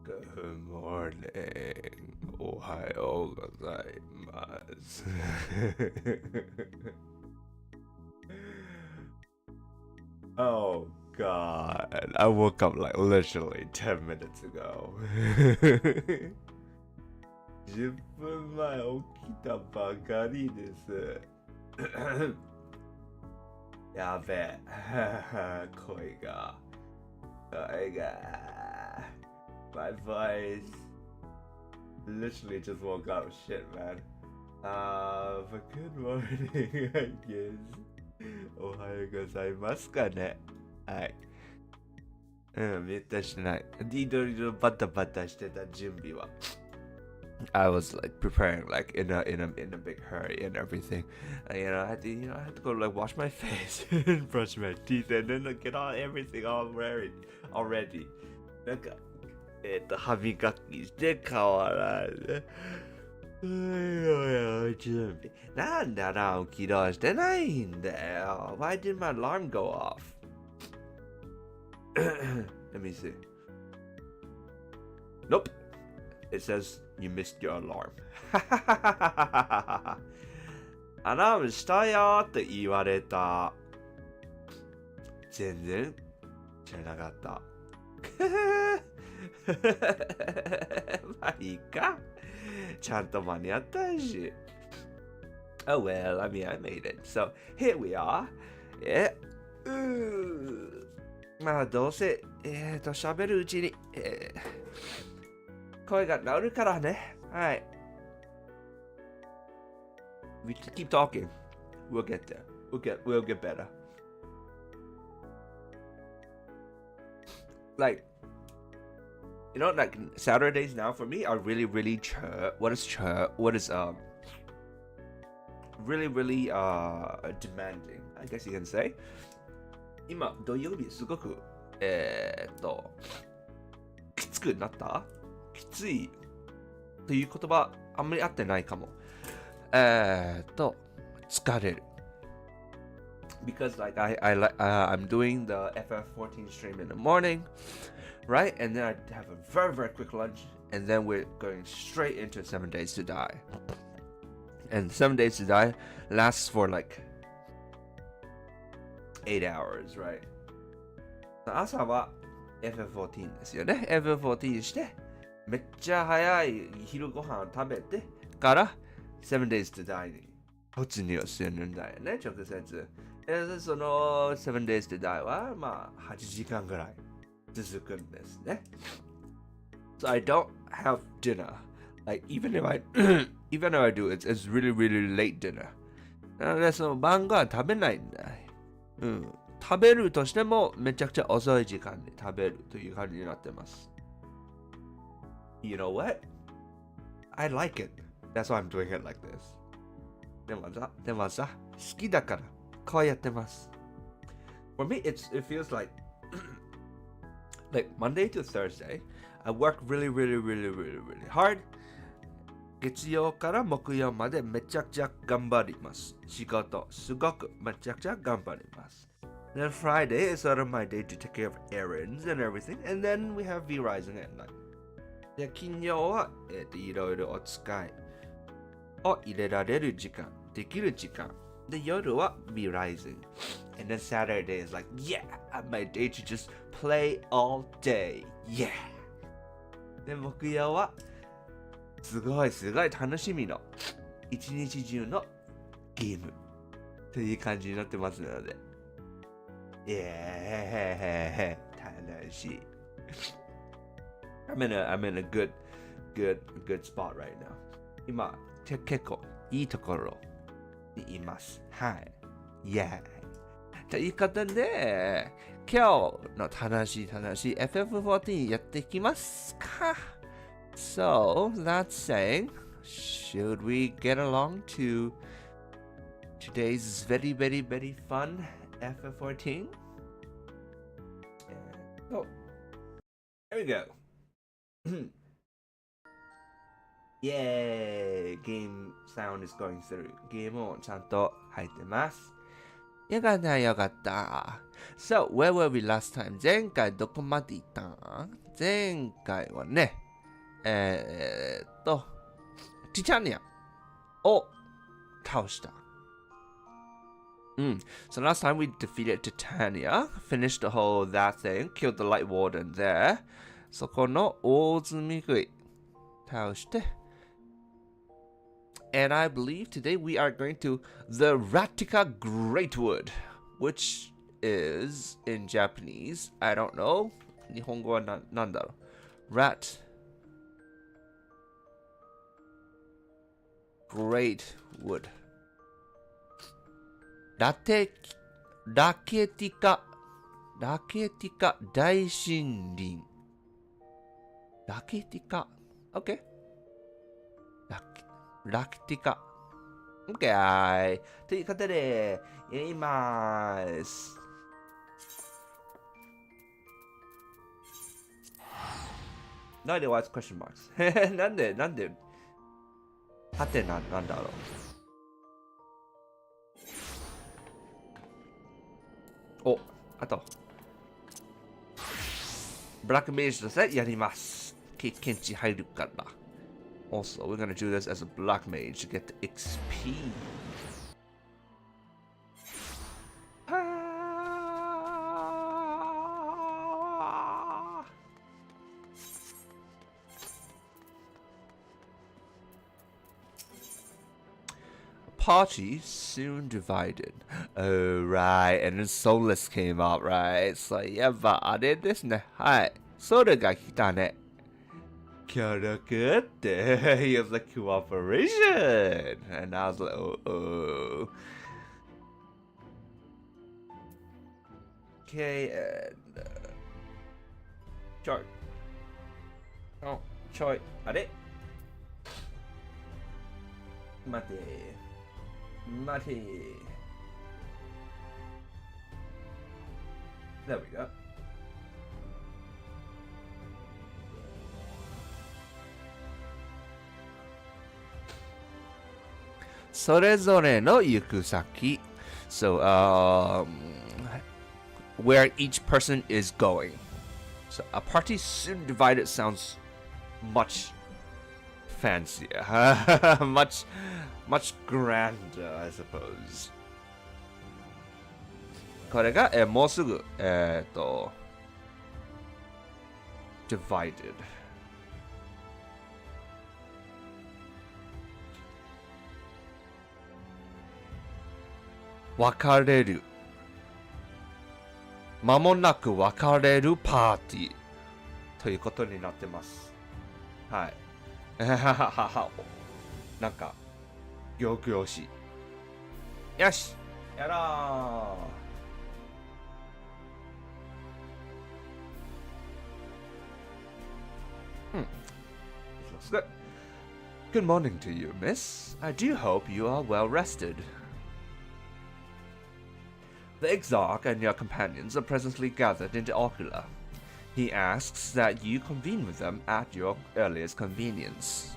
Good morning. おはようございます。Oh God, I woke up like literally 10 minutes ago. 10分前起きたばかりです。やべえ。声が。My voice. Literally just woke up. Shit, man. But good morning, I guess. おはようございますかね。はい。めっちゃしない。いろいろバタバタしてた準備は。I was like preparing like in a big hurry and everything. I had to go like wash my face and brush my teeth and then get on everything already. なんか歯磨きして顔洗う。準備。なんでアラーム起動してないんだよ。Why did my alarm go off? Let me see. Nope. It says you missed your alarm. アラームしたよって言われた。全然知らなかった。まあいいか。ちゃんと間に合ったし。Oh well, I mean, I made it. So, here we are. まあどうせ、喋るうちに、声が治るからね。はい。We just keep talking. We'll get there. We'll get better. Like, like Saturdays now for me are really, really what is really, really demanding, I guess you can say. 今、土曜日すごく、きつくなったきついという言葉あんまり合ってないかも。疲れる。Because like I'm doing the FF14 stream in the morning, right? And then I have a very, very quick lunch, and then we're going straight into 7 Days to Die. And 7 Days to Die lasts for like 8 hours, right? 朝は FF14 ですよね。FF14 して、めっちゃ早い昼ご飯食べてから、7 Days to Die に突入するんだよね、直接。その7 Days to Die は、まあ、8時間ぐらい続くんですね。So I don't have dinner. Like, even if I do, it's really, really late dinner. なので、その晩ご飯食べないんだよ。食べるとしても、めちゃくちゃ遅い時間に食べるという感じになってます。You know what? I like it. That's why I'm doing it like this. でもさ、好きだから、こうやってます。For me, it feels like Monday to Thursday, I work really, really, really, really, really hard. 月曜から木曜までめちゃくちゃ頑張ります。仕事、すごくめちゃくちゃ頑張ります。Then Friday is sort of my day to take care of errands and everything. And then we have V-Rising at night. で、金曜は、いろいろお使いを入れられる時間、できる時間。で、夜は V-Rising. And then Saturday is like, yeah, my day to just play all day. Yeah. で、木曜は、すごい楽しみの一日中のゲームという感じになってますので。楽しい。I'm in a good spot right now. 今、結構いいところにいます。はい。ということで、今日の楽しい FF14 やっていきますか。So, that's saying, should we get along to today's very, very, very fun FF14? So, here we go. Yay! Game sound is going through. ゲーム音ちゃんと入ってます。よかったよかった。So, where were we last time? 前回どこまで行ったん？前回はね、ティタニアを倒した。So last time we defeated Titania, finished the whole that thing, killed the Light Warden there. そこの大積み食い倒して。And I believe today we are going to the Ratica Greatwood, which is in Japanese, I don't know. 日本語はなんだろう。Rat Greatwood。ラケティカ大森林。ラケティカ。OK。ラケティカ。OK。ということで、やります。なんで What's question marks? なんではてな、なんだろう。お、あと。ブラックメイジとしてやります。経験値入るから。Also, we're gonna do this as a black mage to get the XP. Party soon divided. Oh, right. And then Soulless came out, right? So, やっぱあれですね。はい。それが来たね。協力って he was like cooperation and I was like oh okay and chart oh chart あれ待て there we goそれぞれの行く先 so where each person is going so a party soon divided sounds much fancier much grander I suppose これが、もうすぐdivided別れる間もなく別れるパーティーということになってますはいなんか行々しいよしやろうThis looks good. Good morning to you, miss. I do hope you are well rested. The Exarch and your companions are presently gathered in the Ocula. He asks that you convene with them at your earliest convenience.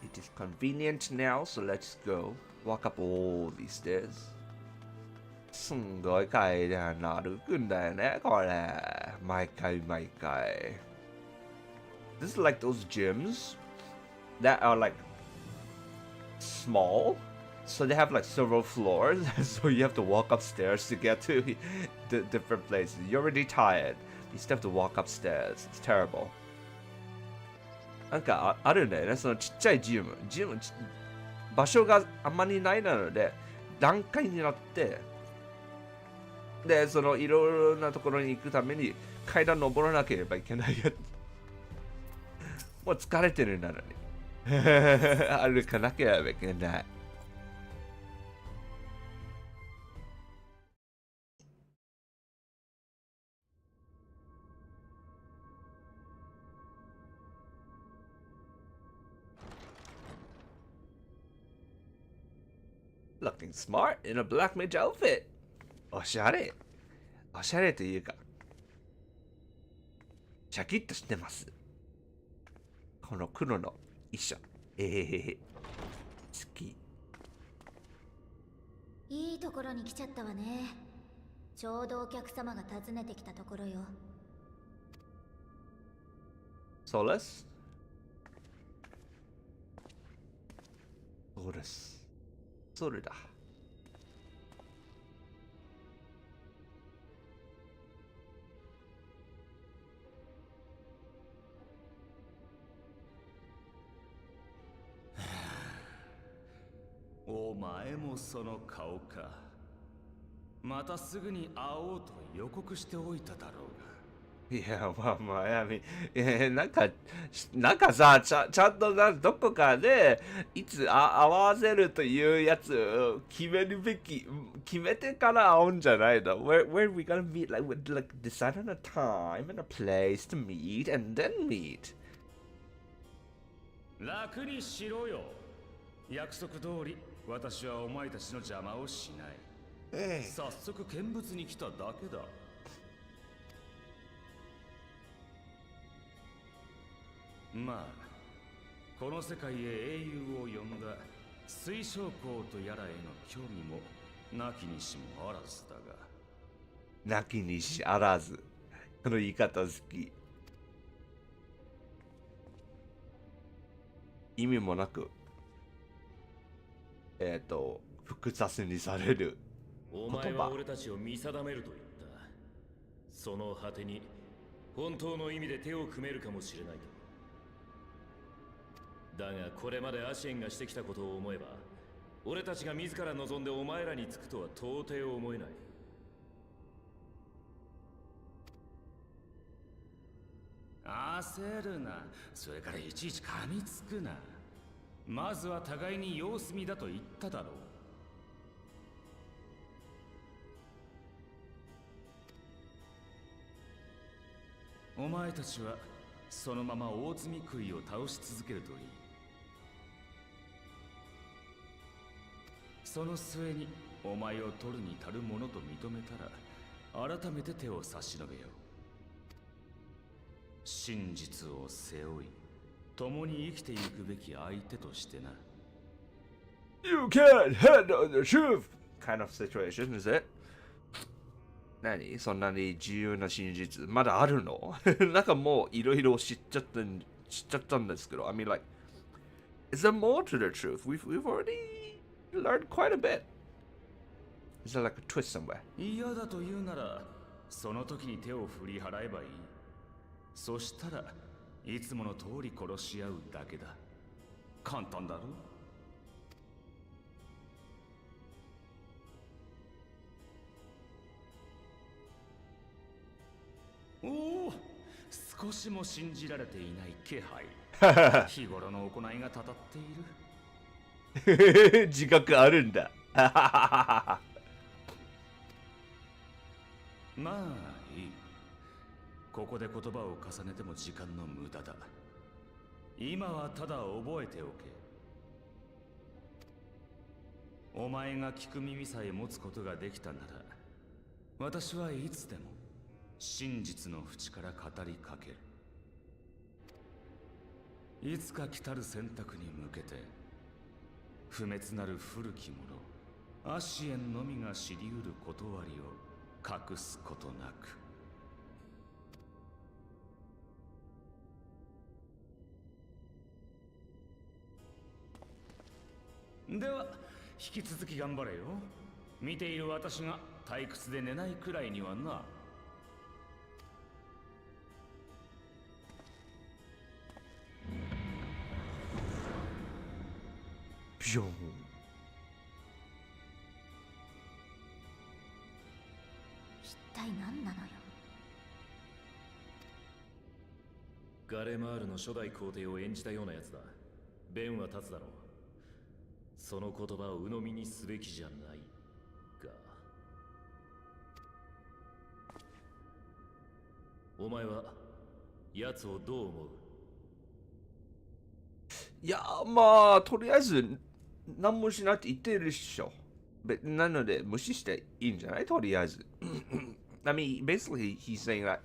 It is convenient now, so let's go. Walk up all these stairs. すんごい階段歩くんだよね、これ。毎回。This is like those gyms that are like small. So they have like several floors. So you have to walk upstairs to get to the different places. You're already tired. You still have to walk upstairs. It's terrible. なんかあるんだよね、そのちっちゃいジム。場所があんまりないので、段階になって、で、そのいろいろなところに行くために階段登らなければいけないやつ。もう疲れてるなのに。歩かなければいけない。Looking smart in a black mage outfit. おしゃれ。おしゃれというか、シャキッとしてます。この黒の衣装。好き。いいところに来ちゃったわね。ちょうどお客様が訪ねてきたところよ。そうです。そうです。それだ。お前もその顔か。またすぐに会おうと予告しておいただろうが。いや、まあまあ、なんかさ、ちゃんとどこかでいつ会わせるというやつを決めてから会うんじゃないの？ Where are we gonna meet? Like decide on a time and a place to meet and then meet. 楽にしろよ。約束通り、私はお前たちの邪魔をしない。早速見物に来ただけだ。まあ、この世界へ英雄を呼んだ水晶校とやらへの興味もなきにしもあらずだが。なきにしあらず。この言い方好き。意味もなく、複雑にされる言葉。お前は俺たちを見定めると言った。その果てに本当の意味で手を組めるかもしれないと。だがこれまでアシエンがしてきたことを思えば、俺たちが自ら望んでお前らにつくとは到底思えない。焦るな。それからいちいち噛みつくな。まずは互いに様子見だと言っただろう。お前たちはそのまま大積み食いを倒し続けるといい。その末にお前を取るに足るものと認めたら、改めて手を差し伸べよう。真実を背負い、共に生きていくべき相手としてな。You can't handle the truth kind of situation, is it? 何そんなに自由な真実まだあるの？なんかもういろいろ知っちゃったんですけど。I mean, like, is there more to the truth? We've already learned quite a bit. Is there like a twist somewhere? 嫌だと言うなら、その時に手を振り払えばいい。そしたらいつもの通り殺し合うだけだ。簡単だろ。おお、少しも信じられていない気配。日頃の行いがたたっている。自覚あるんだ。まあいい。ここで言葉を重ねても時間の無駄だ。今はただ覚えておけ。お前が聞く耳さえ持つことができたなら、私はいつでも真実の淵から語りかける。いつか来たる選択に向けて、不滅なる古き者アシエンのみが知り得る断りを隠すことなく。では引き続き頑張れよ。見ている私が退屈で寝ないくらいにはな。ピョン。一体何なのよ。ガレマールの初代皇帝を演じたようなやつだ。弁は立つだろう。その言葉を鵜呑みにすべきじゃないが。お前は奴をどう思う？いや、まあとりあえず何もしないって言ってるでしょ。なので、無視していいんじゃないとりあえず。I mean, basically, he's saying that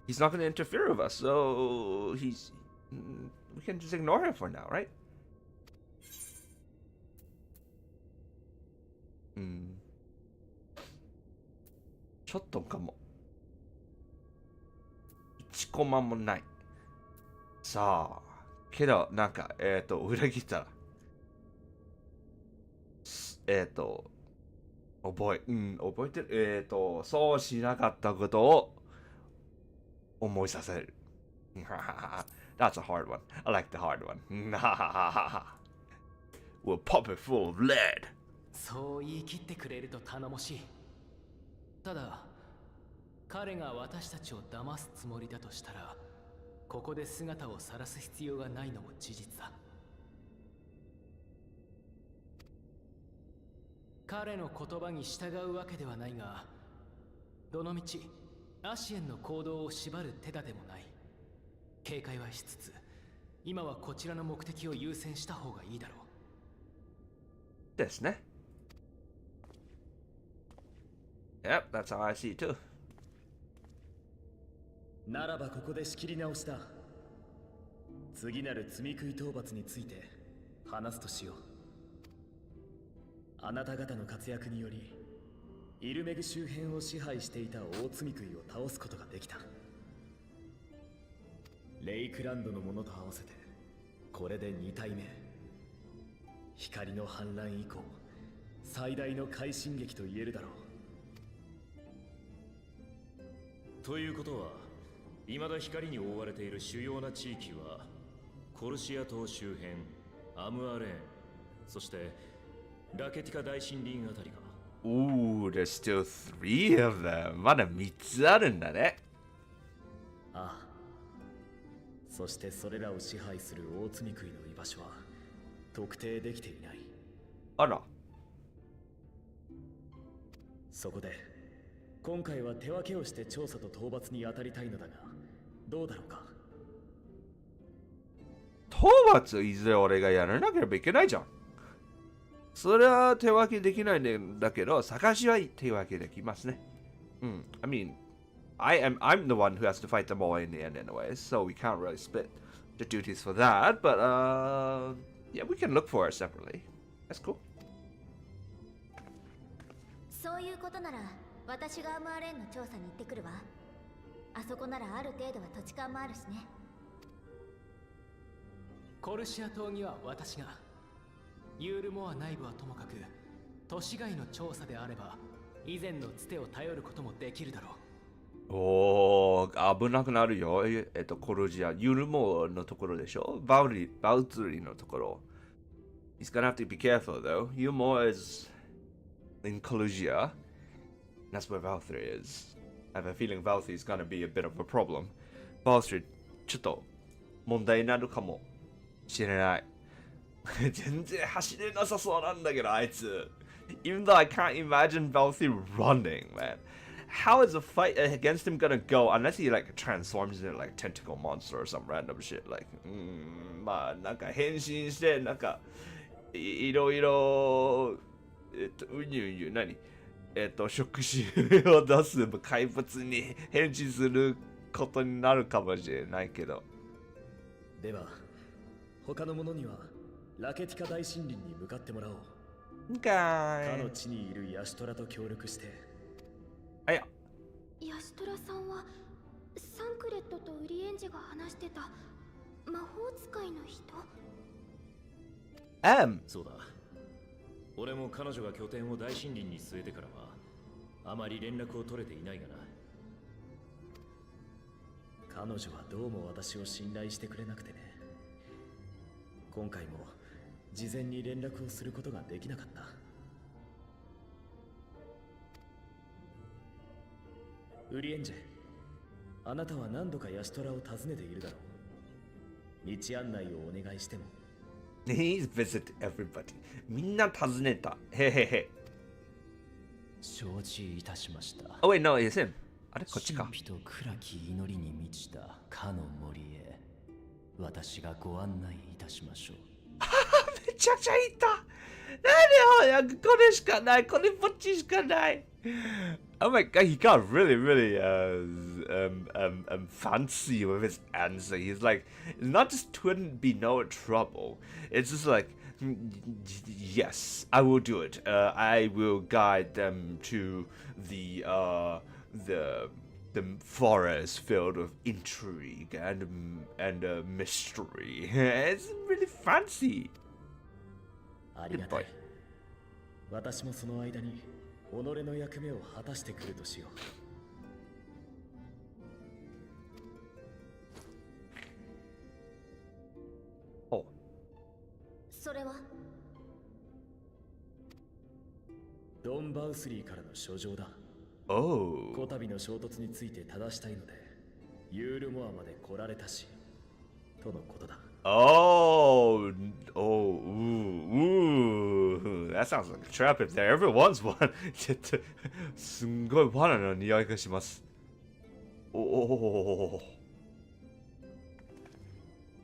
he's not gonna interfere with us, so we can just ignore him for now, right? ちょっとかも。1コマもない。さあ、けど、なんか、裏切ったら。覚えてる。そうしなかったことを思いさせる。That's a hard one. I like the hard one. We'll pop it full of lead. そう言い切ってくれると頼もしい。ただ、彼が私たちを騙すつもりだとしたら、ここで姿を晒す必要がないのも事実だ。彼の言葉に従うわけではないが、どのみちアシエンの行動を縛る手立てもない。警戒はしつつ、今はこちらの目的を優先した方がいいだろう。ですね。Yep, that's how I see it too. ならばここで仕切り直しだ。次なる罪食い討伐について話すとしよう。あなた方の活躍によりイルメグ周辺を支配していた大罪食いを倒すことができた。レイクランドの者と合わせてこれで2体目。光の反乱以降最大の快進撃と言えるだろう。ということは、未だ光に覆われている主要な地域はコルシア島周辺、アムアレーン、そしてラケティカ大森林あたりか。Ooh, there's still 3 of them. まだ3つあるんだね。ああ。そしてそれらを支配する大罪食いの居場所は特定できていない。あら。そこで今回は手分けをして調査と討伐に当たりたいのだが、どうだろうか。討伐いずれ俺がやらなければいけないじゃん。それは手分けできないんだけど、探しは手分けできますね。I mean, I'm the one who has to fight them all in the end anyways, so we can't really split the duties for that, but yeah, we can look for it separately. That's cool. そういうことなら私がアムアレーンの調査に行ってくるわ。あそこならある程度は土地勘もあるしね。コルシア島には私が、ユールモア内部はともかく都市外の調査であれば以前のつてを頼ることもできるだろう。おー、危なくなるよ。コルジア、ユルモのところでしょ。バウツリのところ。He's gonna have to be careful though. Yulmo is in Collusia. That's where Valtteri is. I have a feeling Valtteri is gonna be a bit of a problem. Valtteri, ちょっと問題になるかもしれない。全然走れなさそうなんだけど、あいつ。Even though I can't imagine Valtteri running, man. How is a fight against him gonna go unless he like transforms into like tentacle monster or some random shit? Like, まあなんか変身してなんかいろいろうにゅうにゅ何触手を出す怪物に変身することになるかもしれないけど。では他の者にはラケティカ大森林に向かってもらおう。かの地にいるヤシトラと協力して。あや。ヤシトラさんはサンクレットとウリエンジェが話してた魔法使いの人。そうだ。俺も彼女が拠点を大森林に据えてからはあまり連絡を取れていないがな。彼女はどうも私を信頼してくれなくてね。今回も事前に連絡をすることができなかった。ウリエンジェ、あなたは何度かヤシトラを訪ねているだろう。道案内をお願いしても。He's visited everybody. みんな訪ねた。へへへ。承知いたしました。Oh wait, no, it's him. あれこっちか。神秘と暗き祈りに満ちたかの森へ私がご案内いたしましょう。めっちちゃくちゃいった。なんで翻訳これしかない。これっぽっちしかない。Oh my god, he got really fancy with his answer. He's like, it's not just couldn't be no trouble. It's just like, yes, I will do it. I will guide them to the forest filled with intrigue and mystery. It's really fancy. ありがたい。私もその間に己の役目を果たしてくるとしよう。お。それはドン・バウスリーからの書状だ。おこたびの衝突について正したいので、ユールモアまで来られたし、とのことだ。Oh, that sounds like a trap if there ever was one. すんごい罠の匂いがします。おお。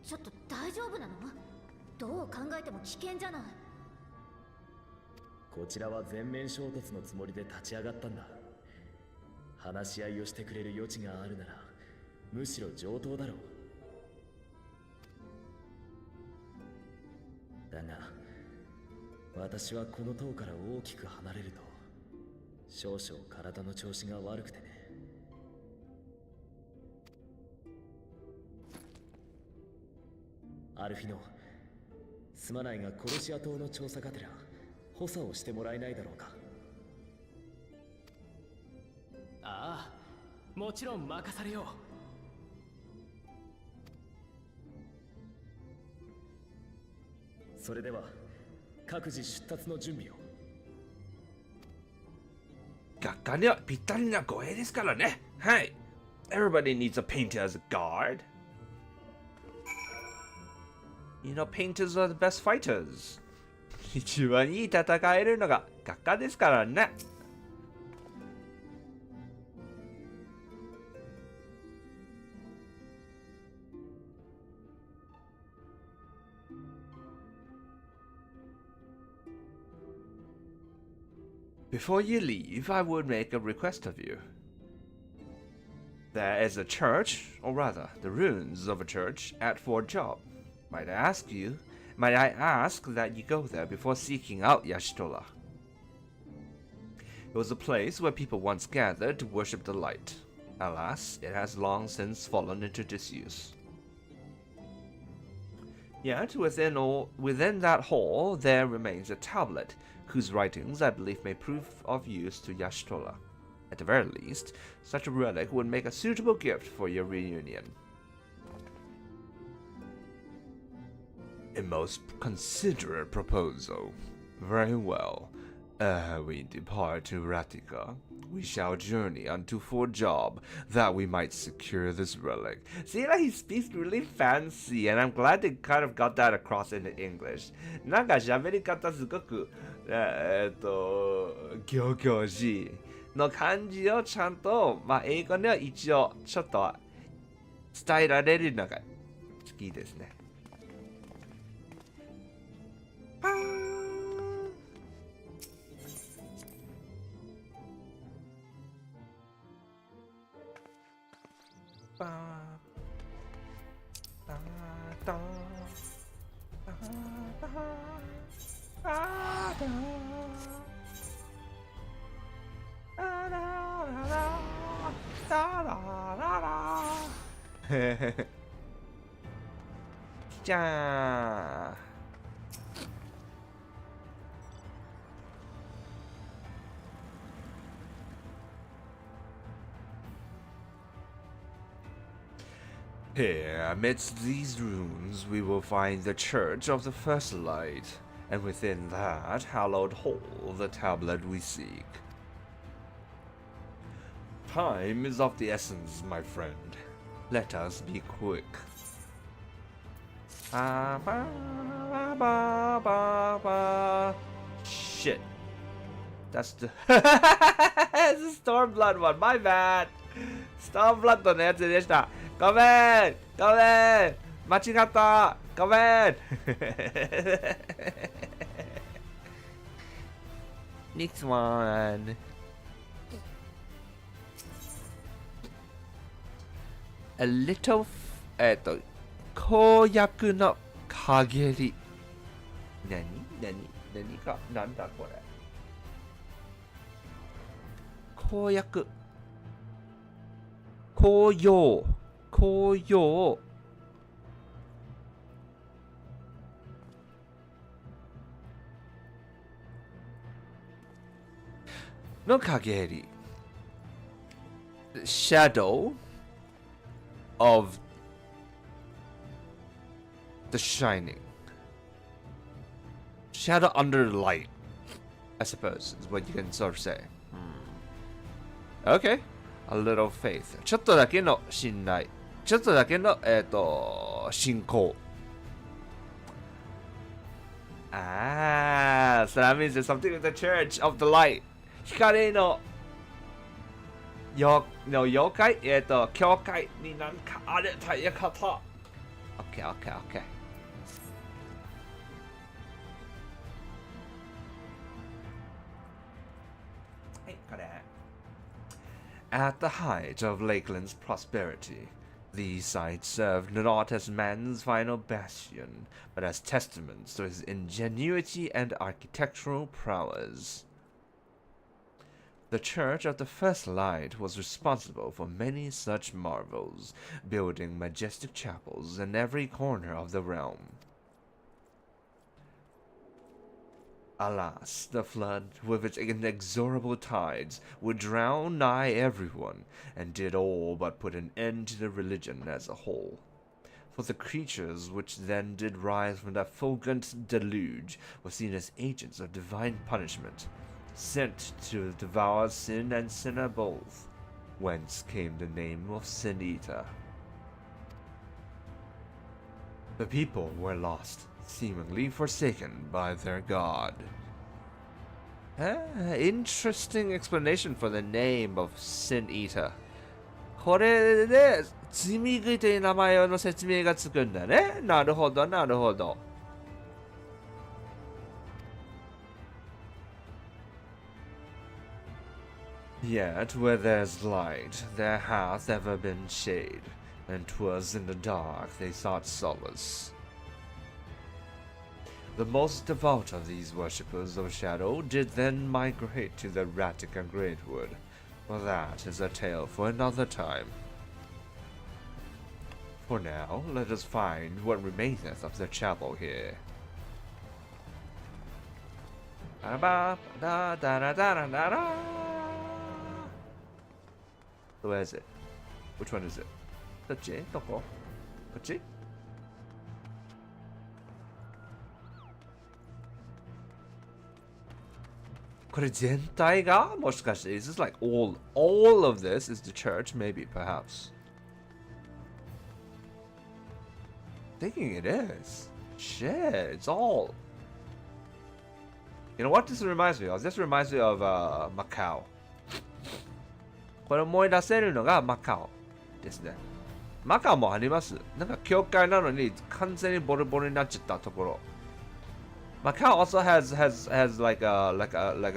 ちょっと大丈夫なの？どう考えても危険じゃない。こちらは全面衝突のつもりで立ち上がったんだ。話し合いをしてくれる余地があるなら、むしろ上等だろう。だが、私はこの塔から大きく離れると、少々体の調子が悪くてね。アルフィノ、すまないが殺し屋島の調査がてら、補佐をしてもらえないだろうか。ああ、もちろん任されよう。それでは各自出立の準備を。学科にはぴったりな護衛ですからね。はい。Everybody needs a painter as a guard. You know, painters are the best fighters. 一番いい戦えるのが学科ですからね。Before you leave, I would make a request of you. There is a church, or rather, the ruins of a church at Fort Job. Might I ask that you go there before seeking out Yashitola? It was a place where people once gathered to worship the light. Alas, it has long since fallen into disuse. Yet, within that hall, there remains a tablet, whose writings I believe may prove of use to Yashitola. At the very least, such a relic would make a suitable gift for your reunion. A most considerate proposal. Very well. We depart to Ratika. We shall journey unto Fort Job, that we might secure this relic. See, like he speaks really fancy, and I'm glad they kind of got that across in English. なんか喋り方すごく、仰々しいの感じをちゃんと、まあ、英語では一応ちょっと伝えられるのが好きですね。じゃあHere, amidst these ruins, we will find the Church of the First Light, and within that hallowed hall, the tablet we seek. Time is of the essence, my friend. Let us be quick. Shit. That's the It's the Stormblood one, my bad. Stormblood のやつでした。ごめん間違った Come on! Next one. A little 公約の陰り。何かなんだこれ。公約。公用。の陰り。Shadow of the shining. Shadow under the light, I suppose, is what you can sort of say. Okay. A little faith. ちょっとだけの信頼。ちょっとだけの、信仰。Ah, so that means there's something with the church of the light. 光の妖怪教会になんかあるということ。Okay. At the height of Lakeland's prosperity, these sites served not as man's final bastion, but as testaments to his ingenuity and architectural prowess. The Church of the First Light was responsible for many such marvels, building majestic chapels in every corner of the realm. Alas, the flood, with its inexorable tides, would drown nigh everyone, and did all but put an end to the religion as a whole. For the creatures which then did rise from that fulgurant deluge were seen as agents of divine punishment, sent to devour sin and sinner both, whence came the name of Sin Eater. The people were lost, seemingly forsaken by their god. Interesting explanation for the name of Sin Eater. これで罪食いという名前の説明がつくんだね。なるほど。Yet where there's light, there hath ever been shade, and 'twas in the dark they sought solace. The most devout of these worshippers of shadow did then migrate to the Ratica Greatwood, but that is a tale for another time. For now, let us find what remaineth of the chapel here. Where is it? Which one is it? どっち？どこ？こっち？これ全体がもしかして is this like all of this is the church? Maybe, perhaps. Thinking it is. Shit, it's all. You know what this reminds me of? This reminds me of Macau. これ思い出せるのがマカオですね。マカオもあります。なんか教会なのに完全にボロボロになっちゃったところ。Macau also has like a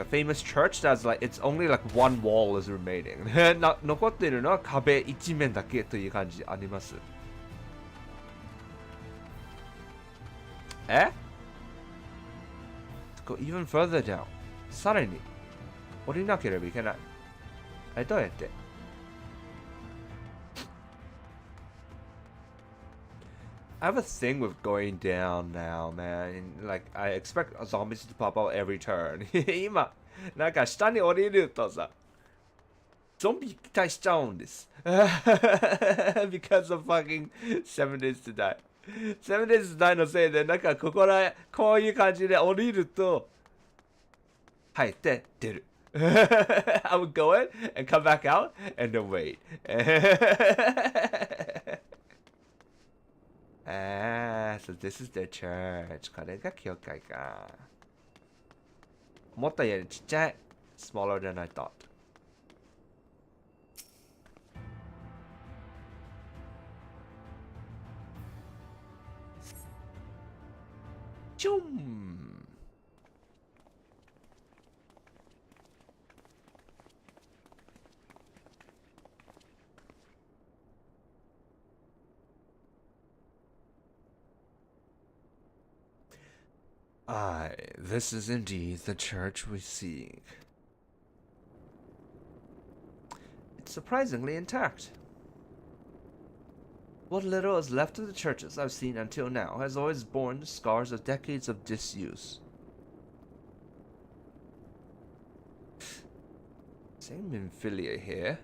famous church that's like it's only like one wall is remaining. 残っているのは壁一面だけという感じあります。Go even further down. さらに降りなければいけない。どうやって？ I have a thing with going down now, man. Like, I expect zombies to pop out every turn. 今、なんか下に降りるとさ、ゾンビ期待しちゃうんです。Because of fucking 7 days to die. 7 days to die のせいで、なんかここら、こういう感じで降りると、入って出る。I would go in and come back out and then wait. So this is the church. これが教会か。思ったよりちっちゃい。Smaller than I thought. Aye, this is indeed the church we seek. It's surprisingly intact. What little is left of the churches I've seen until now has always borne the scars of decades of disuse. Same infiliate here,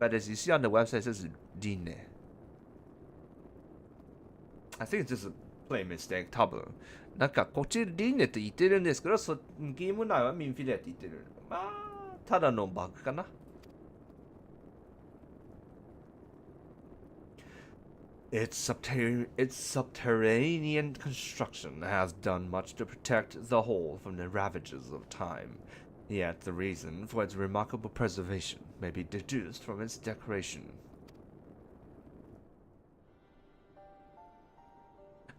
but as you see on the website, it says Dine. I think it's just a plain mistake, 多分。なんかこっちリネって言ってるんですけど、ゲーム内はミンフィレって言ってる。まあ、ただのバグかな。Its subterranean construction has done much to protect the whole from the ravages of time. Yet the reason for its remarkable preservation may be deduced from its decoration.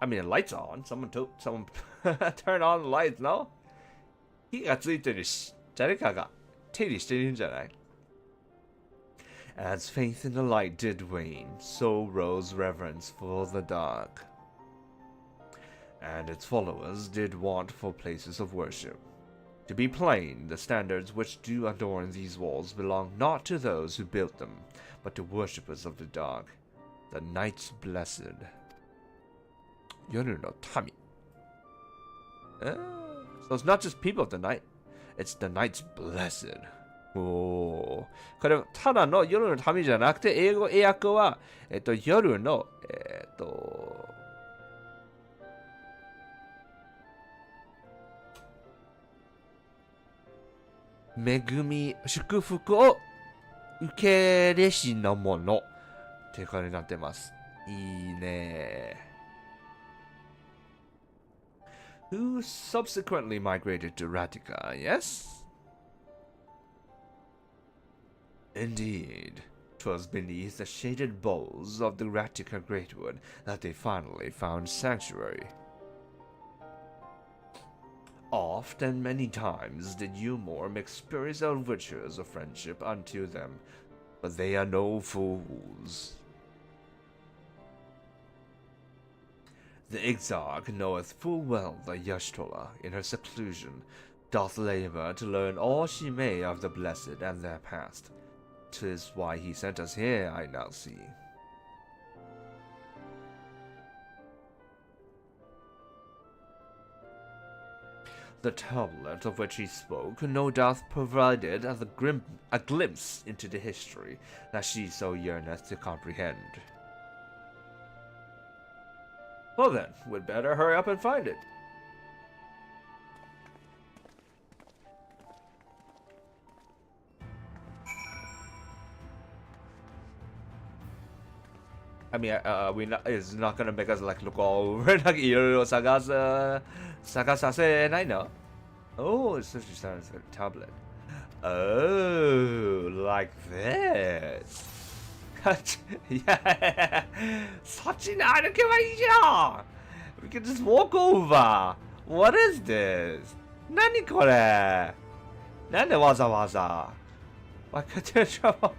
I mean, the lights are on. Someone turn on the lights, no? 火がついてるし、誰かが手入れしてるんじゃない? As faith in the light did wane, so rose reverence for the dark. And its followers did want for places of worship. To be plain, the standards which do adorn these walls belong not to those who built them, but to worshippers of the dark, the night's blessed. 夜の民. So it's not just people of the night, it's the night's blessed. おー。これただの夜の民じゃなくて、英語訳は、夜の、恵み、祝福を受け入れしのものっていう感じになってます。いいね。Who subsequently migrated to Ratica, yes? Indeed, 'twas beneath the shaded boughs of the Ratica Greatwood that they finally found sanctuary. Oft and many times did Umor make spurious overtures of friendship unto them, but they are no fools. The Exarch knoweth full well that Yashtola, in her seclusion, doth labor to learn all she may of the blessed and their past. 'Tis why he sent us here, I now see. The tablet of which he spoke no doubt provided a glimpse into the history that she so yearneth to comprehend. Well then, we'd better hurry up and find it. I mean, it's not gonna make us like look all over. なんかいろいろ探させないの? Oh, it's such a tablet. Oh, like this. いや、そっちに歩けばいいじゃん. We can just walk over. What is this? 何これ? なんでわざわざ? Why can't you trouble?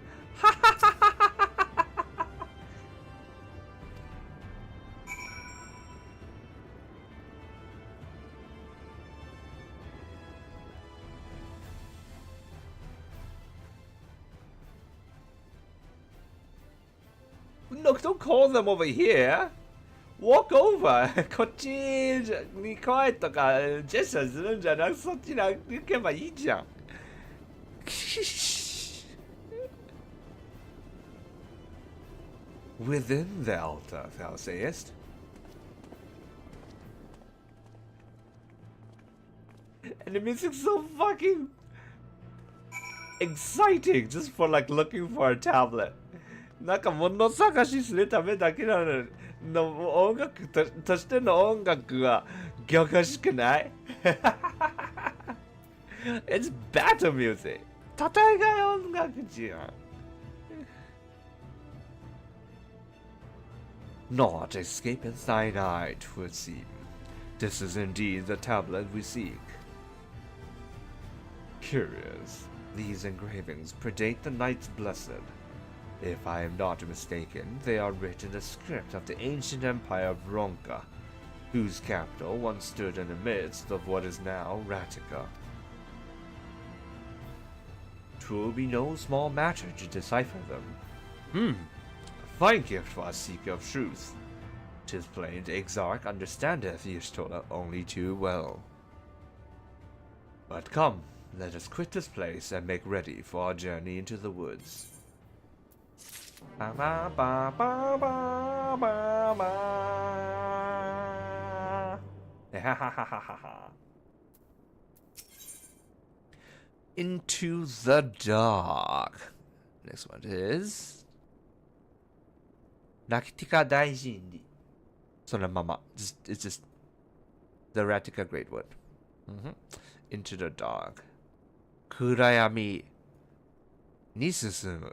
Look, don't call them over here. Walk over. こっちに来いとかジェスチャーするんじゃなくそっちに行けばいいじゃん。Within the altar, thou sayest. And the music's so fucking exciting just for like looking for a tablet. なんか物探しするためだけなの音楽としての音楽は凝々しくない？ It's battle music. 戦い音楽じゃん。Not escapeth thine eye, 'twould seem. This is indeed the tablet we seek. Curious, these engravings predate the Night's Blessed. If I am not mistaken, they are written in the script of the ancient empire of Ronka. whose capital once stood in the midst of what is now Ratica. 'Twill be no small matter to decipher them. A fine gift for a seeker of truth. 'Tis plain the Exarch understandeth Y'shtola only too well. But come, let us quit this place and make ready for our journey into the woods. Ba ba ba ba ba ba ba. Ha ha ha ha ha. Into the dark. Next one is Rakitika Daijinri. So the mama, it's just the Ratika Greatwood. Into the dark. Kurayami ni susumu.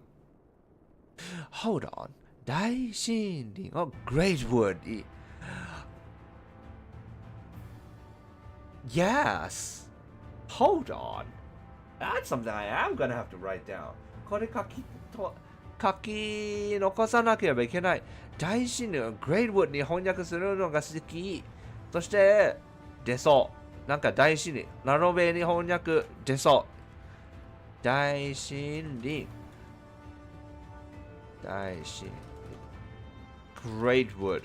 Hold on. Daishinrin. Oh, Greatwood. Yes. Hold on. That's something I am gonna have to write down. これ書き残さなければいけない。大神の Greatwood に翻訳するのが好き。そして、出そう。なんか大神に、ラノベに翻訳出そう。大神林。大神。Greatwood.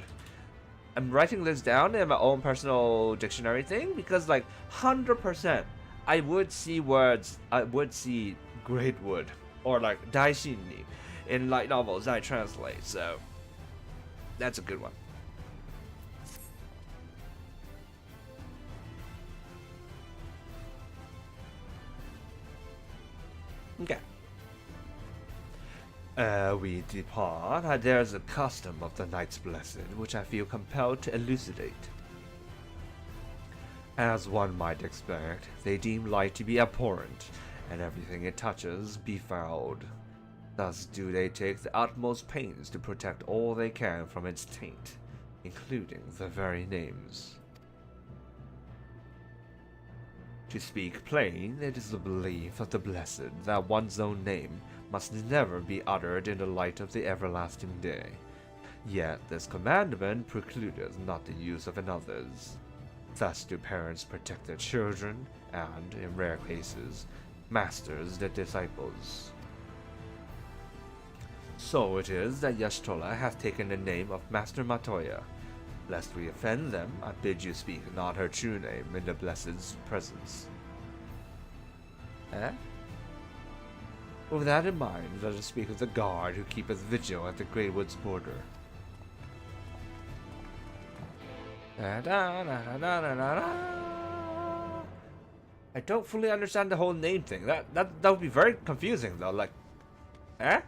I'm writing this down in my own personal dictionary thing because, like, 100%, I would see words, I would see Greatwood or like Daishinni in light novels I translate, so that's a good one. Okay. We depart. There's a custom of the Knights Blessed, which I feel compelled to elucidate. As one might expect, they deem light to be abhorrent, and everything it touches befouled. Thus do they take the utmost pains to protect all they can from its taint, including the very names. To speak plain, it is the belief of the Blessed that one's own name must never be uttered in the light of the everlasting day. Yet this commandment precludeth not the use of another's. Thus do parents protect their children, and, in rare cases, masters their disciples. So it is that Y'shtola hath taken the name of Master Matoya. Lest we offend them, I bid you speak not her true name in the Blessed's presence. Eh? With that in mind, let us speak of the guard who keepeth vigil at the Greatwood's border. I don't fully understand the whole name thing. That would be very confusing though. Like, eh?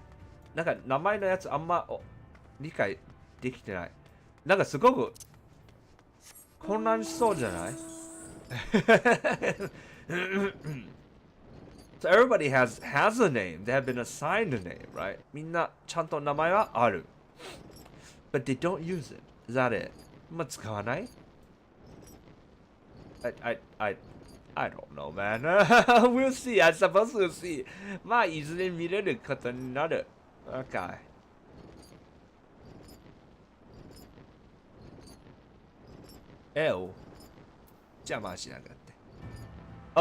なんか名前のやつあんま理解できてない。なんかすごく混乱しそうじゃない？ So everybody has a name. They have been assigned a name, right? みんなちゃんと名前はある。But they don't use it. Is that it? まあ使わない？ I don't know, man. We'll see. I suppose we'll see. まあいずれ見れることになる。Okay. Ew. 邪魔しなかった。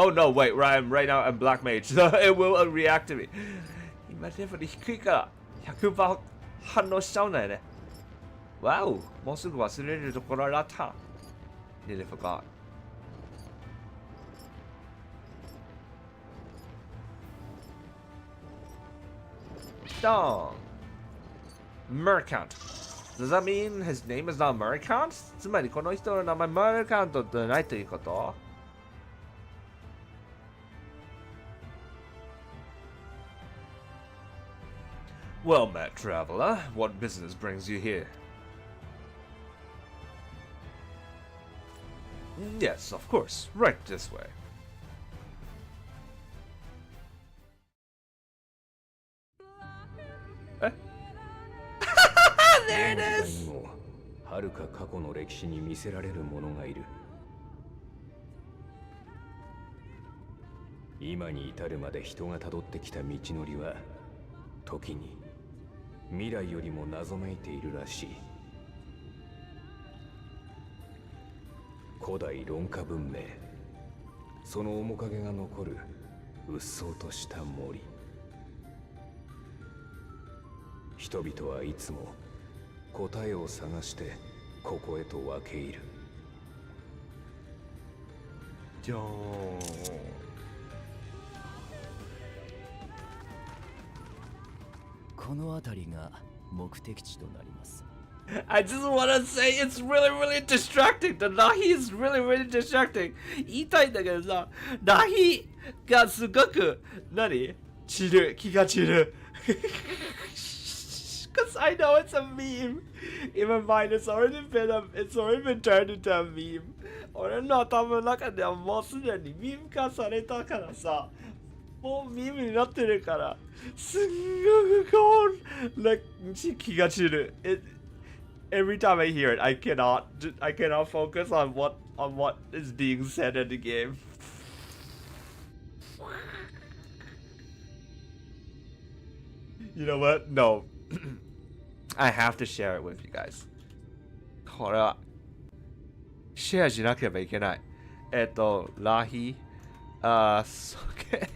Oh no, wait, right now I'm Black Mage, so it will react to me. 今レベル低いから100%反応しちゃうんだよね。Wow, もうすぐ忘れるところだった。Nearly forgot. Dong. Mercant. Does that mean his name is not Mercant? つまりこの人の名前 Mercant でないということ？ Well met, traveler. What business brings you here? Yes, of course. Right this way. There it is! はるか過去の歴史に見せられる者がいる。今に至るまで人がたどってきた道のりは時に未来よりも謎めいているらしい。古代論化文明、その面影が残るうっそうとした森。人々はいつも答えを探してここへと分け入る。じゃーん。この辺りが目的地となります。I just want to say it's really, really distracting. The Nahi is really, really distracting. 言いたいんだけどさ、ナヒがすごく、散る、気が散る。Because I know it's a meme. In my mind, it's already been turned into a meme. 俺の頭の中ではもうすでにミーム化されたからさ、もうミームになってるから、すんごくこう、気が散る。Every time I hear it, I cannot focus on what is being said in the game. You know what? No. I have to share it with you guys. これはシェアしなければいけない。ラヒ、それ。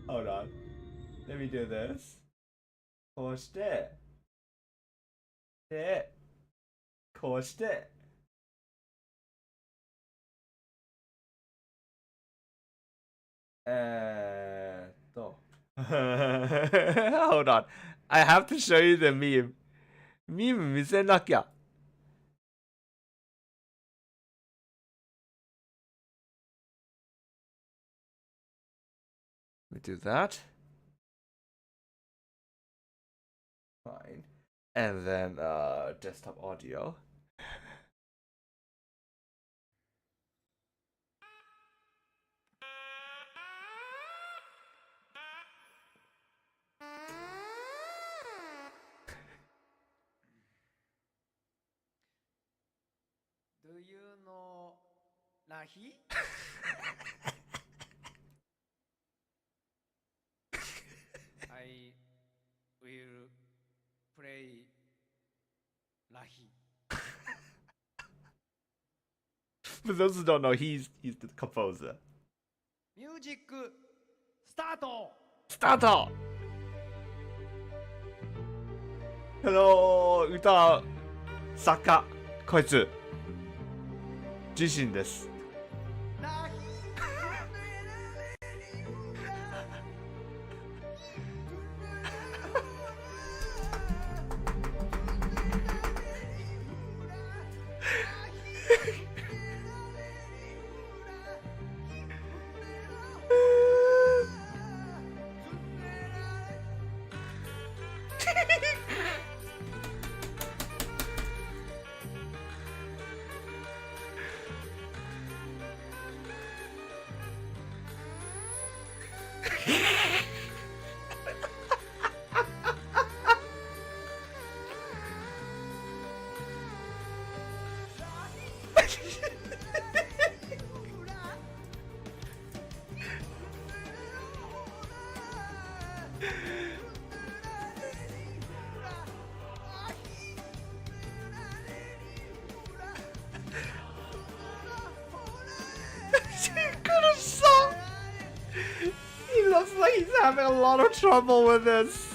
Hold on. Let me do this. こうして、で、こうして、Hold on. I have to show you the meme. Meme 見せなきゃ。Let me do that. Fine. And then desktop audio. Do you know Rahi? I will play Rahi. For those who don't know, he's the composer. Music start. Start! Hello, 歌作家こいつ自身です。He looks like he's having a lot of trouble with this.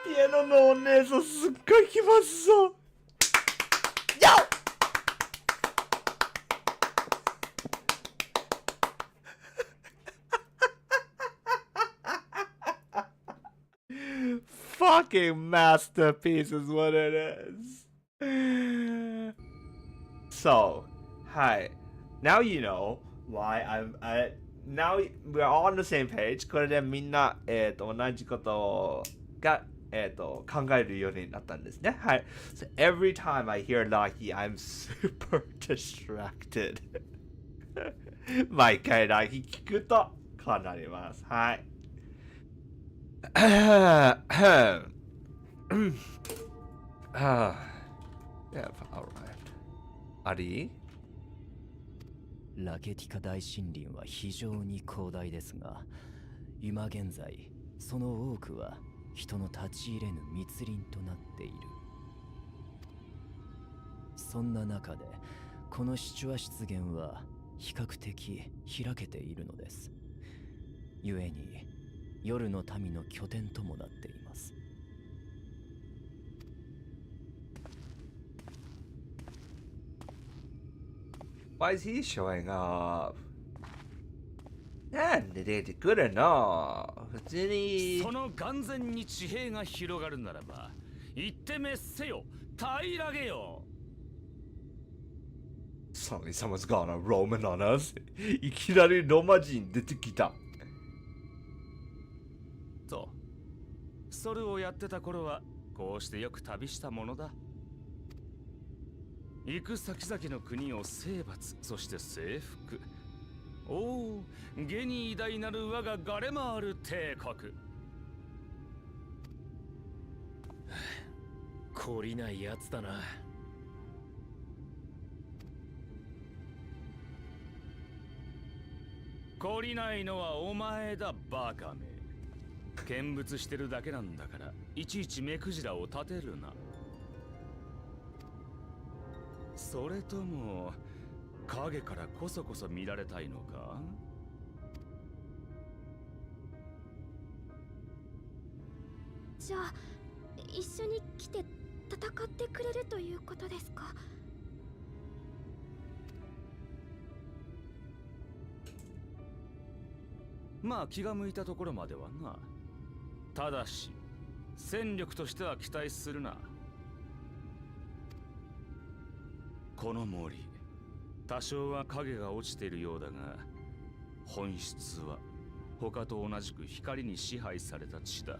Piano のお姉さんすっごい気まずそう。Fuck fucking masterpiece is what it is. So, hi. Now you know why now we're all on the same page. これでみんな、同じことが、考えるようになったんですね。はい。So every time I hear Lucky, I'm super distracted. 毎回 Lucky 聞くとこうなります。はい。yeah, alright. ありラケティカ大森林は非常に広大ですが、今現在その多くは人の立ち入れぬ密林となっている。そんな中でこのシチュア湿原は比較的開けているのです。故に夜の民の拠点ともなっています。Why is he showing up? なんで出てくるの？普通に。その眼前に地平が広がるならば、行ってめっせよ、平らげよ。Suddenly someone's gone a Roman on us. いきなりローマ人出てきた。そう。それをやってた頃は、こうしてよく旅したものだ。行く先々の国を征伐、そして征服。おお、下に偉大なる我がガレマール帝国。懲りないやつだな。懲りないのはお前だ、バカめ。見物してるだけなんだから、いちいち目くじらを立てるな。それとも影からこそこそ見られたいのか？じゃあ一緒に来て戦ってくれるということですか？まあ気が向いたところまではな。ただし戦力としては期待するな。この森、多少は影が落ちているようだが、本質は他と同じく光に支配された地だ。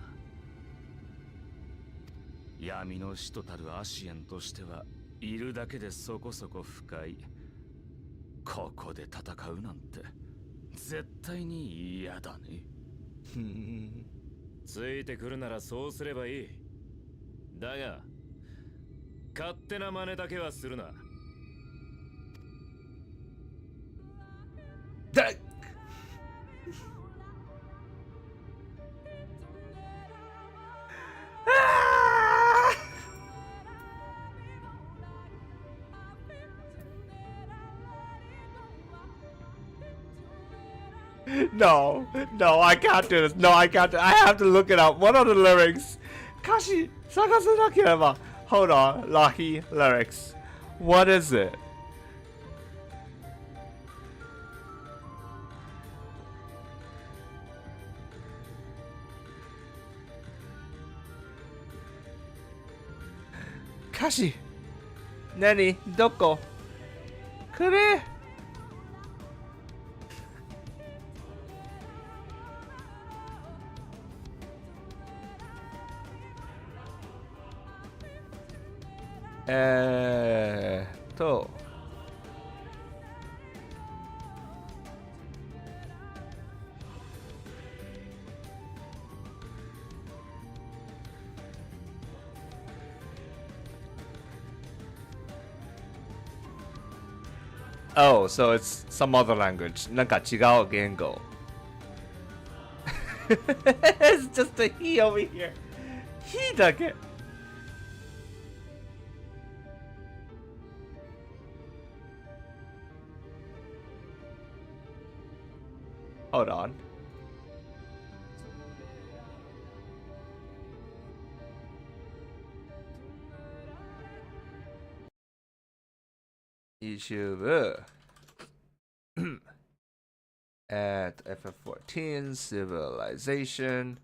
闇の使徒たるアシエンとしてはいるだけでそこそこ深い。ここで戦うなんて絶対に嫌だね。ついてくるならそうすればいい。だが勝手な真似だけはするな。No, no, I can't do this. No, I can't. I have to look it up. What are the lyrics? 歌詞探さなければ。Hold on, Lucky lyrics. What is it? 歌詞何どこくれとOh, so it's some other language. なんか違う言語。It's just a he over here. He だけ。Hold on. YouTube at FF14 Civilization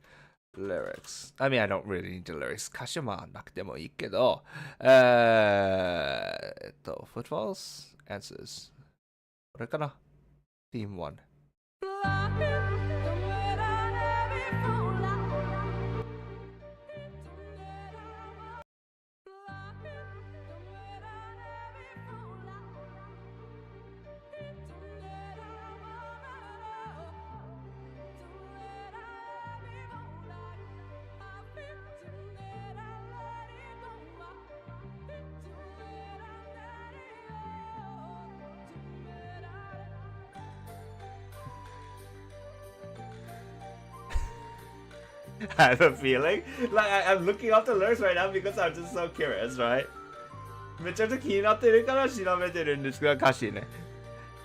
lyrics. I mean, I don't really need the lyrics. 歌詞はなくてもいいけど、footballs? Answers. これかな ?Theme 1. I have a feeling. Like, I'm looking up the lyrics right now because I'm just so curious, right? めちゃくちゃ気になってるから調べてるんですが、歌詞ね。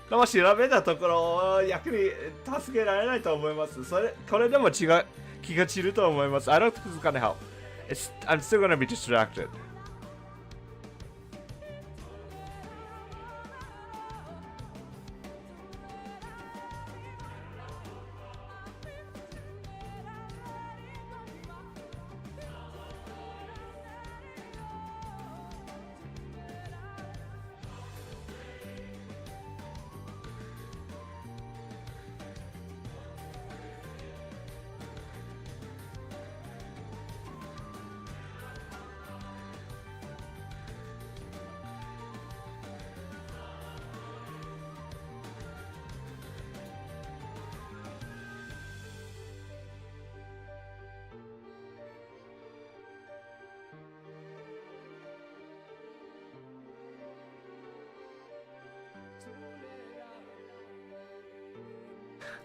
でも調べたところ、役に助けられないと思います。これでも気が散ると思います。I don't think it's gonna help. I'm still gonna be distracted.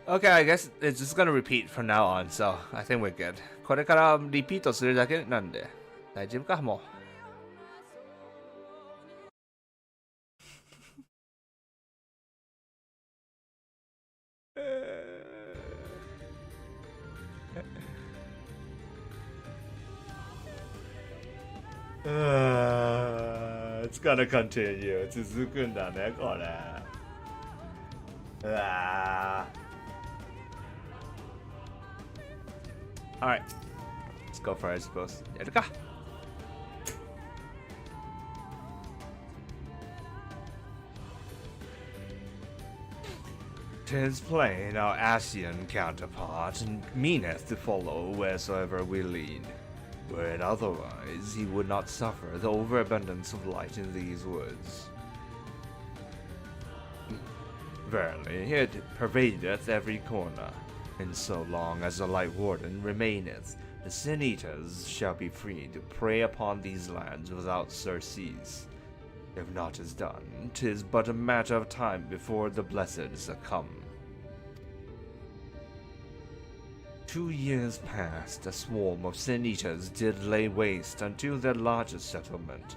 Okay, I guess it's just gonna repeat from now on, so I think we're good. これからリピートするだけなんで大丈夫かもう。It's gonna continue. 続くんだね、これ。うわー。Alright, let's go for it, I suppose. やるか。'Tis plain our Asian counterpart meaneth to follow wheresoever we lead. Were it otherwise, he would not suffer the overabundance of light in these woods. Verily, it pervadeth every corner. And so long as the Light Warden remaineth, the Sin-Eaters shall be free to prey upon these lands without surcease. If naught is done, 'tis but a matter of time before the Blessed succumb. 2 years past, a swarm of Sin-Eaters did lay waste unto their largest settlement,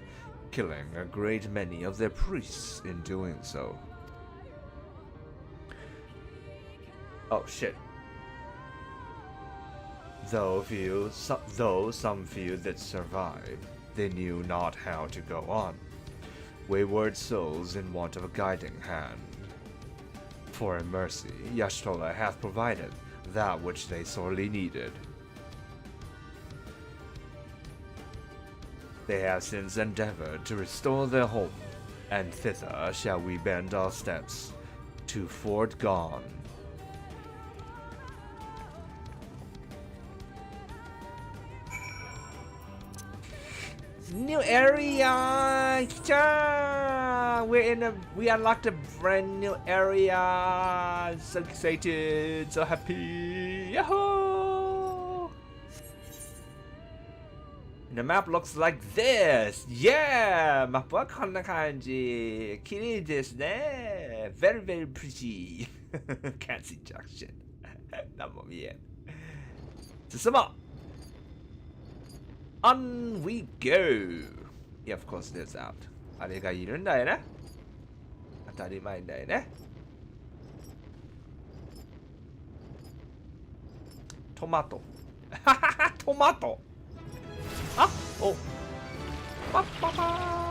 killing a great many of their priests in doing so. Oh shit. Though some few that survived, they knew not how to go on. Wayward souls in want of a guiding hand. For in mercy, Y'shtola hath provided that which they sorely needed. They have since endeavored to restore their home, and thither shall we bend our steps, to Fort Gone. New area! We unlocked a brand new area! So excited, so happy! Yahoo! The map looks like this! Yeah! マップはこんな感じ。綺麗ですね。Very, very pretty. Can't see jack shit. 何も見えん。進もうOn we go! Yeah, of course, there's out. あれがいるんだよね。当たり前だよね。トマト。トマトあおパッパパー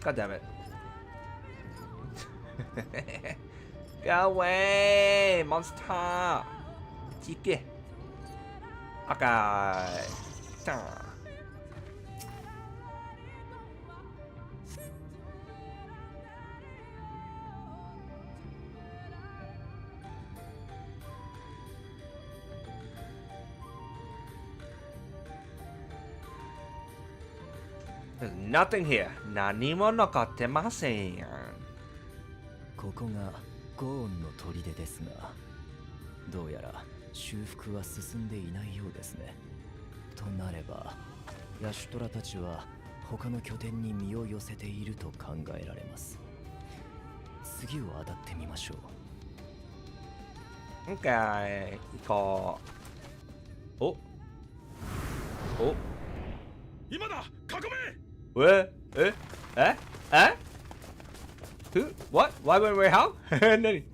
God damn it. Go away, monster. Chique. Okay. There's nothing here. 何も残ってませんやん。ここがゴーンの砦ですが、どうやら修復は進んでいないようですね。となれば、ヤシュトラたちは他の拠点に身を寄せていると考えられます。次を当たってみましょう。OK、行こう。おお今だ、囲め。えWho? What? Why went we how? 何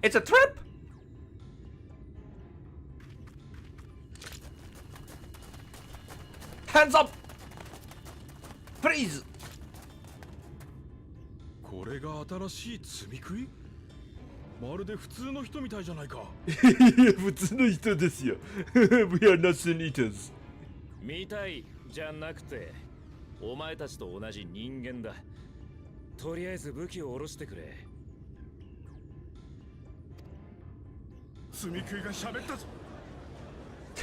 It's a trap? Hands up! Please! これが新しい積み食い？まるで普通の人みたいじゃないか。いや、普通の人ですよ。We are not Sunitas. みたいじゃなくて、お前たちと同じ人間だ。とりあえず武器を下ろしてくれ。積み食いが喋ったぞ。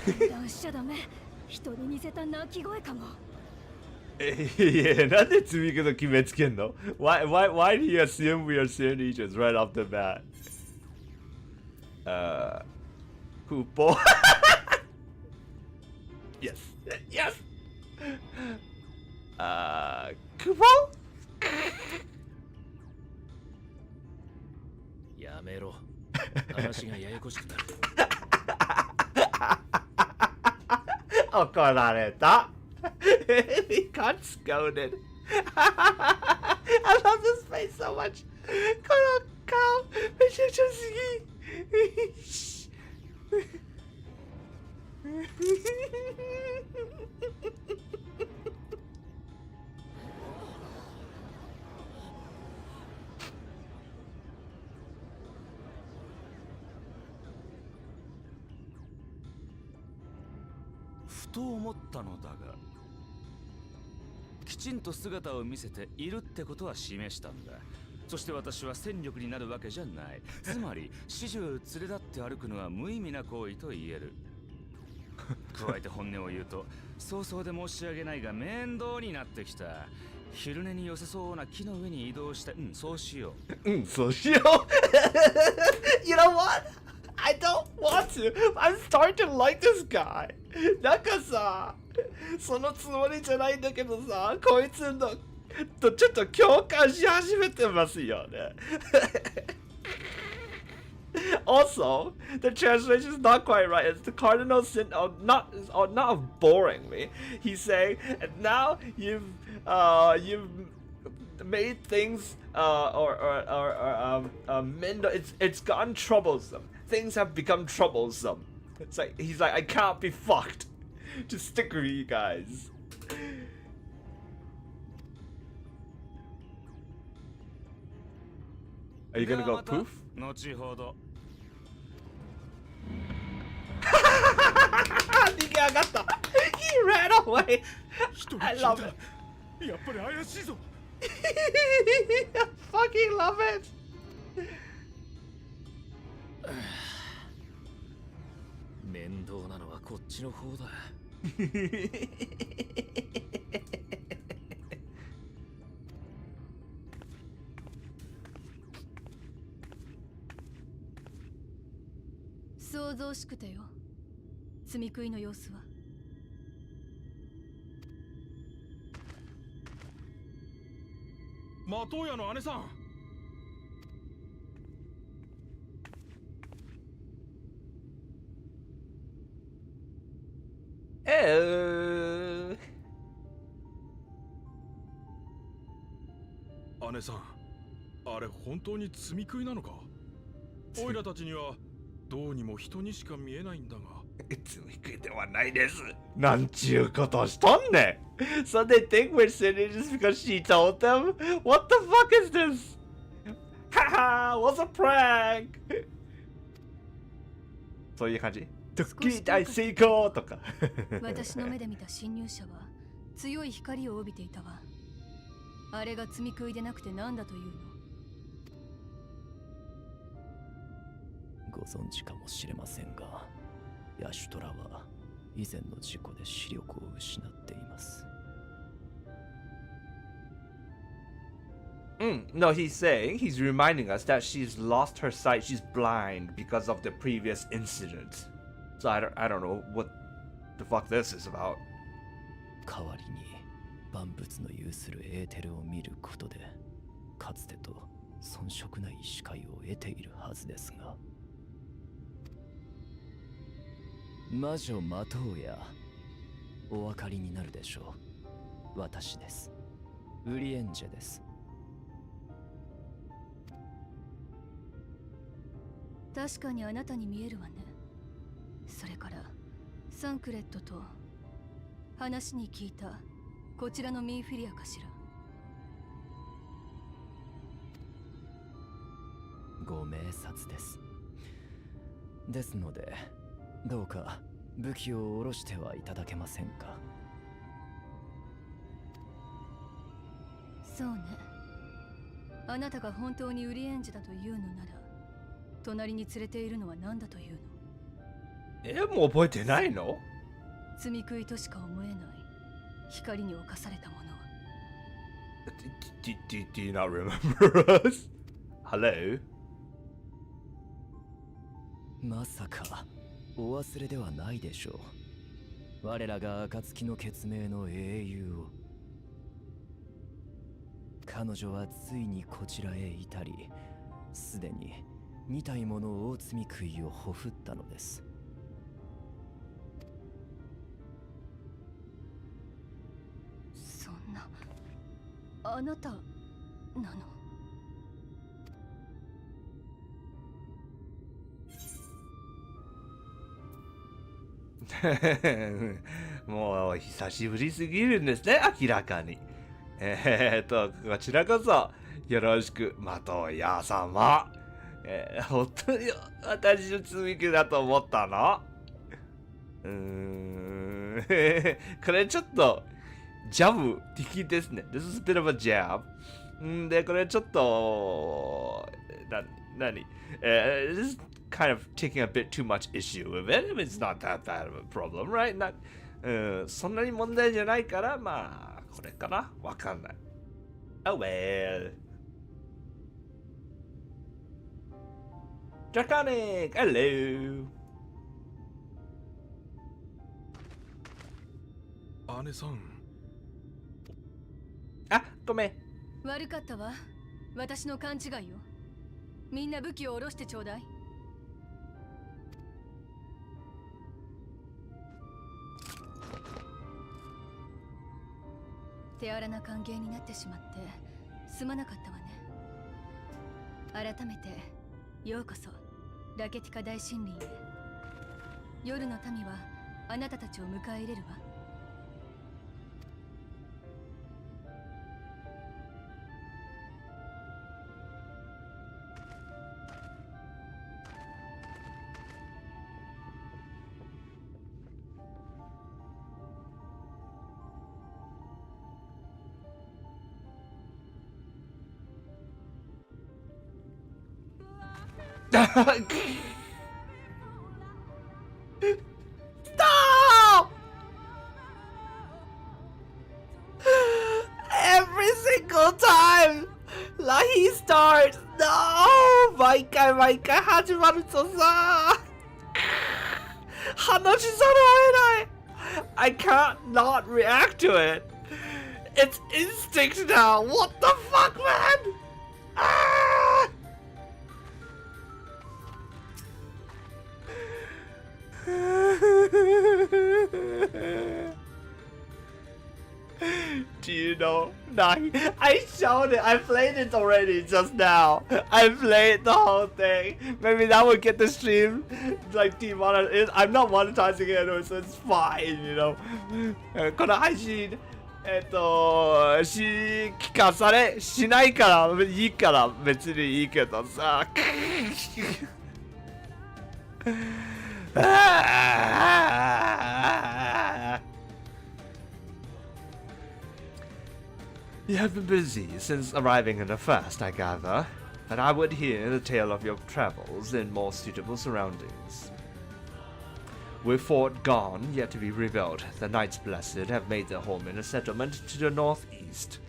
油断しちゃダメ。人に似せた鳴き声かも。いや、なんで積み食いと決めつけんの？ Why do you assume we are Sunitas right off the bat? フーポYes! Yes! クポやめろ。話がややこしくなる。怒られた。He got scolded. I love this face so much. この顔、めちゃくちゃすぎ。ふと思ったのだが、きちんと姿を見せているってことは示したんだ。そして私は戦力になるわけじゃない。つまり始終連れ立って歩くのは無意味な行為と言える。加えて本音を言うと、早々で申し訳ないが面倒になってきた。昼寝に良さそうな木の上に移動して、そうしよう。そうしよう。You know what? I don't want to. I'm starting to like this guy. なんかさ、そのつもりじゃないんだけどさ、こいつのとちょっと共感し始めてますよね。Also, the translation is not quite right. It's the cardinal sin of not of boring me. He's saying, and now you've made things it's gotten troublesome. Things have become troublesome. It's like he's like, I can't be fucked. Just stick with you guys. Are you gonna go poof? 後ほど。逃げ上がった。He ran away. I love it. やっぱり怪しいぞ。I fucking love it. 面倒なのはこっちの方だ。想像しくてよ。積み食いの様子は。マトウヤの姉さん。姉さん、あれ本当に積み食いなのか？オイラたちにはどうにも人にしか見えないんだが。つみくいではないです。なんちゅうことしとんねん。So they think we're sitting just because she told them? What the fuck is this? Haha, was a prank! そういう感じ？ドッキリ大成功とか。私の目で見た侵入者は強い光を帯びていたわ。あれが積み食いでなくて何だというの？ご存知かもしれませんが、ヤシュトラは以前の事故で視力を失っています。No, he's saying, he's reminding us that she's lost her sight. She's blind because of the previous incident. So I don't know what the fuck this is about. 代わりに万物の有するエーテルを見ることで、かつてと遜色ない視界を得ているはずですが。魔女マトウやお分かりになるでしょう。私です。ウリエンジェです。確かにあなたに見えるわね。それからサンクレットと話に聞いたこちらのミンフィリアかしら。ご明察です。ですのでどうか武器を下ろしてはいただけませんか。そうね。あなたが本当にウリエンジだというのなら、隣に連れているのは何だというの？もう覚えてないの？積み食いとしか思えない光に侵されたものは。Do you not remember us? Hello? まさかお忘れではないでしょう。我らが暁の血明の英雄を。彼女はついにこちらへ至り、すでに2体もの大積み食いをほふったのです。そんな、あなたなの？もう久しぶりすぎるんですね、明らかに。こちらこそよろしく、マトウヤ様。本当に私の積み木だと思ったの？これちょっとジャブ的ですね。This is a bit of a jab. で、これちょっと何this is kind of taking a bit too much issue with it. I mean, it's not that bad of a problem, right? そんなに問題じゃないから、まあ、これかな？わかんない。Oh well. Draconic! Hello! 姉さん。あ、ごめん。悪かったわ。私の勘違いよ。みんな武器を下ろしてちょうだい。手荒な歓迎になってしまってすまなかったわね。改めてようこそラケティカ大森林へ。夜の民はあなたたちを迎え入れるわ。Stop! Every single time he starts. No! 毎回始まるとさ、話さるを得ない。I can't not react to it. It's instinct now. What the fuck, man? Do you know No, I showed it. I played it already just now. I played the whole thing. Maybe that would get the stream like demonetized. I'm not monetizing it, so it's fine, you know. この配信聞かされしないからいいから別にいいけどさ。You have been busy since arriving in the first, I gather, but I would hear the tale of your travels in more suitable surroundings. With Fort gone, yet to be rebuilt, the Knights Blessed have made their home in a settlement to the northeast.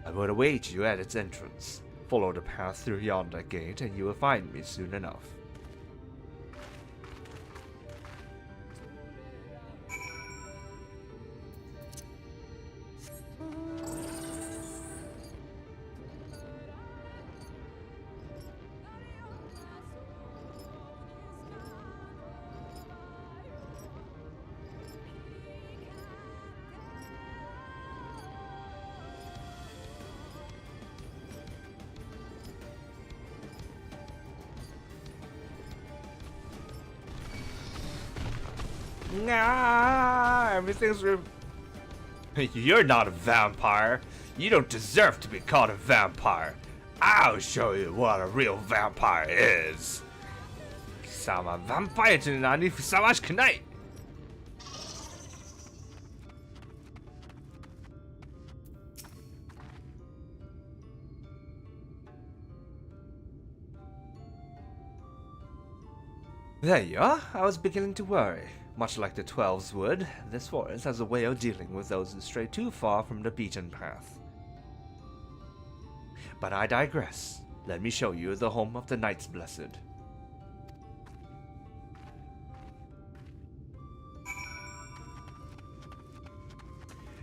I will await you at its entrance. Follow the path through yonder gate, and you will find me soon enough. Nah, everything's. You're not a vampire. You don't deserve to be called a vampire. I'll show you what a real vampire is. 貴様、ヴァンパイアという名にふさわしくない。There you are. I was beginning to worry. Much like the 12s would, this forest has a way of dealing with those who stray too far from the beaten path. But I digress. Let me show you the home of the Knights Blessed.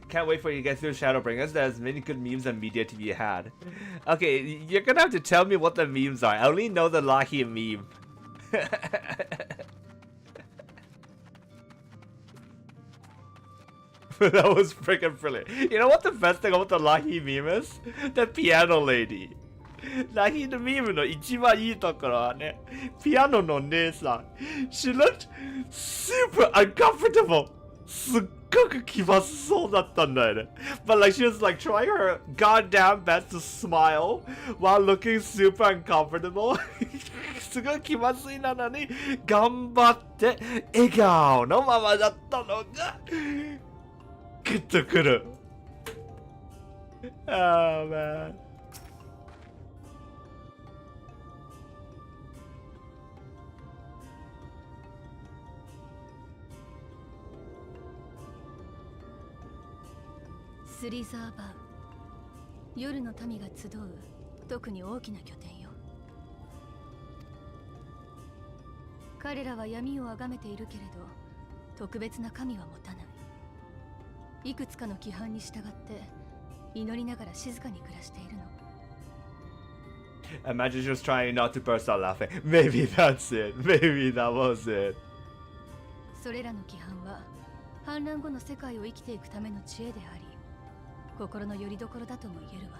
Can't wait for you to get through Shadowbringers. There's many good memes and media to be had. Okay, you're gonna have to tell me what the memes are. I only know the Lahi meme. That was freaking brilliant. You know what the best thing about the Lahi meme is? The piano lady. Lahi のミームの一番いいところはね、ピアノの姉さん。She looked super uncomfortable. すっごく気まずそうだったんだよね。But like she was like trying her goddamn best to smile while looking super uncomfortable. すごい気まずいなのに頑張って笑顔のままだったのがグッとくる。Oh man.スリザーバウ、夜の民が集う特に大きな拠点よ。彼らは闇を崇めているけれど特別な神は持たない。いくつかの規範に従って祈りながら静かに暮らしているの。 Imagine just trying not to burst out laughing. Maybe that's it. Maybe that was it. それらの規範は反乱後の世界を生きていくための知恵であり、心の拠り所だとも言えるわ。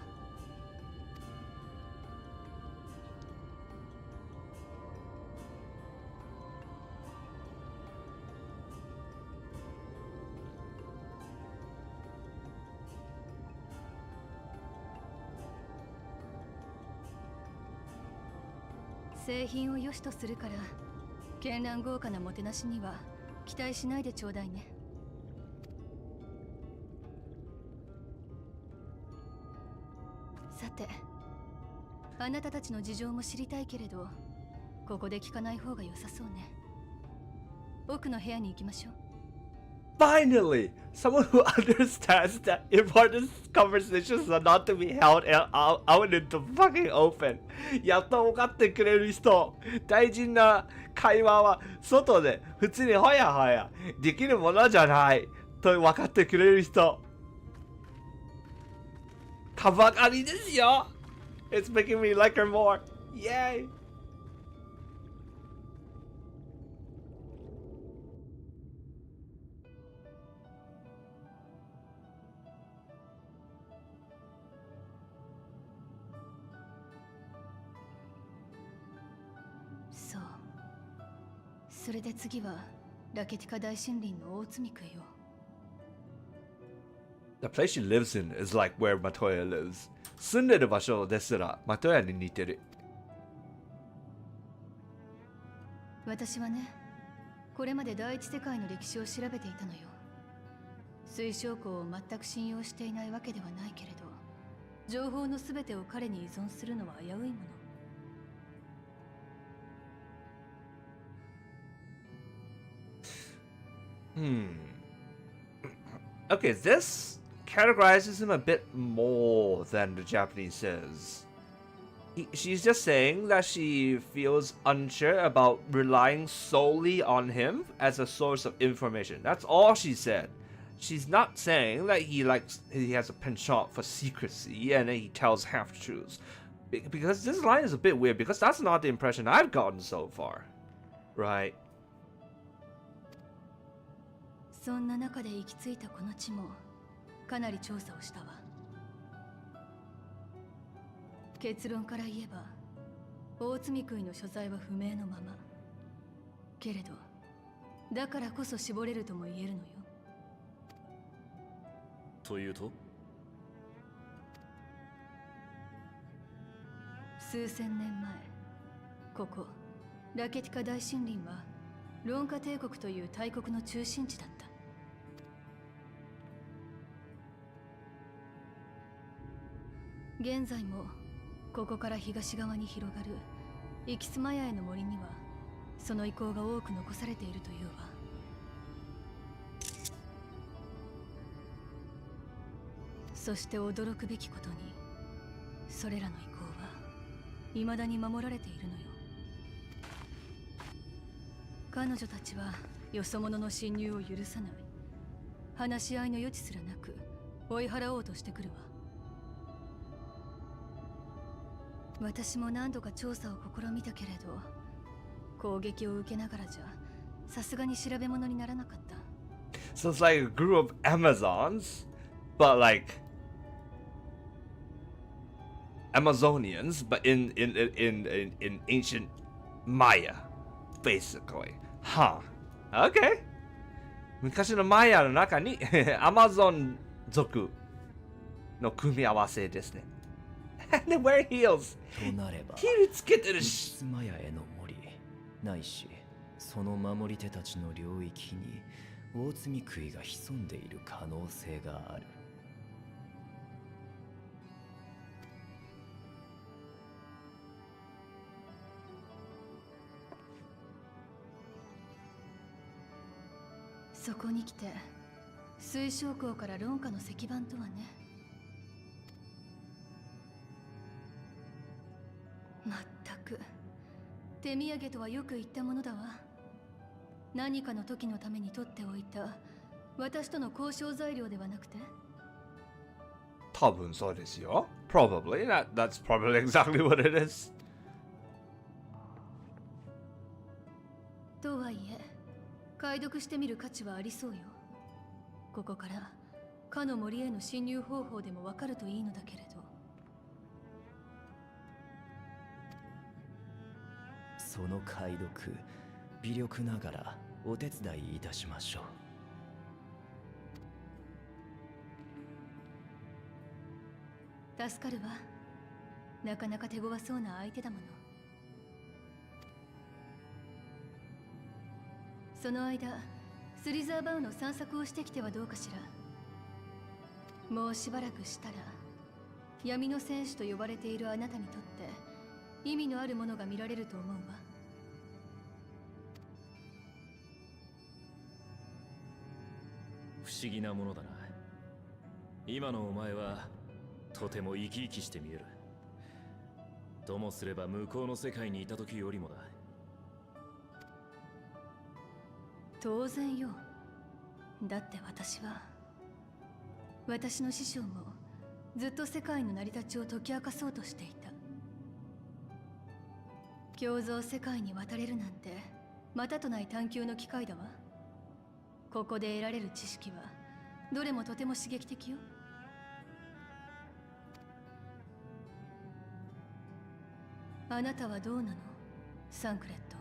製品を良しとするから、絢爛豪華なもてなしには期待しないでちょうだいね。さて、あなたたちの事情も知りたいけれど、ここで聞かない方が良さそうね。奥の部屋に行きましょう。Finally! Someone who understands that important conversations are not to be held out in the fucking open. やっと分かってくれる人。大事な会話は外で普通にほやほやできるものじゃないと分かってくれる人。かばかりですよ。It's making me like her more. Yay! それで次はラケティカ大森林の大積み食いを。The place she lives in is like where Matoya lives. 住んでる場所ですら、Matoya に似てる。私はね、これまで第一世界の歴史を調べていたのよ。水晶港を全く信用していないわけではないけれど、情報のすべてを彼に依存するのは危ういもの。Okay, this categorizes him a bit more than the Japanese says. She's just saying that she feels unsure about relying solely on him as a source of information. That's all she said. She's not saying that he has a penchant for secrecy and he tells half-truths. Because this line is a bit weird, because that's not the impression I've gotten so far. Right? そんな中で行き着いたこの地もかなり調査をしたわ。結論から言えば大積み食いの所在は不明のまま。けれどだからこそ絞れるとも言えるのよ。というと、数千年前、ここラケティカ大森林はロンカ帝国という大国の中心地だった。現在もここから東側に広がるイキスマヤへの森にはその遺構が多く残されているというわ。そして驚くべきことに、それらの遺構は未だに守られているのよ。彼女たちはよそ者の侵入を許さない。話し合いの余地すらなく追い払おうとしてくるわ。私も何度か調査を試みたけれど、攻撃を受けながらじゃさすがに調べ物にならなかった。So it's like a group of Amazons, but like Amazonians, but in ancient Maya, basically. Huh. Okay. 昔のマヤの中にアマゾン族の組み合わせですね。And they wear heels. となれば、ヒールつけてるし。イキスマヤへの森、ないし、その守り手たちの領域に大積み食いが潜んでいる可能性がある。そこに来て水晶港から論下の石板とはね。まったく手土産とはよく言ったものだわ。何かの時のために取っておいた私との交渉材料ではなくて。多分そうですよ。Probably. That's probably exactly what it is. とはいえ解読してみる価値はありそうよ。ここからかの森への侵入方法でもわかるといいのだけれど。その解読、微力ながらお手伝いいたしましょう。助かるわ。なかなか手強そうな相手だもの。その間、スリザーバウの散策をしてきてはどうかしら。もうしばらくしたら、闇の戦士と呼ばれているあなたにとって意味のあるものが見られると思うわ。不思議なものだな。今のお前はとても生き生きして見える。ともすれば向こうの世界にいた時よりもだ。当然よ。だって私の師匠もずっと世界の成り立ちを解き明かそうとしていた。共造世界に渡れるなんてまたとない探求の機会だわ。ここで得られる知識はどれもとても刺激的よ。あなたはどうなの、サンクレット。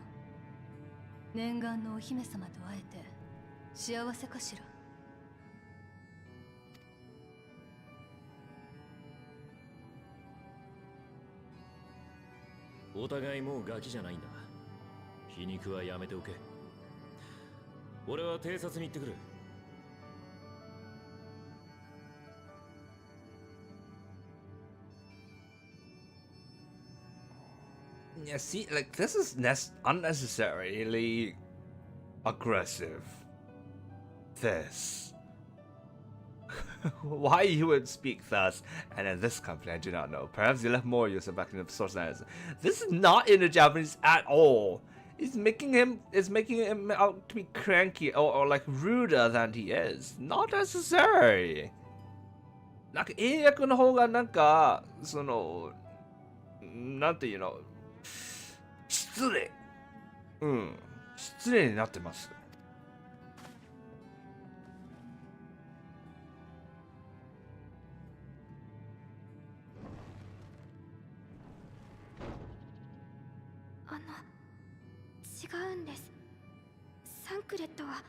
念願のお姫様と会えて幸せかしら。お互いもうガキじゃないんだ。皮肉はやめておけ。俺は偵察に行ってくる。Yeah, see, like this is unnecessarily aggressive. This. Why you would speak thus, and in this company, I do not know. Perhaps you left more use back in the source analysis. This is not in the Japanese at all. It's making him out to be cranky or like ruder than he is. Not necessary. なんか英訳の方がなんかそのなんていうの失礼。失礼になってます。違うんです。サンクレットは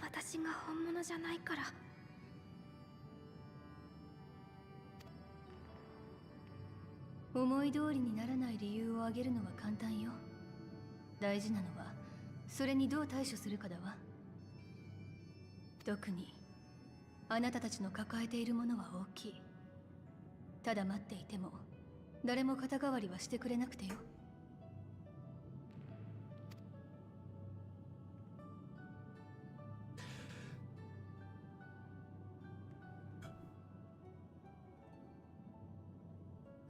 私が本物じゃないから。思い通りにならない理由を挙げるのは簡単よ。大事なのはそれにどう対処するかだわ。特にあなたたちの抱えているものは大きい。ただ待っていても誰も肩代わりはしてくれなくてよ。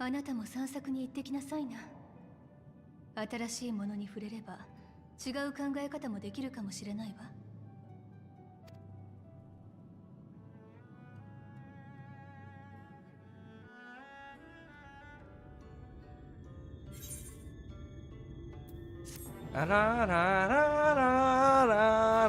あなたも散策に行ってきなさいな。新しいものに触れれば違う考え方もできるかもしれないわ。あらららららら。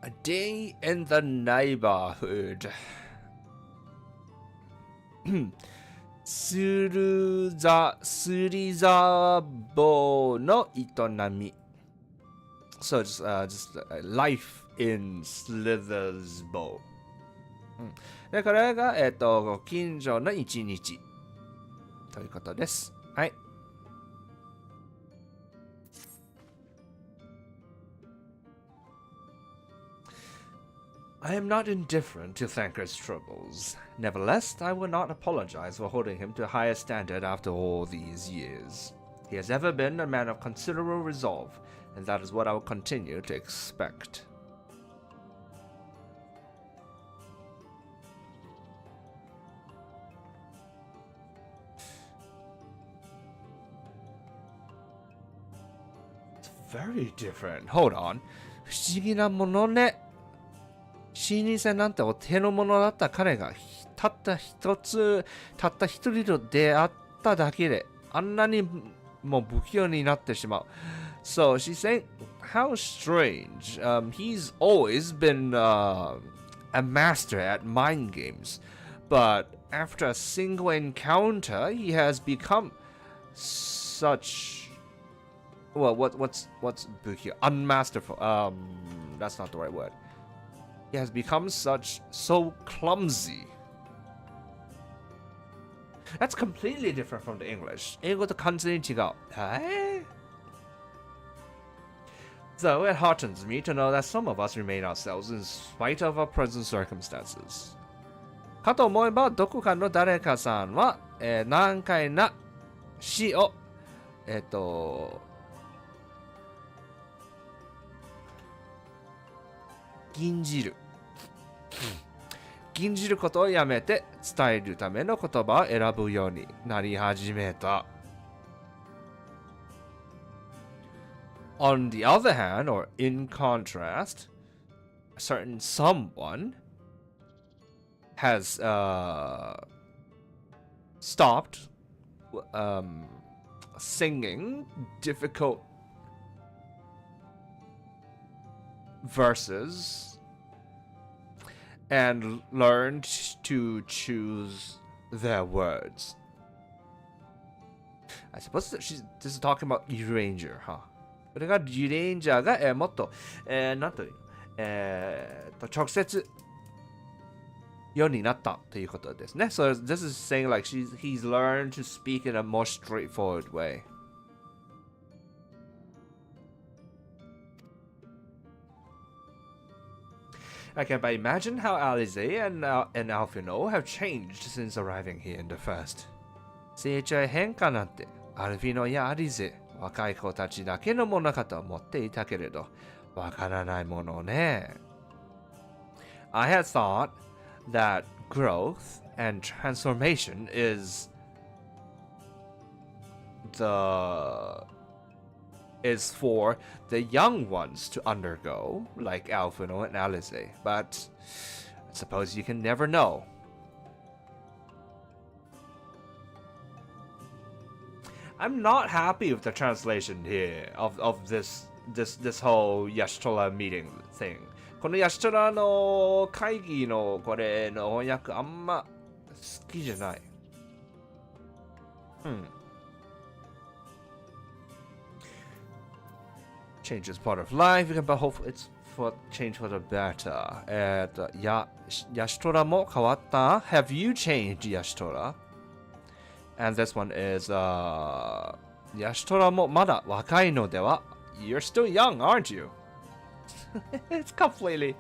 A day in the neighborhood. スリザボの営み。So just life in Slithersbow. で、これが、近所の一日ということです。はい。I am not indifferent to Thanker's troubles. Nevertheless, I will not apologize for holding him to a higher standard after all these years. He has ever been a man of considerable resolve, and that is what I will continue to expect. It's very different. Hold on. 不思議なものね。新入生なんてお手の物だった彼がたった一人と出会っただけであんなにもう不器用になってしまう。So she's saying, how strange. He's always been a master at mind games, but after a single encounter, he has become such. Well, what's 不器用? Unmasterful. That's not the right word. He has become so clumsy. That's completely different from the English. 英語と完全に違う。Though it heartens me to know that some of us remain ourselves in spite of our present circumstances. かと思えば、どこかの誰かさんは、難解な死を、禁じることをやめて伝えるための言葉を選ぶようになり始めた。On the other hand, or in contrast, a certain someone has stopped singing difficult verses and learned to choose their words. I suppose that this is talking about Ranger, huh? これがレンジャーが、もっと、なんという、直接ようになったということですね。So this is saying like he's learned to speak in a more straightforward way. I can but imagine how Alize and Alfino have changed since arriving here in the first. 成長変化なんて、アルフィノやアリゼ、若い子たちだけのものかと思っていたけれど、わからないものね。I had thought that growth and transformation is for the young ones to undergo, like Alfino and Alize, but I suppose you can never know. I'm not happy with the translation here of this whole Yashtola meeting thing. このヤシトラの会議のこれの翻訳あんま好きじゃない。Change is part of life, but hopefully it's for change for the better. ヤシトラも変わった？ Have you changed, ヤシトラ？ And this one is ヤシトラもまだ若いのでは？ You're still young, aren't you? It's completely.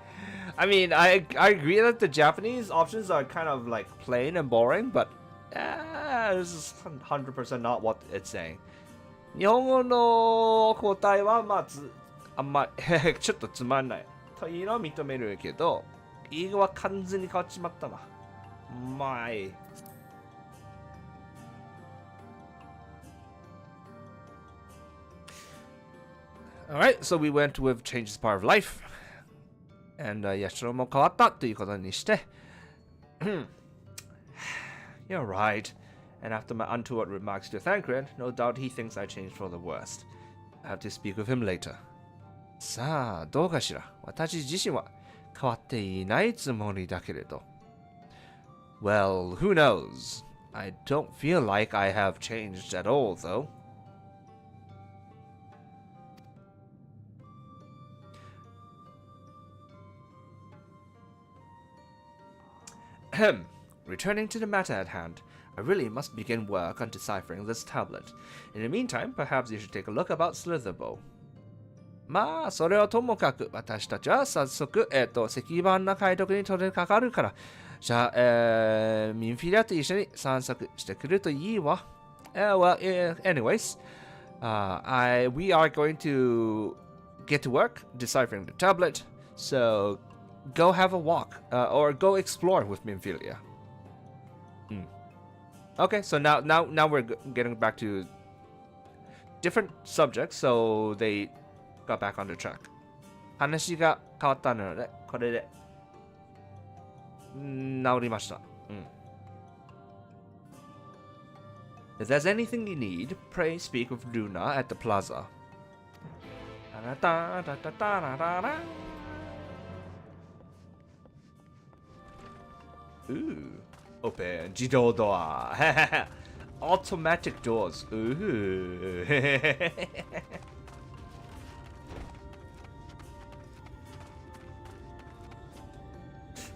I mean, I agree that the Japanese options are kind of like plain and boring, but this is 100% not what it's saying. 日本語の答えはまああんまちょっとつまんないというのは認めるけど、英語は完全に変わっちまったな。まい。Alright, so we went with change is part of life. And Yashiro も変わったということにして。You're right. And after my untoward remarks to Thancred, no doubt he thinks I changed for the worst. I have to speak with him later. さあ、どうかしら。私自身は変わっていないつもりだけれど。Well, who knows? I don't feel like I have changed at all, though. Returning to the matter at hand, I really must begin work on deciphering this tablet. In the meantime, perhaps you should take a look about Slitherbow. まあ、それはともかく、私たちは早速、石板の解読に取り掛かるから、じゃあ、ミンフィリアと一緒に散策してくるといいわ。Well, anyways, we are going to get to work deciphering the tablet, so go have a walk, or go explore with Minfilia. Okay, so now we're getting back to different subjects, so they got back on the track. 話が変わったので、これで治りました。If there's anything you need, pray speak with Luna at the plaza. Ooh. Open 自動ドア Automatic doors. Ooh.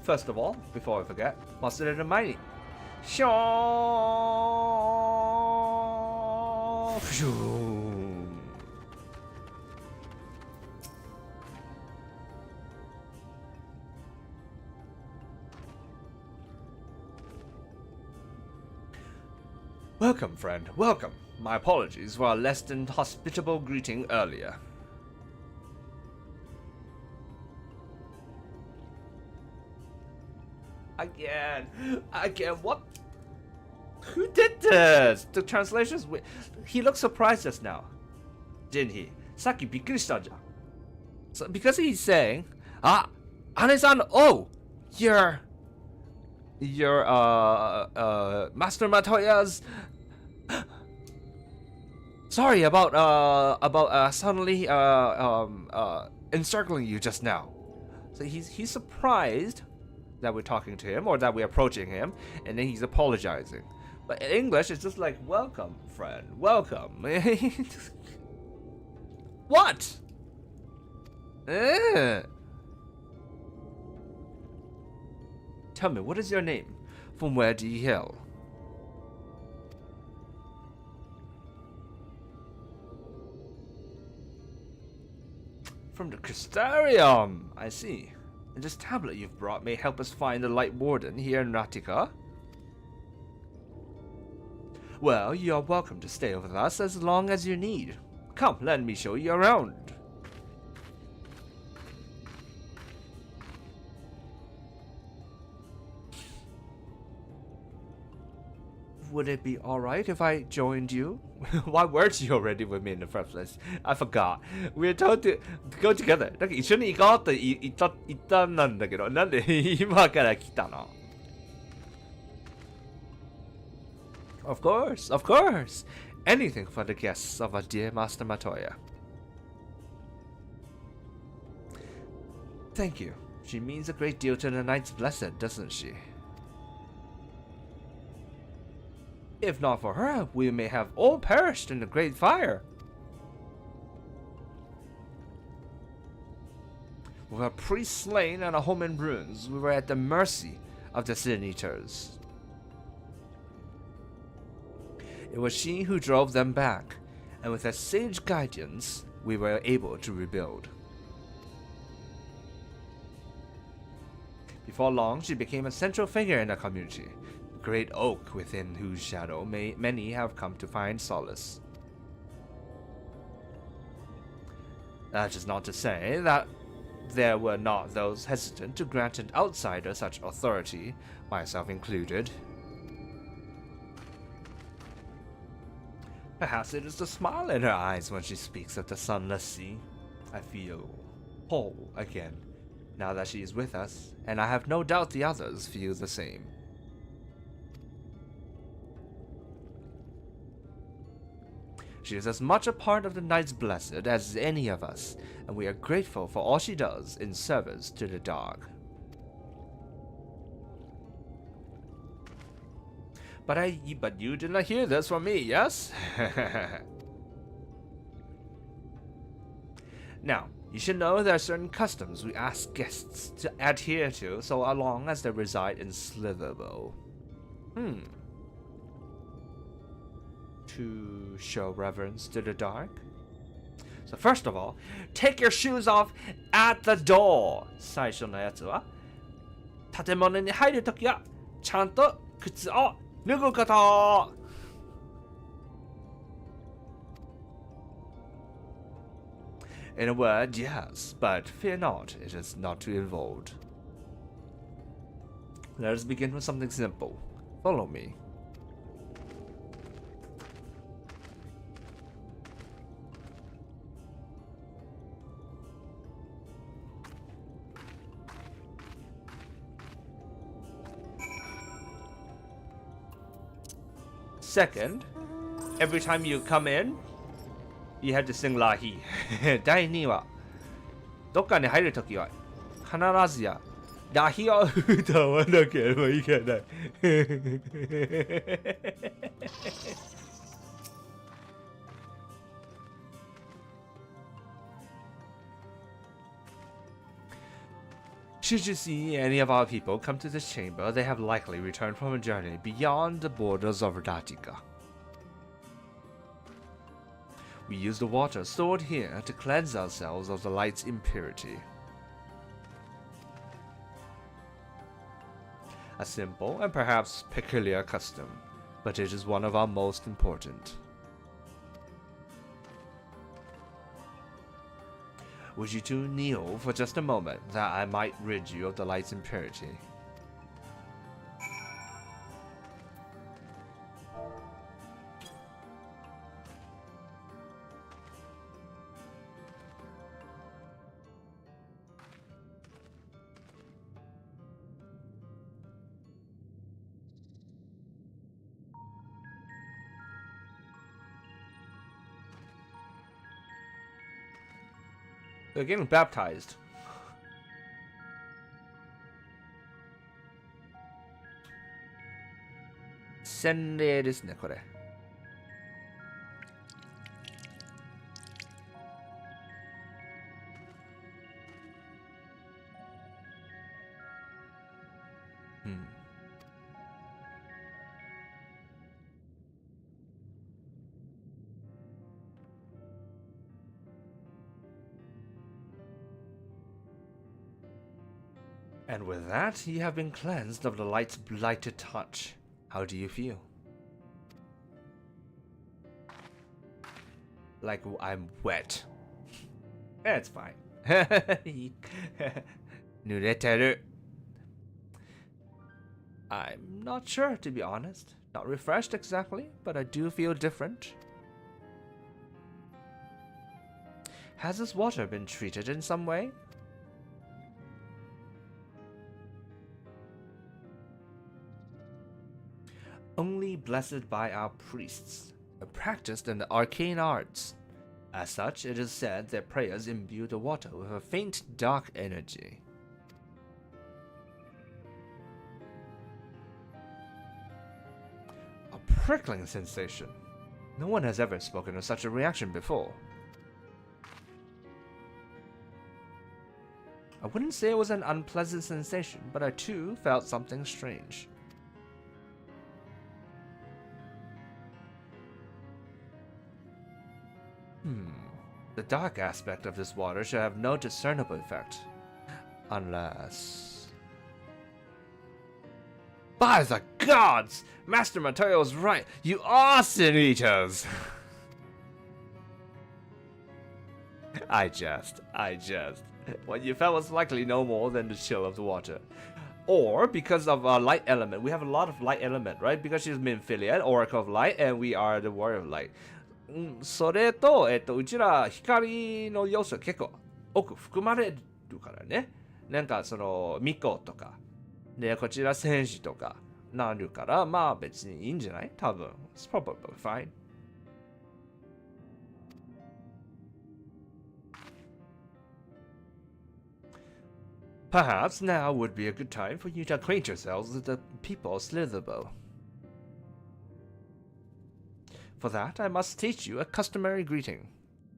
First of all, before I forget, 忘れる前にショーフシューWelcome, friend. Welcome. My apologies for a less than hospitable greeting earlier. Again. What? Who did this? The translations. He looked surprised just now, didn't he? さっきびっくりしたんじゃん。So, because he's saying, Ane-san, oh, you're Master Matoya's. Sorry about suddenly encircling you just now. So he's surprised that we're talking to him or that we're approaching him, and then he's apologizing. But in English, it's just like, welcome, friend, welcome. What? Tell me, what is your name? From where do you hail? From the Crystarium, I see. And this tablet you've brought may help us find the Light Warden here in Ratika. Well, you are welcome to stay with us as long as you need. Come, let me show you around. Would it be alright if I joined you? Why weren't you already with me in the first place? I forgot. We were told to go together. なんか一緒に行こうって言ったんなんだけど、なんで今から来たの? Of course, of course. Anything for the guests of our dear Master Matoya. Thank you. She means a great deal to the Knights Blessed, doesn't she? If not for her, we may have all perished in the great fire. With our priests slain and our home in ruins, we were at the mercy of the Sin Eaters. It was she who drove them back, and with her sage guidance, we were able to rebuild. Before long, she became a central figure in the community. Great oak within whose shadow many have come to find solace. That is not to say that there were not those hesitant to grant an outsider such authority, myself included. Perhaps it is the smile in her eyes when she speaks of the sunless sea. I feel whole again, now that she is with us, and I have no doubt the others feel the same. She is as much a part of the Knights Blessed as any of us, and we are grateful for all she does in service to the dog. But you did not hear this from me, yes? Now, you should know there are certain customs we ask guests to adhere to so long as they reside in Slitherbow. To show reverence to the dark? So first of all, take your shoes off at the door. 最初のやつは、建物に入るときは、ちゃんと靴を脱ぐこと。In a word, yes, but fear not, it is not too involved. Let us begin with something simple. Follow me. Second, every time you come in, you have to sing Lahi. 第2は、どっかに入るときは、必ずや、ラヒを歌わなければいけない。Should you see any of our people come to this chamber, they have likely returned from a journey beyond the borders of Ratika. We use the water stored here to cleanse ourselves of the light's impurity. A simple and perhaps peculiar custom, but it is one of our most important. Would you two kneel for just a moment, that I might rid you of the light's impurity? They're getting baptized. 洗礼ですね、これ。And with that, you have been cleansed of the light's blighted touch. How do you feel? Like I'm wet. It's fine. 濡れてる. I'm not sure, to be honest. Not refreshed exactly, but I do feel different. Has this water been treated in some way? Only blessed by our priests, practiced in the arcane arts. As such, it is said their prayers imbue the water with a faint dark energy. A prickling sensation. No one has ever spoken of such a reaction before. I wouldn't say it was an unpleasant sensation, but I too felt something strange. The dark aspect of this water should have no discernible effect. Unless... By the gods! Master Mateo was right! You are sin eaters! I jest. What you felt was likely no more than the chill of the water. Or because of a light element. We have a lot of light element, right? Because she's Minfiliad, Oracle of Light, and we are the Warrior of Light. それと、うちら光の要素結構多く含まれるからね。なんかその巫女とか、でこちら戦士とかなるから、まあ別にいいんじゃない？多分。It's probably fine. Perhaps now would be a good time for you to acquaint yourselves with the people of Slitherbow. For that, I must teach you a customary greeting.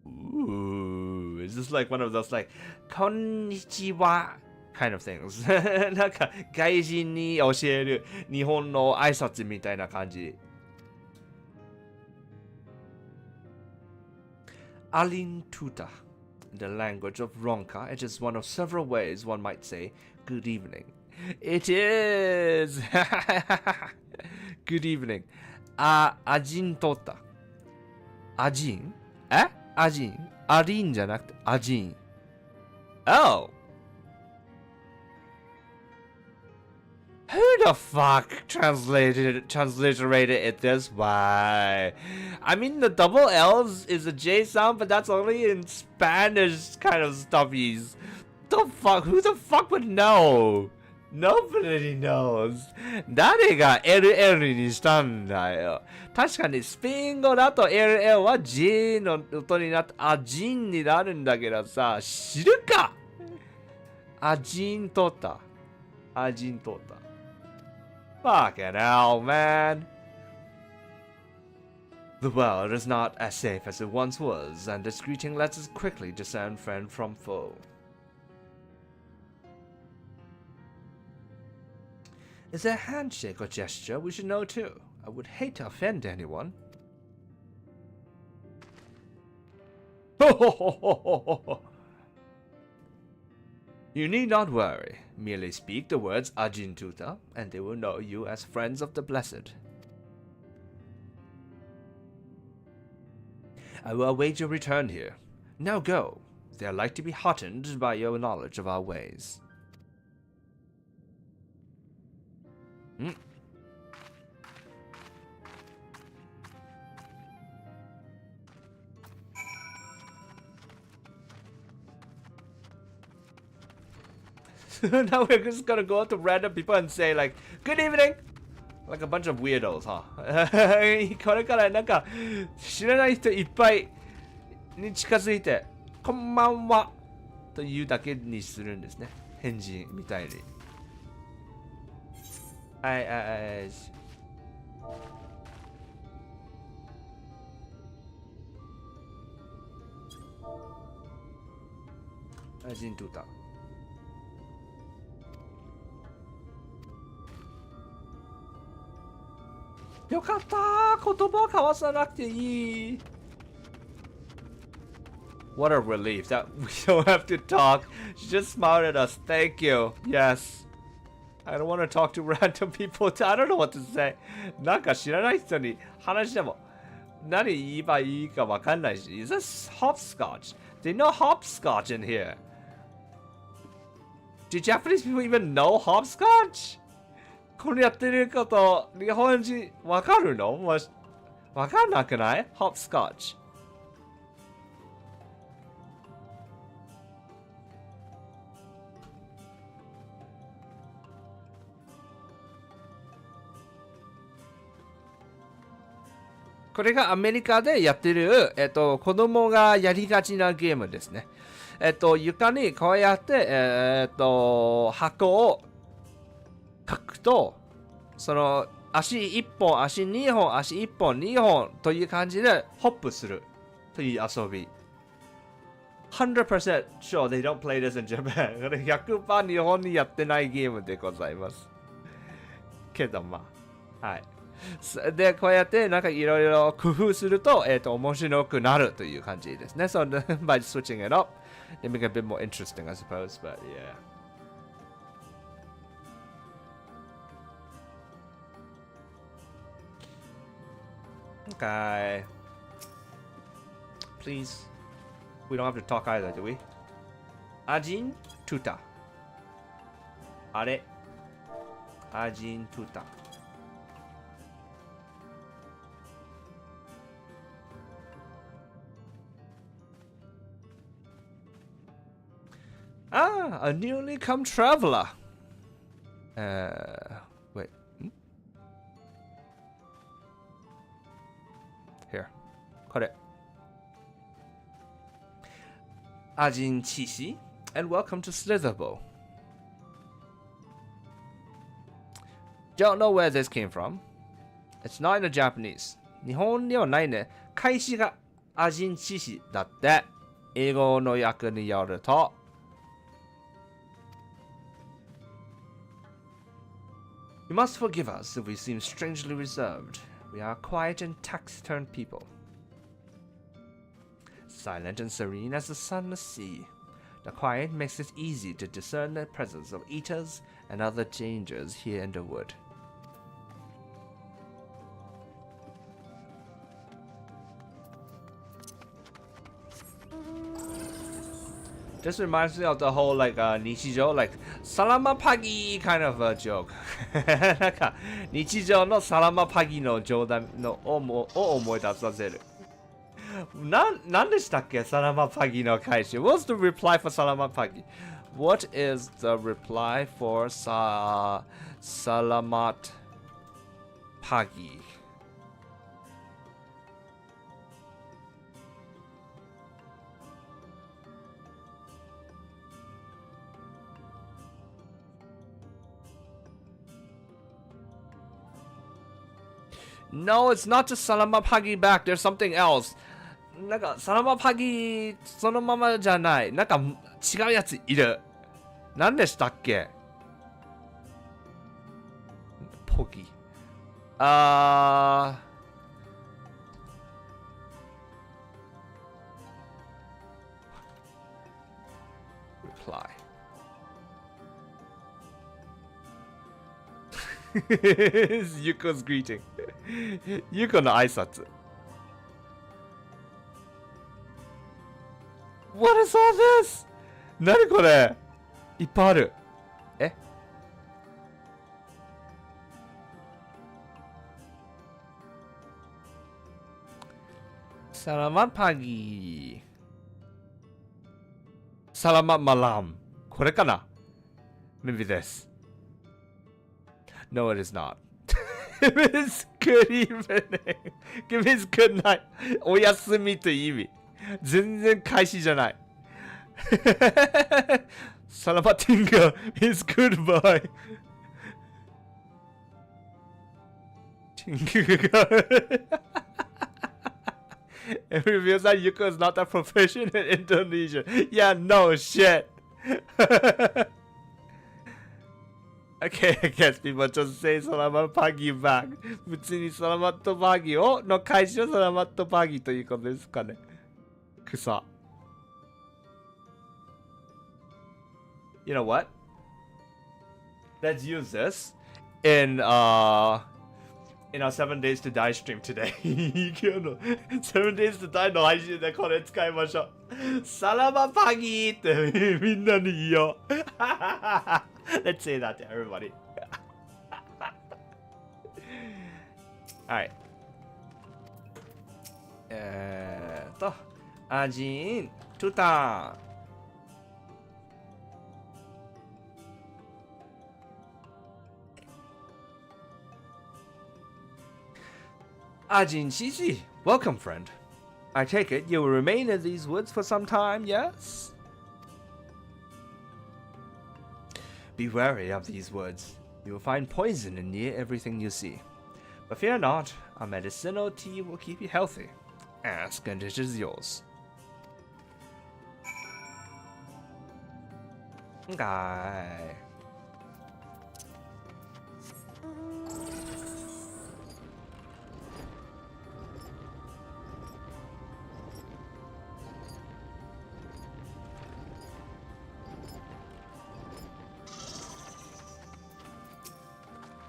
Ooh, is this like one of those like konnichiwa kind of things? なんか外人に教える日本の挨拶みたいな感じ。Alintuta. In the language of Ronka, it is one of several ways one might say good evening. It is! Good evening. アジン取った。アジン？アジン？アリンじゃなくてアジン。Oh! Who the fuck transliterated it this way? I mean, the double L's is a J sound, but that's only in Spanish kind of stuffies. The fuck? Who the fuck would know? Nobody knows. 誰が LL にしたんだよ。確かにスペイン語だと LL は J の音になってアジンになるんだけどさ、知るか？アジン取った。アジン取った。Fucking hell, man. The world is not as safe as it once was, and this greeting lets us quickly discern friend from foe. Is there a handshake or gesture we should know too? I would hate to offend anyone. You need not worry. Merely speak the words Ajintuta, and they will know you as friends of the blessed. I will await your return here. Now go. They are like to be heartened by your knowledge of our ways. Now we're just gonna go up to random people and say like, good evening! Like a bunch of weirdos, huh? これからなんか知らない人いっぱいに近づいて、こんばんはというだけにするんですね。返事みたいに。はい。Ajin tuta。よかったー、言葉交わさなくていい。What a relief that we don't have to talk. She just smiled at us. Thank you. Yes. I don't want to talk to random people. I don't know what to say. なんか知らない人に話しても何言えばいいかわかんないし。Is this hopscotch? They know hopscotch in here. Do Japanese people even know hopscotch? これやってること日本人わかるの？わかんなくない？ hopscotch。これがアメリカでやってる、子供がやりがちなゲームですね。床にこうやって、箱を書くと、その足1本、足2本、足1本、2本という感じでホップするという遊び。100% sure they don't play this in Japan. これ 100% 日本にやってないゲームでございます。けどまあ、はい。で、こうやってなんかいろいろ工夫すると、面白くなるという感じですね。So, by switching it up, it makes it a bit more interesting, I suppose, but yeah. Okay. Please. We don't have to talk either, do we? Ajin tuta. あれ。Ajin tuta. Ah, a newly come traveler. Wait. Here. これ。Ajin Chishi, and welcome to Slitherbow. Don't know where this came from. It's not in the Japanese. 日本にはないね。開始がアジンチシだって。英語の訳によると。You must forgive us if we seem strangely reserved. We are quiet and taciturn people. Silent and serene as the sunless sea. The quiet makes it easy to discern the presence of eaters and other dangers here in the wood. This reminds me of the whole like Nichijou, like Salama Pagi kind of a joke. なんか日常のサラマパギの冗談のを思い出させる。なんでしたっけサラマパギの返し。What's the reply for サラマパギ What is the reply for Salamat Pagi? No, it's not just Salama Pagi back. There's something else. なんか、サラマパギそのままじゃない。なんか、違うやついる。何でしたっけポギ。reply. Yuko's greeting. Yuko の挨拶。What is all this? 何これいっぱいある。えサラマパギサラママラム。これかな Maybe this. No, it is not. It means good evening. It means good night. おやすみという意味。全然開始じゃない。サラマティンガー is goodbye. ティンガー It reveals that Yuko is not that proficient in Indonesian. Yeah, no shit. Okay, I guess people just say Salamat Pagi back. 別にサラマットパギをの返しはサラマットパギということですかね。草。You know what? Let's use this in our 7 days to die stream today. 今日の7 days to die の配信でこれ使いましょう。サラマパギーってみんなに言おう。Let's say that to everybody. Alright. アジン、トゥタン。Ajin Shishi, welcome, friend. I take it you will remain in these woods for some time, yes? Be wary of these woods. You will find poison in near everything you see. But fear not, a medicinal tea will keep you healthy. Ask and it is yours. Okay.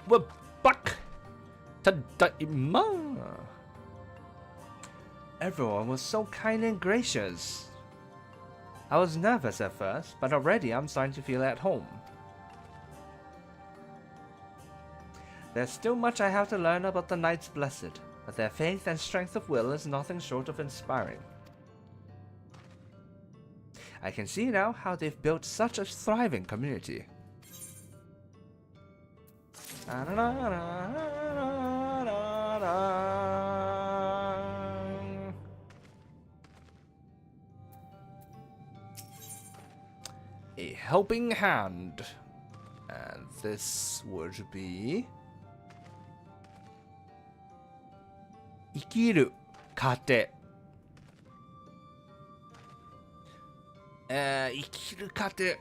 We're back to Daima. Everyone was so kind and gracious. I was nervous at first, but already I'm starting to feel at home. There's still much I have to learn about the Knights Blessed, but their faith and strength of will is nothing short of inspiring. I can see now how they've built such a thriving community. A helping hand, and this would be 生きる糧。生きる糧。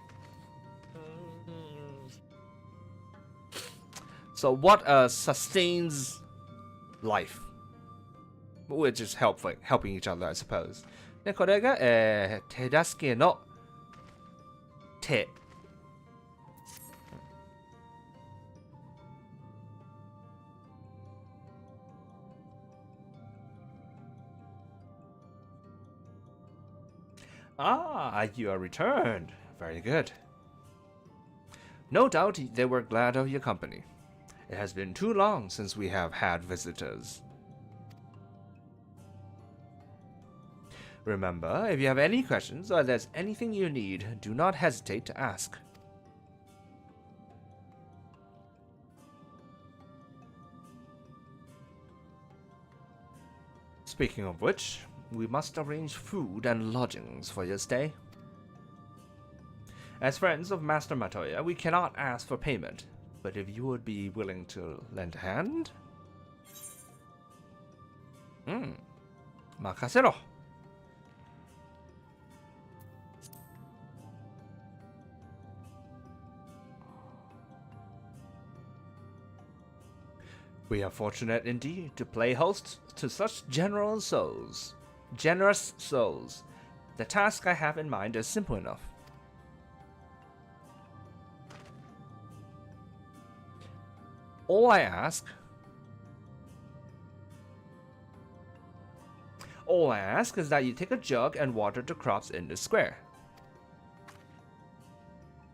So what sustains life? Which is helping each other, I suppose. で、これが、手助けの手。Ah, you are returned. Very good. No doubt they were glad of your company. It has been too long since we have had visitors. Remember, if you have any questions or there's anything you need, do not hesitate to ask. Speaking of which, we must arrange food and lodgings for your stay. As friends of Master Matoya, we cannot ask for payment, but if you would be willing to lend a hand? 任せろ. We are fortunate indeed to play host to such generous souls. The task I have in mind is simple enough. All I ask is that you take a jug and water the crops in the square.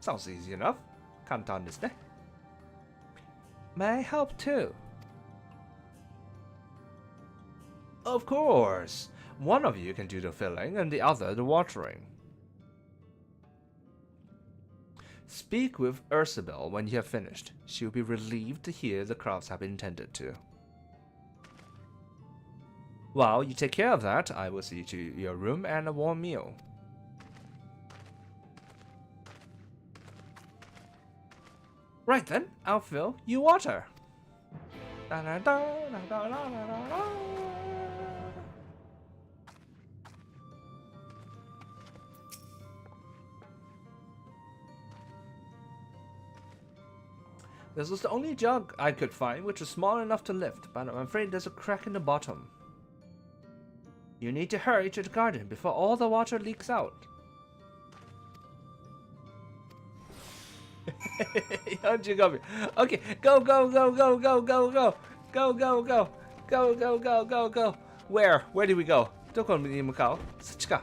Sounds easy enough. 簡単ですね. May I help too? Of course. One of you can do the filling and the other the watering. Speak with Ursabel when you have finished. She will be relieved to hear the crops have been tended to. While you take care of that, I will see to your room and a warm meal. Right then, I'll fill you water. This was the only jug I could find which was small enough to lift, but I'm afraid there's a crack in the bottom. You need to hurry to the garden before all the water leaks out. 45秒. Okay, go, go, go, go, go, go, go. Go, go, go. Go, go, go, go, go. Where? Where do we go? どこに向かう？そっちか。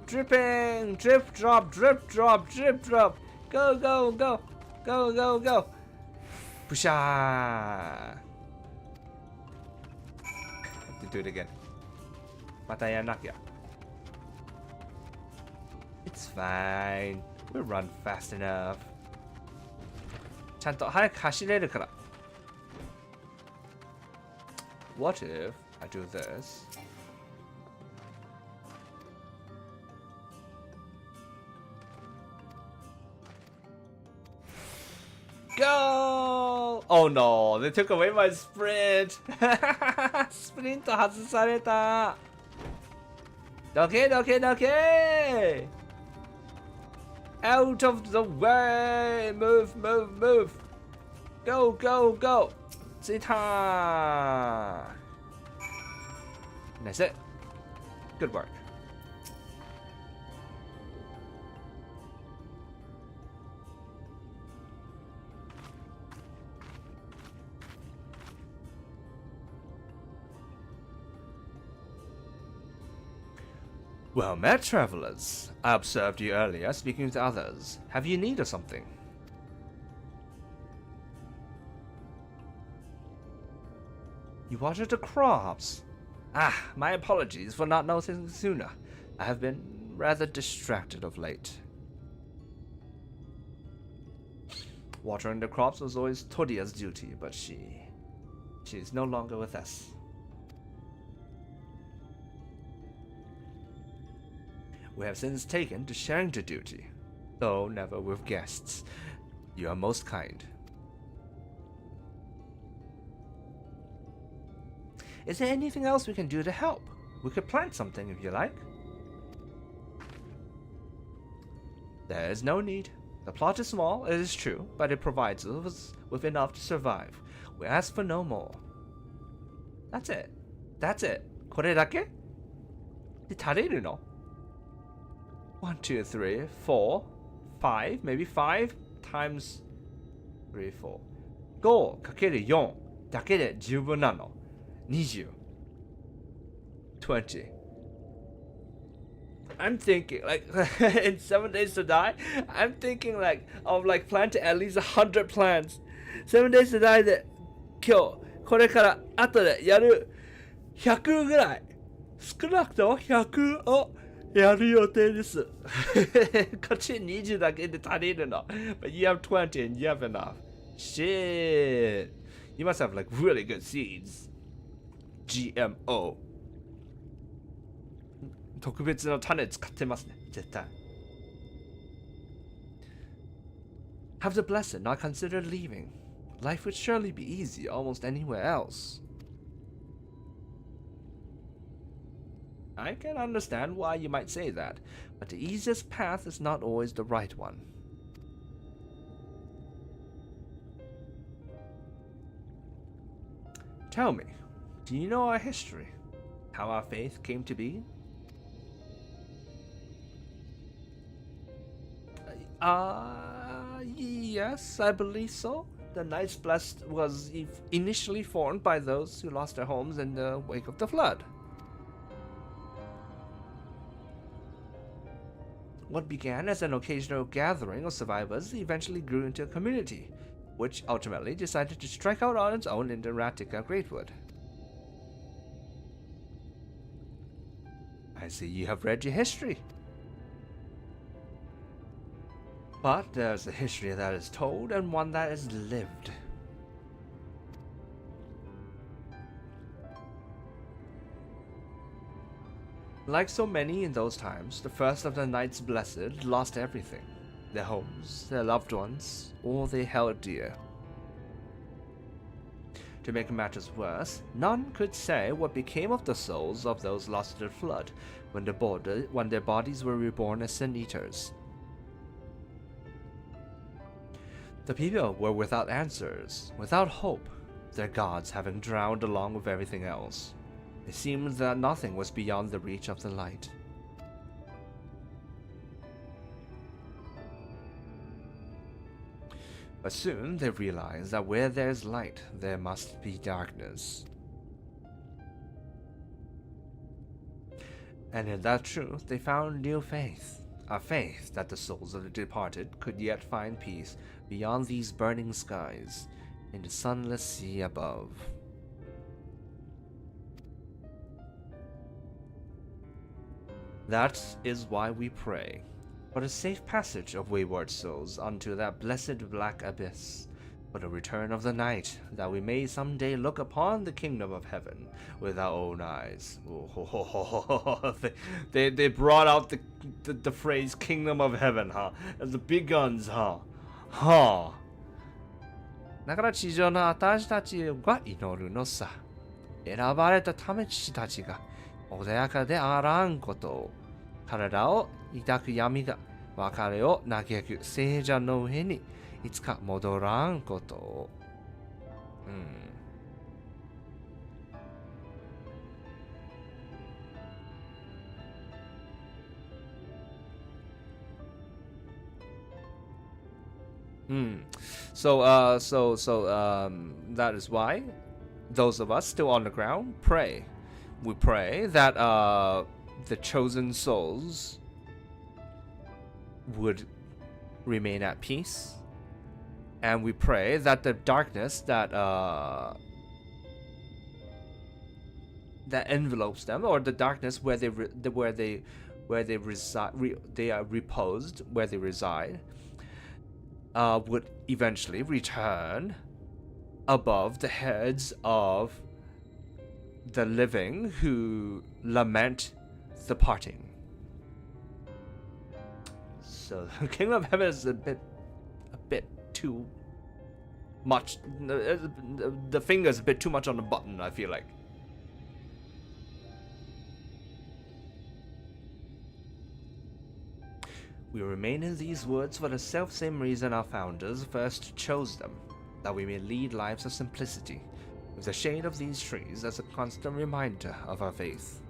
Dripping! Drip drop, drip drop, drip drop. Go, go, go. Go, go, go. ブシャー。Do it again. またやんなきゃ。It's fine. We'll run fast enough. ちゃんと早く走れるから。What if I do this? Go! Oh no, they took away my sprint. スプリント外された。どけどけどけ Out of the way! Move, move, move! Go, go, go! 着いた That's it. Good work. Well met, travelers. I observed you earlier speaking with others. Have you need of something? You watered the crops. Ah, my apologies for not noticing sooner. I have been rather distracted of late. Watering the crops was always Todia's duty, but she is no longer with us. We have since taken to sharing the duty, though never with guests. You are most kind. Is there anything else we can do to help? We could plant something if you like. There is no need. The plot is small, it is true, but it provides us with enough to survive. We ask for no more. That's it. That's it. これだけで足りるの 1, 2, 3, 4, 5, maybe 5 times 3, 4. 5かける4だけで十分なの。20. 20. I'm thinking like in 7 days to die, I'm thinking like of like planting at least 100 plants. 7 days to die で今日これから後でやる100ぐらい少なくとも100をやる予定です。こっち20だけで足りるの。But you have 20 and you have enough. Shit. You must have like really good seeds. GMO. 特別な種使ってますね。絶対。Have the blessed not considered leaving. Life would surely be easy almost anywhere else. I can understand why you might say that, but the easiest path is not always the right one. Tell me, do you know our history? How our faith came to be? Yes, I believe so. The Knights Blessed was initially formed by those who lost their homes in the wake of the flood. What began as an occasional gathering of survivors eventually grew into a community, which ultimately decided to strike out on its own in the Ratika Greatwood. I see you have read your history. But there's a history that is told and one that is lived. Like so many in those times, the first of the Knights Blessed lost everything. Their homes, their loved ones, all they held dear. To make matters worse, none could say what became of the souls of those lost in the flood when their bodies were reborn as Sin Eaters. The people were without answers, without hope, their gods having drowned along with everything else. It seemed that nothing was beyond the reach of the light. But soon they realized that where there's light, there must be darkness. And in that truth, they found new faith, a faith that the souls of the departed could yet find peace beyond these burning skies, in the sunless sea above. That is why we pray, for the safe passage of wayward souls unto that blessed black abyss, for the return of the night, that we may someday look upon the kingdom of heaven with our own eyes. They brought out the phrase kingdom of heaven, huh? As the big guns, huh? Huh. だから地上の私たちが祈るのさ。選ばれた民たちが穏やかであらんことを、体を抱く闇が別れを嘆く聖者の上にいつか戻らんことを。So that is why those of us still on the ground pray. We pray that the chosen souls would remain at peace, and we pray that the darkness that envelopes them, or the darkness where they reside, they are reposed, where they reside, would eventually return above the heads of the living who lament the parting. So the kingdom of heaven is a bit too much. The finger's a bit too much on the button, I feel like. We remain in these woods for the self-same reason our founders first chose them, that we may lead lives of simplicity, with the shade of these trees as a constant reminder of our faith.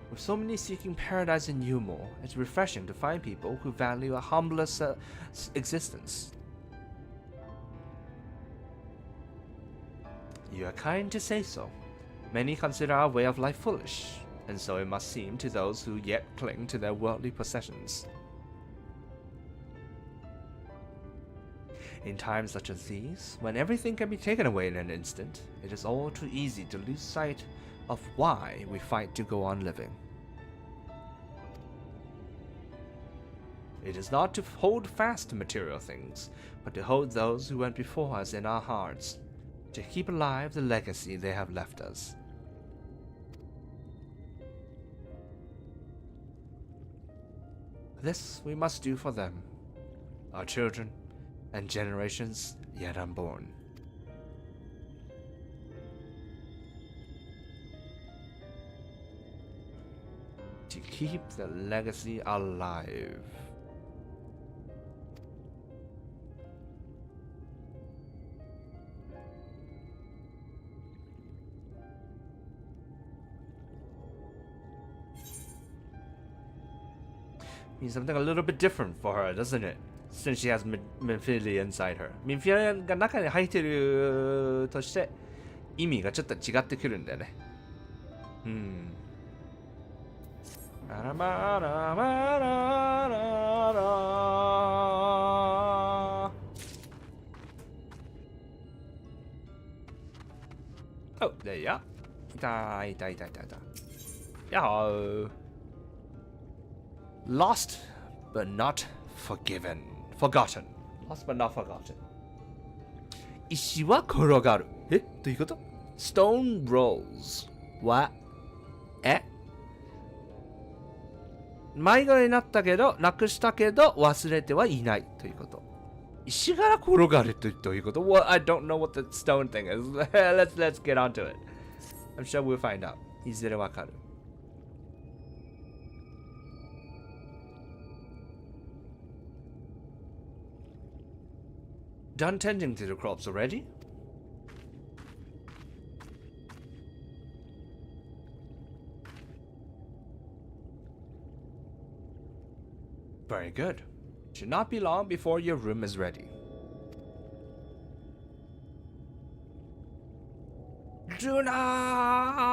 With so many seeking paradise in Yumo, it's refreshing to find people who value a humbler existence. You are kind to say so. Many consider our way of life foolish, and so it must seem to those who yet cling to their worldly possessions. In times such as these, when everything can be taken away in an instant, it is all too easy to lose sight of why we fight to go on living. It is not to hold fast to material things, but to hold those who went before us in our hearts, to keep alive the legacy they have left us. This we must do for them, our children, and generations yet unborn. To keep the legacy alive. Means something a little bit different for her, doesn't it? Since she has Minfilia inside her. Minfilia が中に入ってるとして意味がちょっと違ってくるんだよね。あらまらまららら。Oh, there you are. いた。Yo. Lost but not forgotten. Lost but not forgotten. 石は転がる。どういうこと？ Stone rolls は迷子になったけど、なくしたけど忘れてはいないということ。石が転がるとどういうこと？ Well, I don't know what the stone thing is. Let's get onto it. I'm sure we'll find out. いずれわかる。done tending to the crops already? Very good. Should not be long before your room is ready. Juna!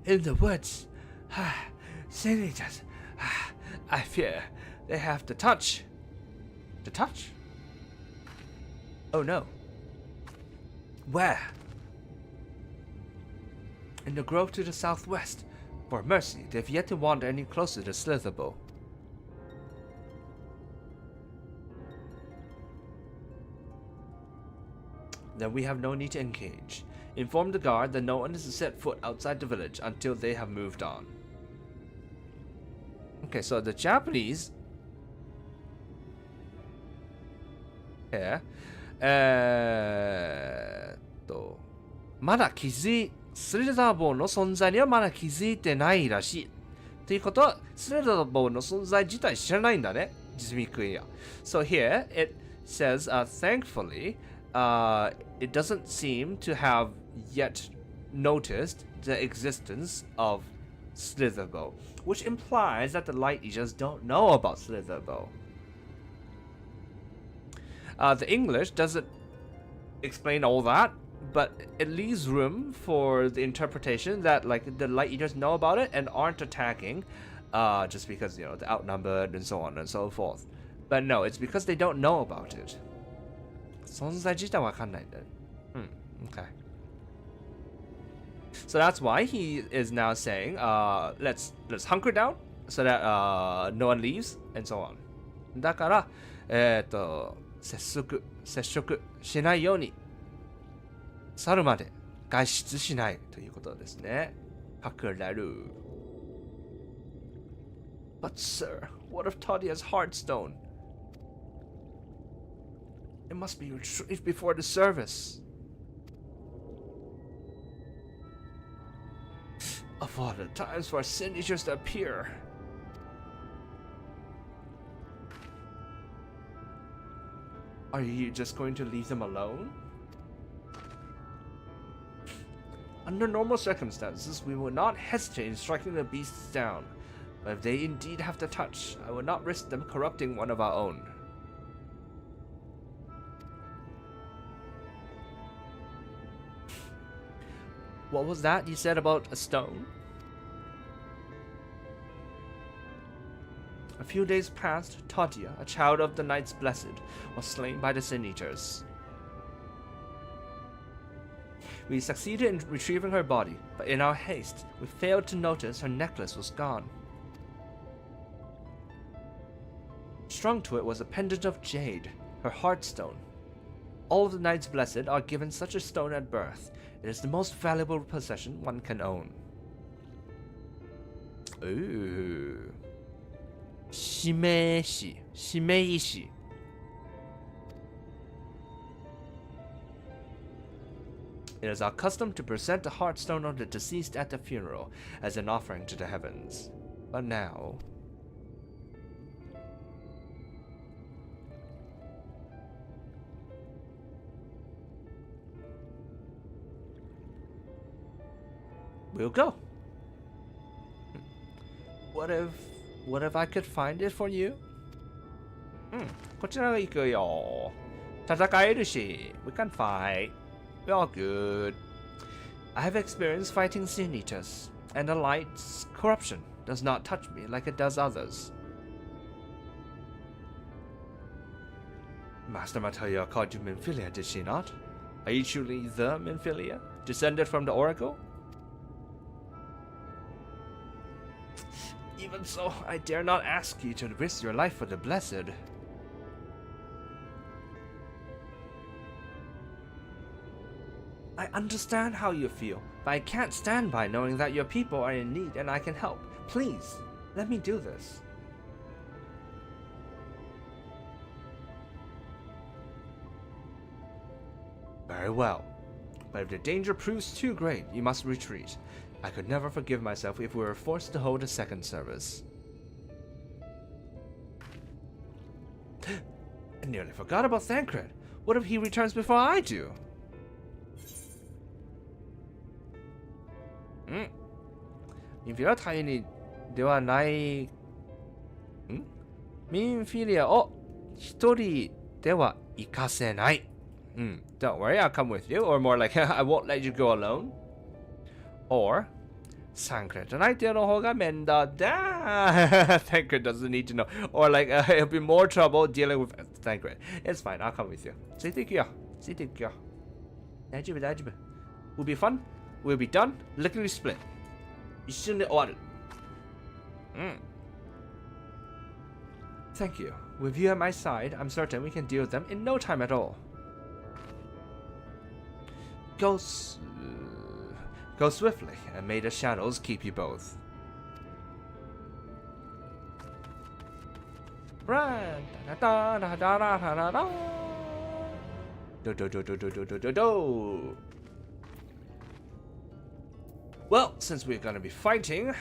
In the woods, senators, I fear they have to touch. To touch? Oh no. Where? In the grove to the southwest. For mercy, they've yet to wander any closer to Slitherbow. Then we have no need to engage. Inform the guard that no one is to set foot outside the village until they have moved on. Okay, so the Japanese here, まだスレザーボーの存在にはまだ気づいてないらしい。ということは、スレザーボーの存在自体知らないんだね。実味クイア。So here it says, thankfully, it doesn't seem to have yet noticed the existence of Slitherbow, which implies that the Light Eaters don't know about Slitherbow. The English doesn't explain all that, but it leaves room for the interpretation that like the Light Eaters know about it and aren't attacking, just because, you know, they're outnumbered and so on and so forth. But no, it's because they don't know about it. 存在自体わかんないんだね。Okay. So that's why he is now saying, let's hunker down so that no one leaves and so on. だから、接触しないように去るまで外出しないということですね。隠れる。But sir, what of Tadia's Heartstone? It must be retrieved before the service. Of all the times for sin eaters to appear. Are you just going to leave them alone? Under normal circumstances, we will not hesitate in striking the beasts down. But if they indeed have to touch, I will not risk them corrupting one of our own. What was that you said about a stone? A few days past, Tadia, a child of the Knights Blessed, was slain by the Sin Eaters. We succeeded in retrieving her body, but in our haste, we failed to notice her necklace was gone. Strung to it was a pendant of jade, her heartstone. All of the Knights Blessed are given such a stone at birth. It is the most valuable possession one can own. Ooh. 指名石. It is our custom to present the heartstone of the deceased at the funeral as an offering to the heavens. But now... we'll go. What if I could find it for you? こちらが行くよ。戦えるし。We can fight. We're all good. I have experience fighting Sin Eaters, and the light's corruption does not touch me like it does others. Master Matoya called you Minfilia, did she not? Are you truly the Minfilia, descended from the Oracle? Even so, I dare not ask you to risk your life for the Blessed. I understand how you feel, but I can't stand by knowing that your people are in need and I can help. Please, let me do this. Very well. But if the danger proves too great, you must retreat. I could never forgive myself if we were forced to hold a second service. I nearly forgot about Thancred. What if he returns before I do? ミンフィリア隊員ではない。ミンフィリアを一人では行かせない。Don't worry, I'll come with you. Or more like, I won't let you go alone. Or, Thancred じゃないっていうの方が面倒だ。Thancred doesn't need to know. Or like, it'll be more trouble dealing with Thancred. It's fine, I'll come with you. ついていくよ。ついていくよ。大丈夫、大丈夫。We'll be fun. We'll be done. Lickety split. 一瞬で終わる。Thank you. With you at my side, I'm certain we can deal with them in no time at all. Go swiftly, and may the shadows keep you both. Run! Da da da da da da da. Do do do do do do do do do. Well, since we're gonna be fighting,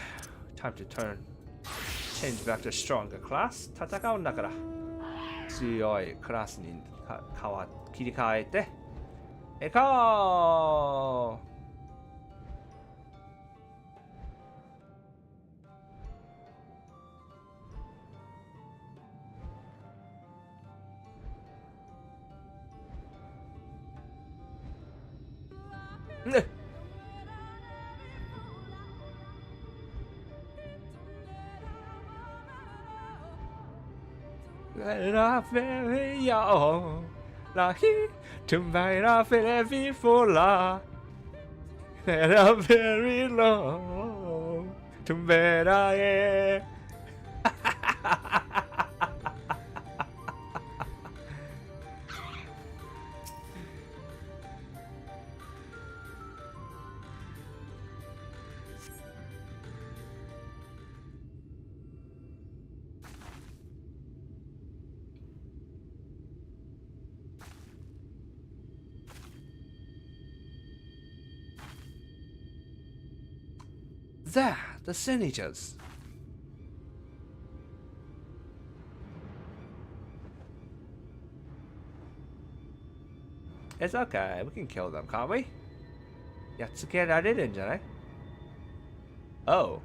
time to change back to stronger class. 戦うんだから強いクラスに切り替えて行こうねっLa feria, la he, tumbai la fere vifola. La very long, tumbera e. There, the senators. It's okay, we can kill them, can't we? やっつけられるんじゃない? Oh.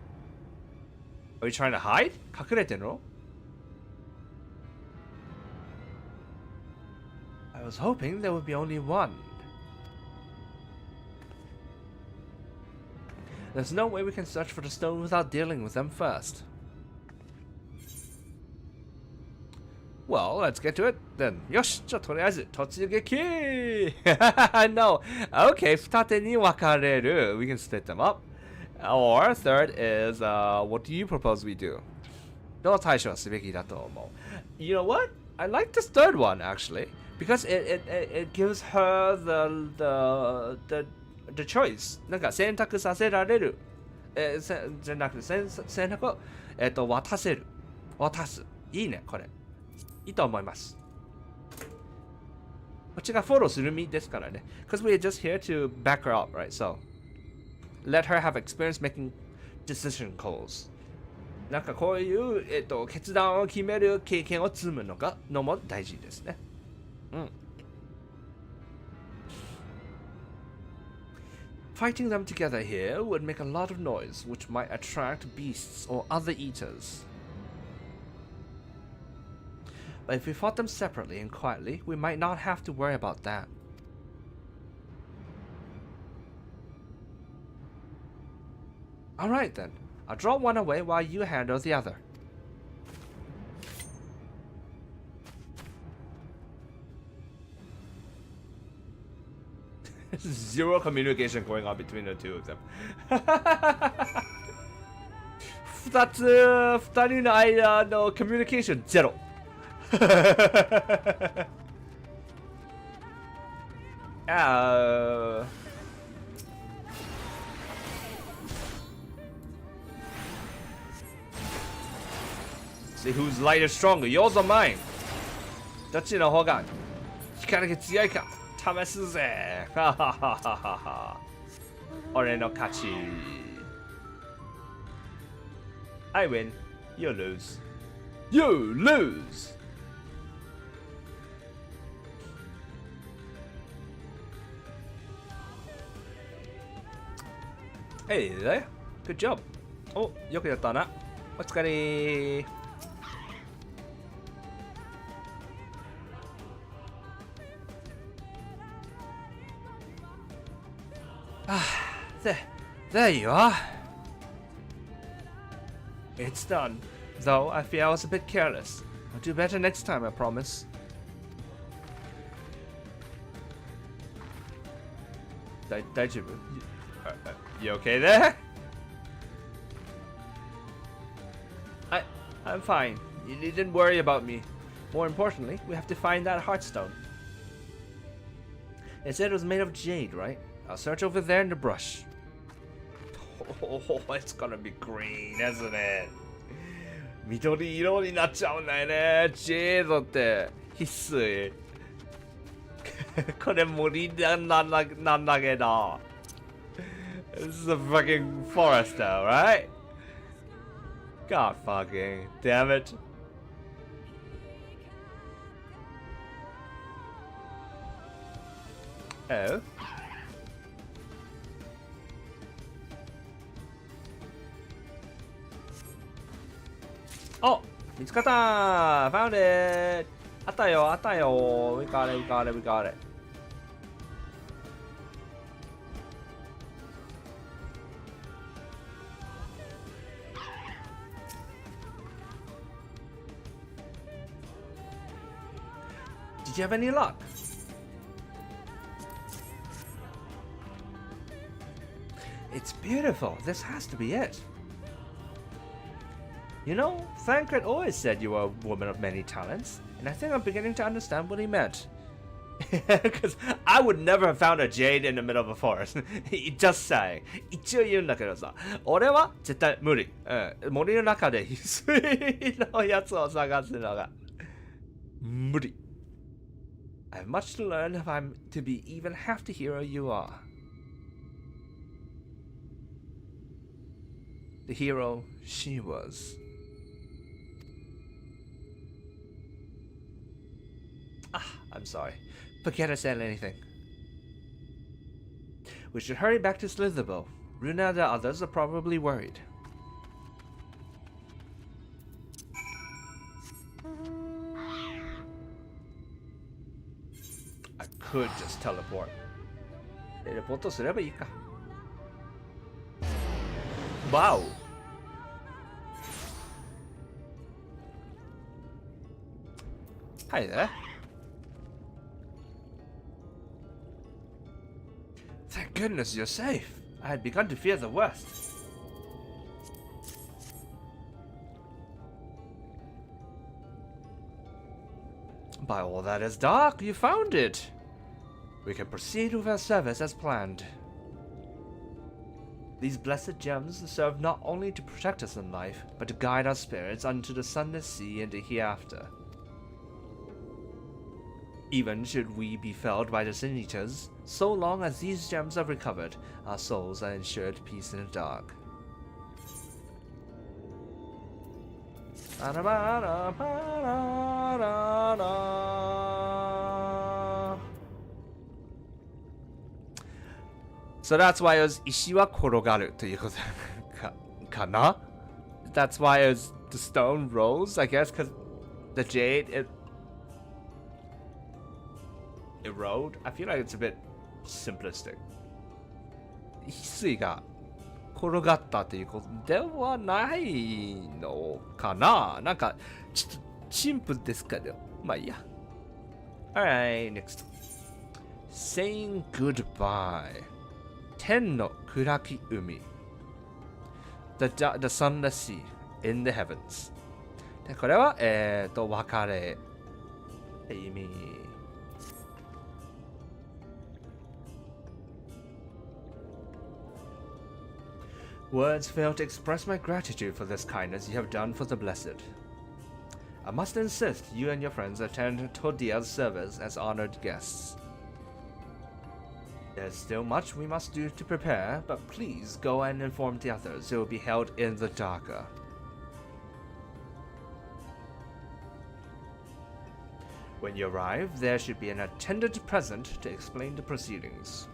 Are we trying to hide? 隠れてんの? I was hoping there would be only one. There's no way we can search for the stone without dealing with them first. Well, let's get to it then. よし、じゃあとりあえず突撃No! Okay, 二手に分かれる We can split them up. Or, third is, what do you propose we do? どう対処すべきだと思う? You know what? I like this third one, actually. Because it gives her the choice なんか選択させられる、じゃなくて選択を、渡すいいねこれいいと思いますこっちがフォローする身ですからね because we're just here to back her up right so let her have experience making decision calls なんかこういう、決断を決める経験を積むのも大事ですねFighting them together here would make a lot of noise, which might attract beasts or other eaters. But if we fought them separately and quietly, we might not have to worry about that. Alright then, I'll draw one away while you handle the other. Zero communication going on between the two of them. 二人の間のコミュニケーションゼロ。See whose light is stronger, yours or mine? どっちの方が光が強いか試すぜ。ははははは。俺の勝ち。I win. You lose. You lose. Hey there. Good job. お、よくやったな。お疲れ。There you are. It's done. Though I fear I was a bit careless. I'll do better next time, I promise. Daijoubu. You okay there? I'm fine. You needn't worry about me. More importantly, we have to find that heartstone. It said it was made of jade, right? I'll search over there in the brush. Oh, it's gonna be green, isn't it? 緑色になっちゃうんだよね。ジェードって必須。これ森なんだけど。This is a fucking forest though, right? God fucking damn it. Oh. Oh, 見つかったー Found it! あったよ、あったよ We got it, we got it, we got it. Did you have any luck? It's beautiful. This has to be it. You know, Thancred always said you were a woman of many talents, and I think I'm beginning to understand what he meant. Because I would never have found a jade in the middle of a forest. Just saying. 一応言うんだけどさ、俺は絶対無理。森の中で翡翠のやつを探すのが無理。I have much to learn if I'm to be even half the hero you are. The hero she was. I'm sorry. Forget I said anything. We should hurry back to Slitherbow. Runa and the others are probably worried. I could just teleport. Teleport すればいいか。Wow. Hi there. Thank goodness you're safe. I had begun to fear the worst. By all that is dark, you found it. We can proceed with our service as planned. These blessed gems serve not only to protect us in life, but to guide our spirits unto the sunless sea and the hereafter. Even should we be felled by the Sin Eaters, so long as these gems are recovered, our souls are ensured peace in the dark. So that's why it was 石は転がるということかな? That's why it was the stone rolls, I guess, because the jade, it erode. I feel like it's a bit simplistic. 翡翠が転がったということではないのかな? なんかちょっとシンプルですけど、まあいいや。Alright, next. Saying goodbye. 天の暗き海 the sunless sea in the heavens でこれは別れって意味。Words fail to express my gratitude for this kindness you have done for the blessed. I must insist you and your friends attend Todia's service as honored guests. There's still much we must do to prepare, but please go and inform the others. It will be held in the Daka. When you arrive, there should be an attendant present to explain the proceedings.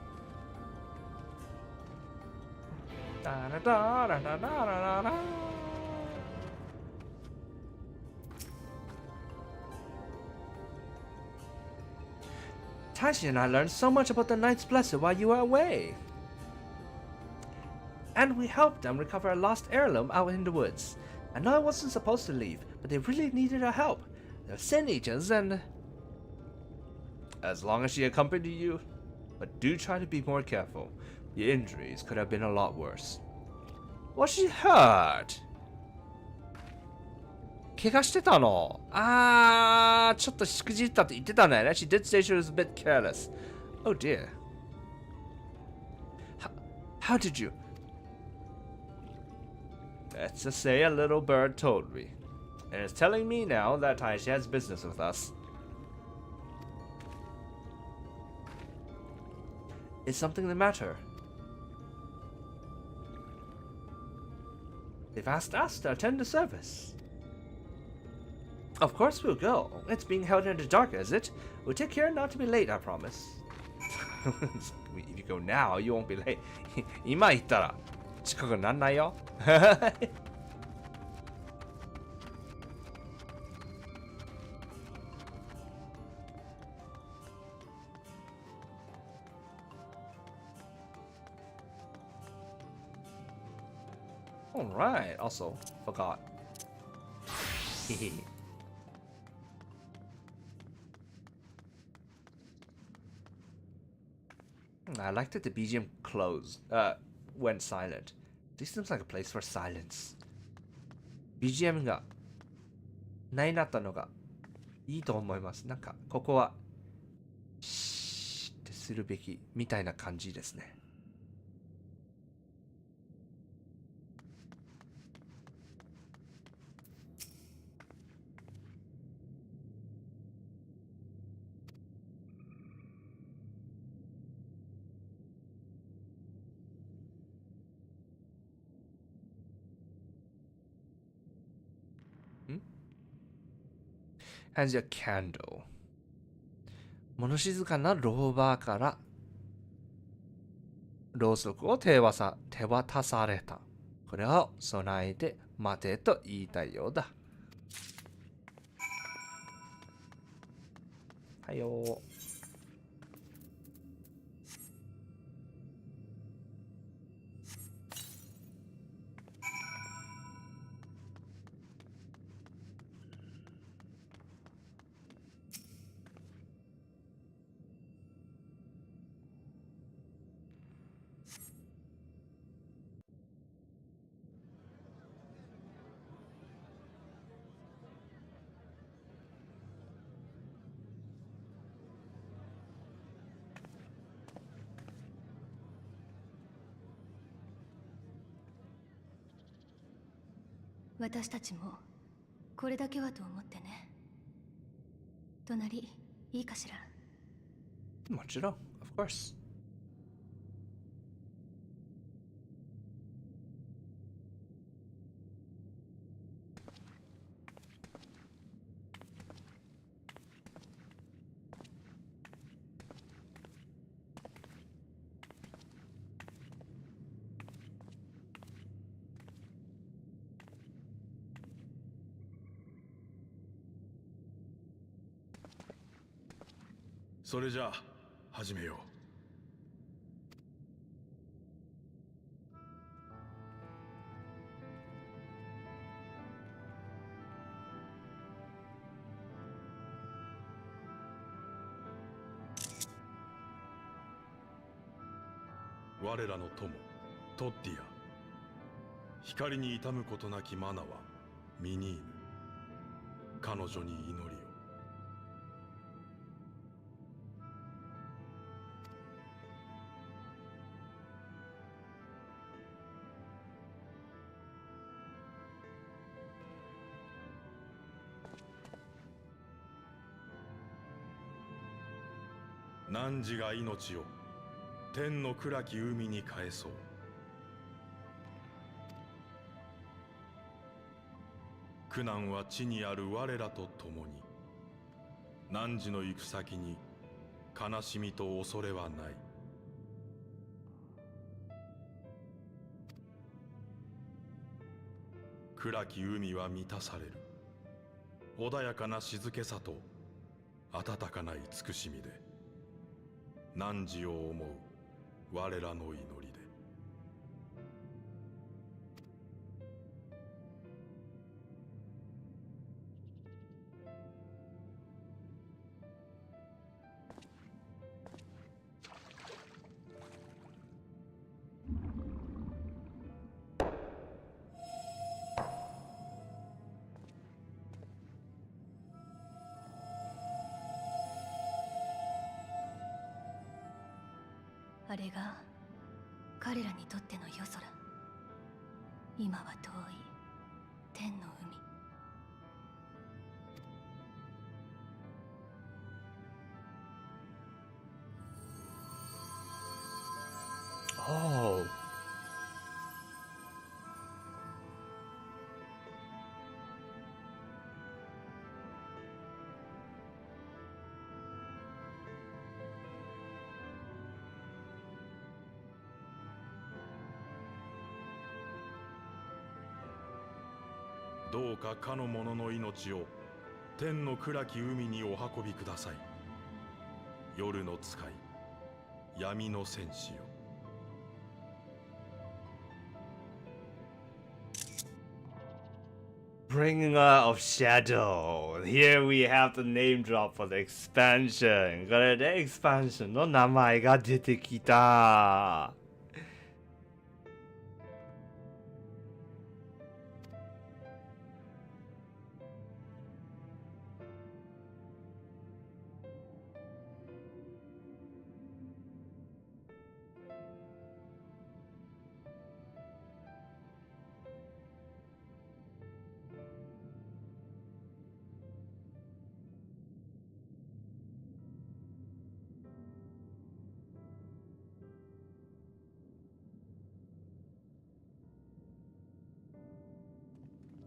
Tashi and I learned so much about the Knight's Blessed while you were away. And we helped them recover a lost heirloom out in the woods. I know I wasn't supposed to leave, but they really needed our help. They're Sin agents and... As long as she accompanied you, but do try to be more careful. Your injuries could have been a lot worse. Was she hurt? 怪我してたの？ちょっとしくじったって言ってたね。She did say she was a bit careless. Oh dear. How did you? Let's just say a little bird told me. And it's telling me now that Taishi has business with us. Is something the matter? They've asked us to attend the service. Of course we'll go. It's being held in the dark, is it? We'll take care not to be late, I promise. If you go now, you won't be late. 今行ったら近くなんないよ。Alright, also forgot. I liked that the BGM went silent. This seems like a place for silence. BGM がないなったのがいいと思います。なんかここはシーってするべきみたいな感じですね。Has a candle. 物静かなローバーからろうそくを手渡された。これを備えて待てと言いたいようだ。はいよ。私たちもこれだけはと思ってね。隣いいかしら？もちろん、of course。それじゃあ始めよう。我らの友トッティア、光に痛むことなきマナはミニーヌ、彼女に祈りを。汝が命を、天の暗き海に返そう。苦難は地にある我らと共に。汝の行く先に悲しみと恐れはない。暗き海は満たされる。穏やかな静けさと温かな慈しみで、汝を思う我らの祈りで。あれが彼らにとっての夜空。今は遠い天の海。Oh. どうかかの者の命を天の暗き海にお運びください。夜の使い、闇の戦士よ。Bringer of Shadow. Here we have the name drop for the expansion. これでエクスパンションの名前が出てきた。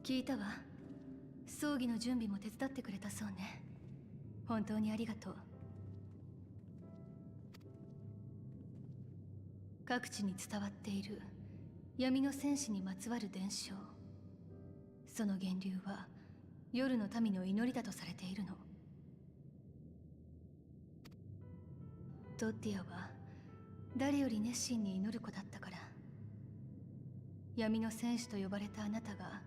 聞いたわ。葬儀の準備も手伝ってくれたそうね。本当にありがとう。各地に伝わっている闇の戦士にまつわる伝承。その源流は夜の民の祈りだとされているの。トッティアは誰より熱心に祈る子だったから、闇の戦士と呼ばれたあなたが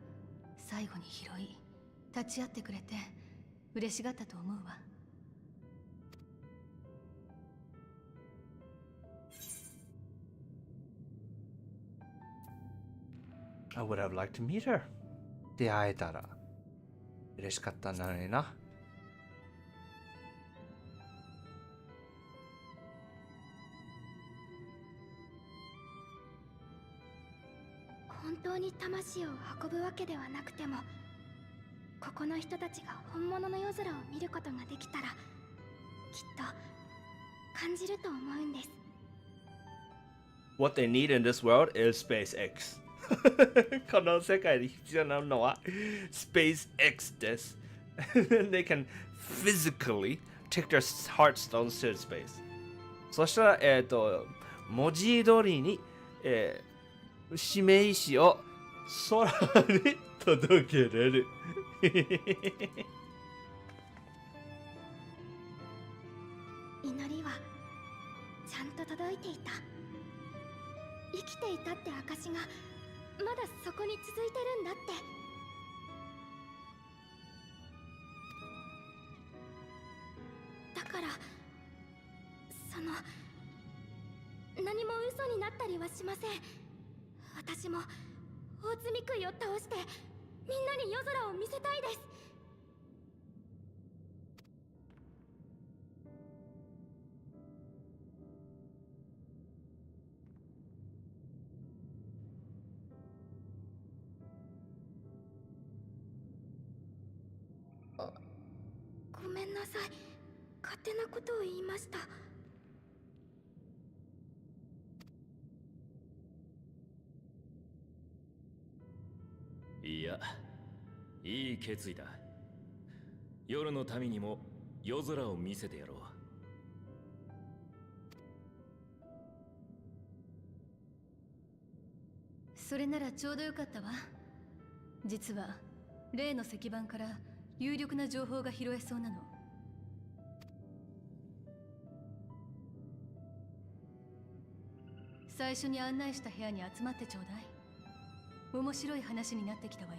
最後に拾い立ち会ってくれて嬉しがったと思うわ。I would have liked to meet her. 出会えたら嬉しかったんだろうな。本当に魂を運ぶわけではなくても、ここの人たちが本物の夜空を見ることができたら、きっと感じると思うんです。What they need in this world is SpaceX. この世界で必要なのは SpaceX です。They can physically take their heartstones to space. そしたら、文字通りに、指名詞を空に届けれる。祈りはちゃんと届いていた。生きていたって証がまだそこに続いてるんだって。だから何も嘘になったりはしません。私も大積杭を倒してみんなに夜空を見せたいです。ごめんなさい。勝手なことを言いました。や、いい決意だ。夜の民にも夜空を見せてやろう。それならちょうどよかったわ。実は例の石板から有力な情報が拾えそうなの。最初に案内した部屋に集まってちょうだい。面白い話になってきたわよ。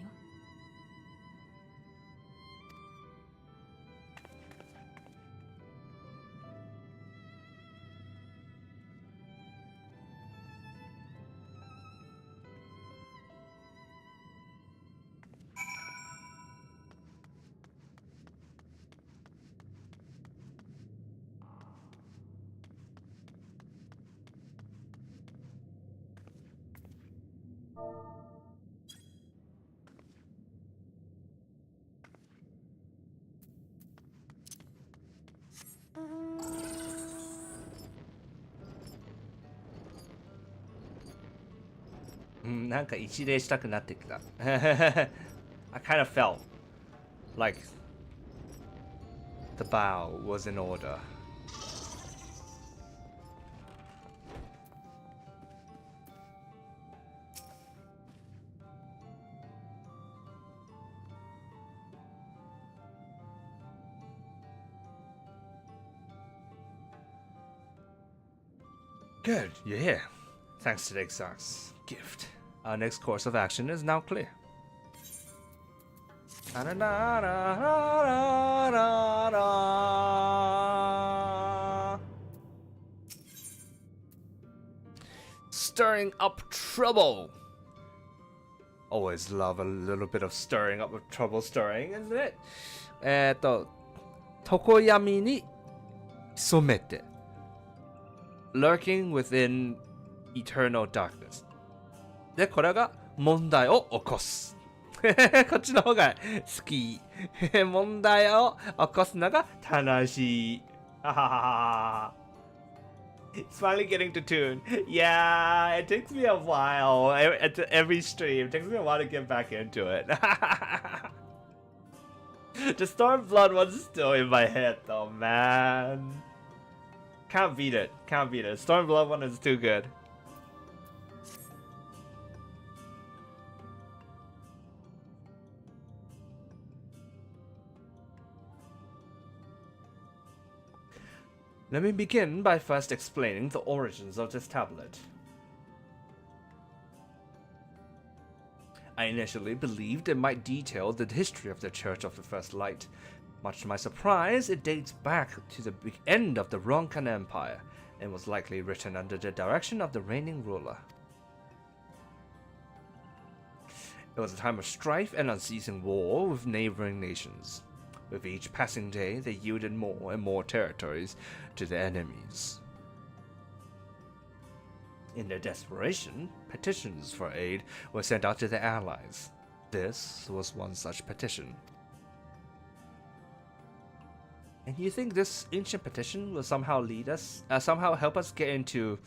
なんか一礼したくなってきた。I kind of felt like the bow was in order. Good, you're here. Thanks to the Exarch's gift. Our next course of action is now clear. Stirring up trouble. Always love a little bit of stirring up of trouble stirring, isn't it? 常闇に潜めて lurking within eternal darkness. で、これが問題を起こす。こっちの方が好き。問題を起こすのが楽しい。It's finally getting to tune. Yeah, it takes me a while. Every stream, it takes me a while to get back into it. The Stormblood one's still in my head though, man. Can't beat it. Can't beat it. Stormblood one is too good. Let me begin by first explaining the origins of this tablet. I initially believed it might detail the history of the Church of the First Light. Much to my surprise, it dates back to the end of the Ronkan Empire and was likely written under the direction of the reigning ruler. It was a time of strife and unceasing war with neighboring nations. With each passing day, they yielded more and more territories to the enemies. In their desperation, petitions for aid were sent out to the allies. This was one such petition. And you think this ancient petition will somehow lead us, somehow help us get into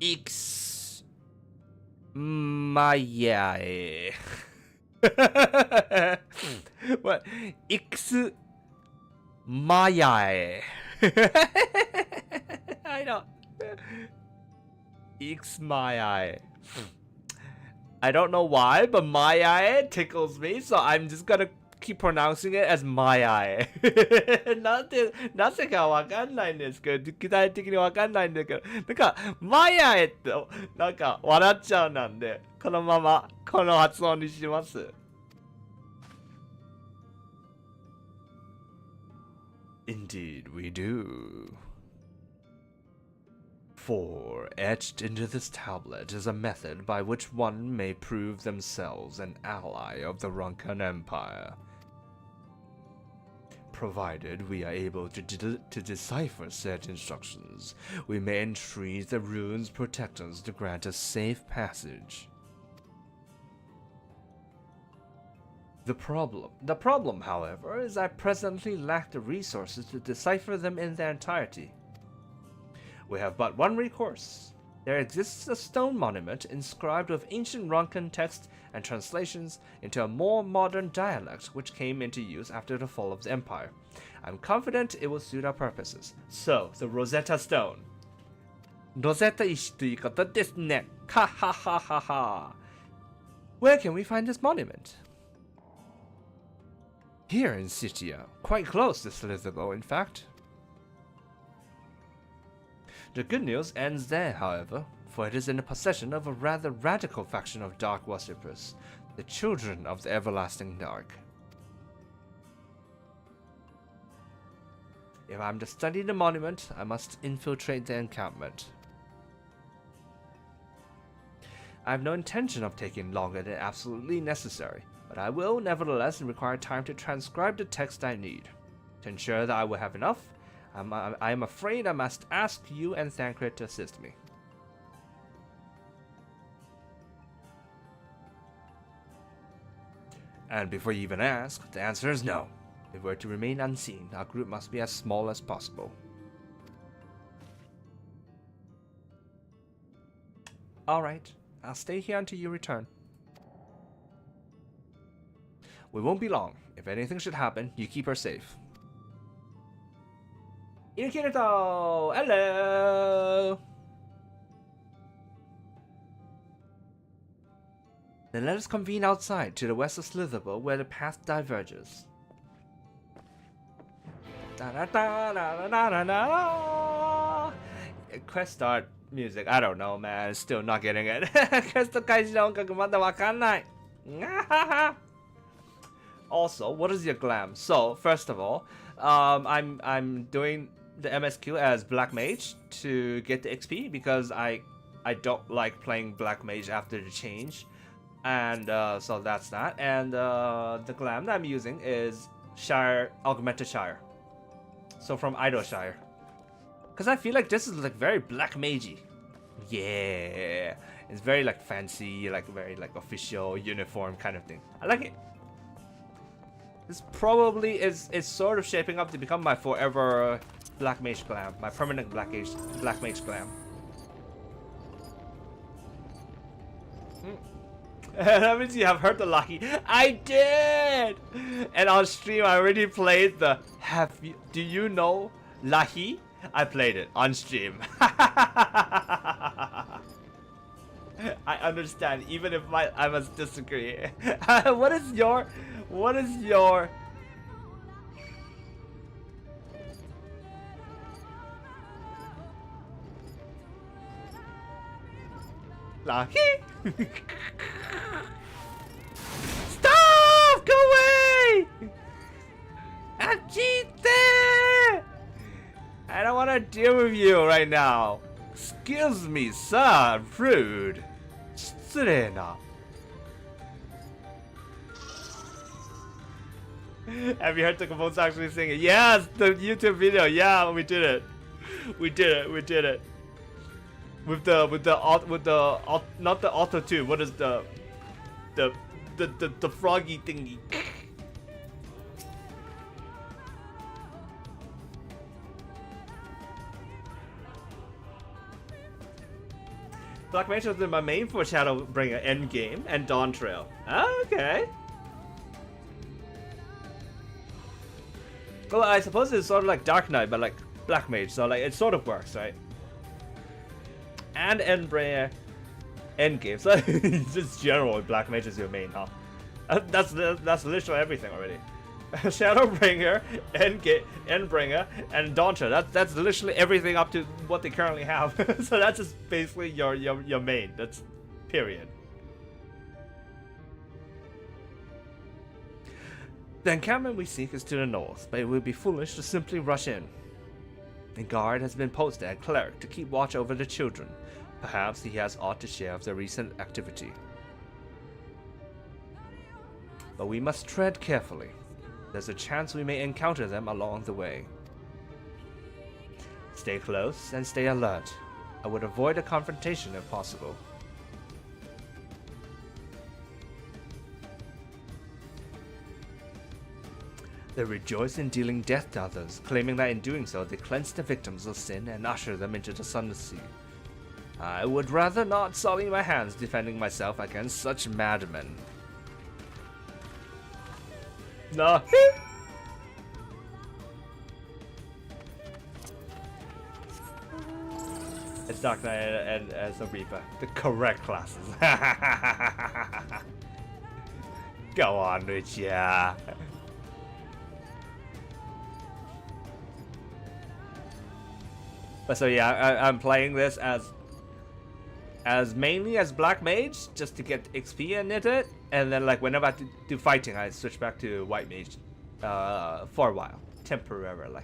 Ixmayae? What? Ixmayae. I don't. Ixmayae. I don't know why, but Mayae tickles me, so I'm just gonna keep pronouncing it as Mayae. なぜかわかんないんですけど、具体的にわかんないんだけど、なんか、Mayae ってなんか笑っちゃうなんで、このままこの発音にします。Indeed, we do. For etched into this tablet is a method by which one may prove themselves an ally of the Ronkan Empire. Provided we are able to decipher said instructions, we may entreat the rune's protectors to grant us safe passage. The problem, however, is I presently lack the resources to decipher them in their entirety. We have but one recourse, There exists a stone monument inscribed with ancient Ronkan text and translations into a more modern dialect which came into use after the fall of the empire. I'm confident it will suit our purposes. So, the Rosetta Stone. Rosetta ishi toいうことですね。Ha ha ha ha ha. Where can we find this monument? Here in Sitio, quite close to Slitherbo, in fact. The good news ends there, however, for it is in the possession of a rather radical faction of dark worshippers, the Children of the Everlasting Dark. If I'm to study the monument, I must infiltrate the encampment. I have no intention of taking longer than absolutely necessary, but I will nevertheless require time to transcribe the text I need. To ensure that I will have enough, I am afraid I must ask you and Thancred to assist me. And before you even ask, the answer is no. If we're to remain unseen, our group must be as small as possible. Alright, I'll stay here until you return. We won't be long. If anything should happen, you keep her safe. Kirito! Hello! Then let us convene outside to the west of Slitherbo where the path diverges. Quest start music. I don't know, man. Still not getting it. Quest開始の音楽まだわかんない. Also, what is your glam? So, first of all, I'm doing the MSQ as Black Mage to get the XP because I don't like playing Black Mage after the change, and so that's that. And the glam that I'm using is Shire, Augmented Shire. So from Idleshire, because I feel like this is like very Black Magey. Yeah, it's very like fancy, like very like official uniform kind of thing. I like it. This probably is sort of shaping up to become my forever Black Mage glam, my permanent Black Mage glam. That means you have heard the Lahi. I did! And on stream I already played the do you know Lahi? I played it on stream. I understand, even if I must disagree. What is your Lahi? Stop! Go away! Achite! I don't want to deal with you right now. Excuse me, sir. Rude. 失礼な. Have you heard Tokamo's actually sing it? Yes, the YouTube video. Yeah, we did it. We did it. With the not the auto tune. What is the froggy thingy? Black Mage has been my main for Shadowbringer Endgame and Dawn Trail. Okay. Well, I suppose it's sort of like Dark Knight, but like Black Mage, so like it sort of works, right? And Endbringer Endgame, so just general Black Mage is your main, huh? That's literally everything already. Shadowbringer, Endbringer, and Dawn Trail. That's literally everything up to what they currently have. So that's just basically your main. That's period. The encampment we seek is to the north, but it would be foolish to simply rush in. A guard has been posted at Cleric to keep watch over the children. Perhaps he has aught to share of their recent activity. But we must tread carefully. There's a chance we may encounter them along the way. Stay close and stay alert. I would avoid a confrontation if possible. They rejoice in dealing death to others, claiming that in doing so they cleanse the victims of sin and usher them into the sunless sea. I would rather not sully my hands defending myself against such madmen. No. It's Dark Knight and as a Reaper. The correct classes. Go on, Lucia. But so yeah, I'm playing this as mainly as Black Mage, just to get XP in it, and then like whenever I do fighting, I switch back to White Mage for a while, temporarily.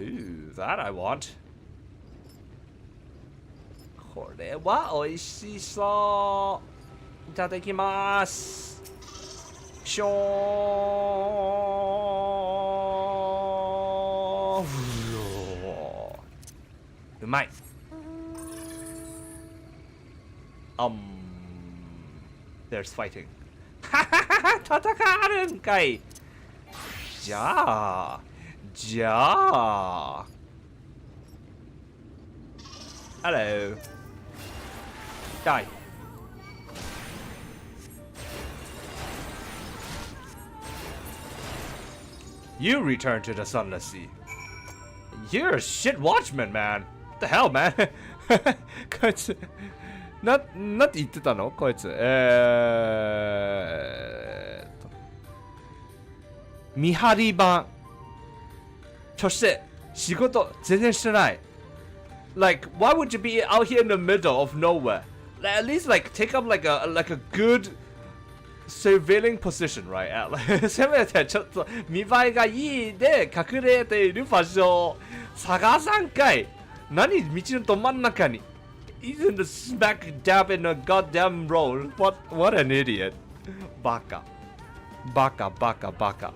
Ooh, that I want. これは美味しそう。いただきます。しょー。うまい。There's fighting. 戦るんかい。じゃあ。Hello. Die. You return to the Sunless Sea. You're a shit watchman, man. What the hell, man? こいつなんて言ってたのこいつ。見張り番。そして仕事全然してない。Like, why would you be out here in the middle of nowhere? At least, like, take up like a good surveilling position, right? せめてちょっと見栄えがいいで隠れている場所を探さんかい。何道のど真ん中に。He's in the smack dab in a goddamn roll. What an idiot. バカ。バカバカバカ。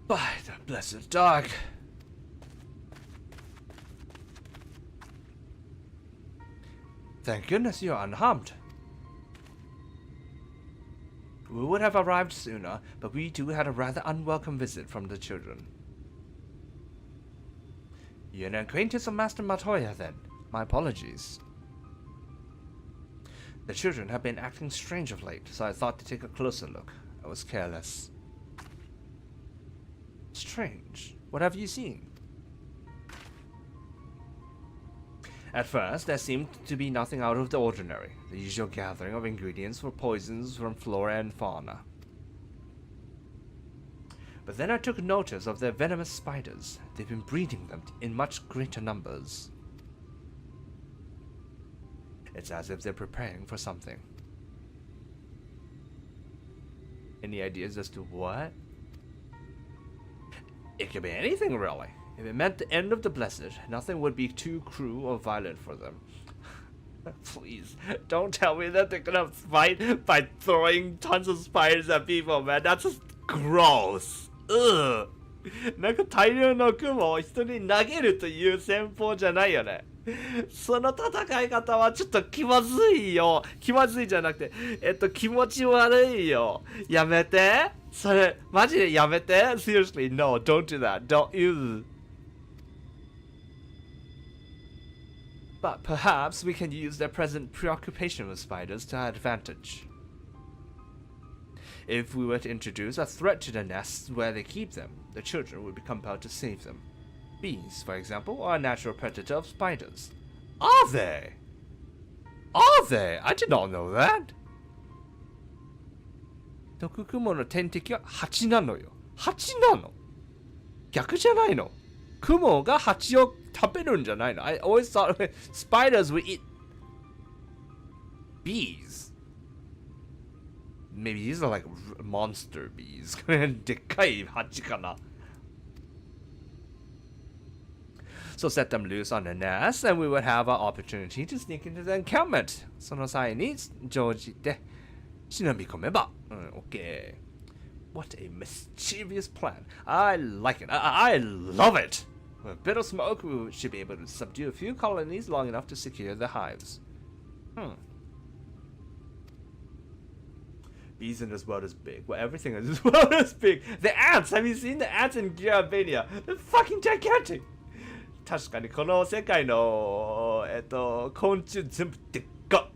By the blessed dark. Thank goodness you're unharmed. We would have arrived sooner, but we too had a rather unwelcome visit from the children. You're an acquaintance of Master Matoya, then. My apologies. The children have been acting strange of late, so I thought to take a closer look. I was careless. Strange. What have you seen? At first, there seemed to be nothing out of the ordinary, the usual gathering of ingredients for poisons from flora and fauna. But then I took notice of their venomous spiders. They've been breeding them in much greater numbers. It's as if they're preparing for something. Any ideas as to what? It could be anything, really. If it meant the end of the Blessed, nothing would be too cruel or violent for them. Please, don't tell me that they're gonna fight by throwing tons of spiders at people, man. That's just gross. Ugh. なんか大量の雲を人に投げるという戦法じゃないよね。その戦い方はちょっと気まずいよ。気まずいじゃなくて、気持ち悪いよ。やめて。それ、マジでやめて。Seriously, no, don't do that. Don't use. But perhaps we can use their present preoccupation with spiders to our advantage. If we were to introduce a threat to the nests where they keep them, the children would be compelled to save them. Bees, for example, are a natural predator of spiders. Are they? Are they? I did not know that. 毒蜘蛛の天敵は蜂なのよ。蜂なの？逆じゃないの？雲が蜂を食べるんじゃないの？ I always thought spiders would eat bees. Maybe these are like monster bees. でっかい蜂かな。So set them loose on the nest, and we would have an opportunity to sneak into the encampment. その際に乗じて忍び込めば。Okay. What a mischievous plan. I like it. I love it. With a bit of smoke, we should be able to subdue a few colonies long enough to secure the hives. Bees in this world is big. Well, everything in this world is big. The ants! Have you seen the ants in Gearbania? They're fucking gigantic! 確かにこの世界の昆虫全部でっか。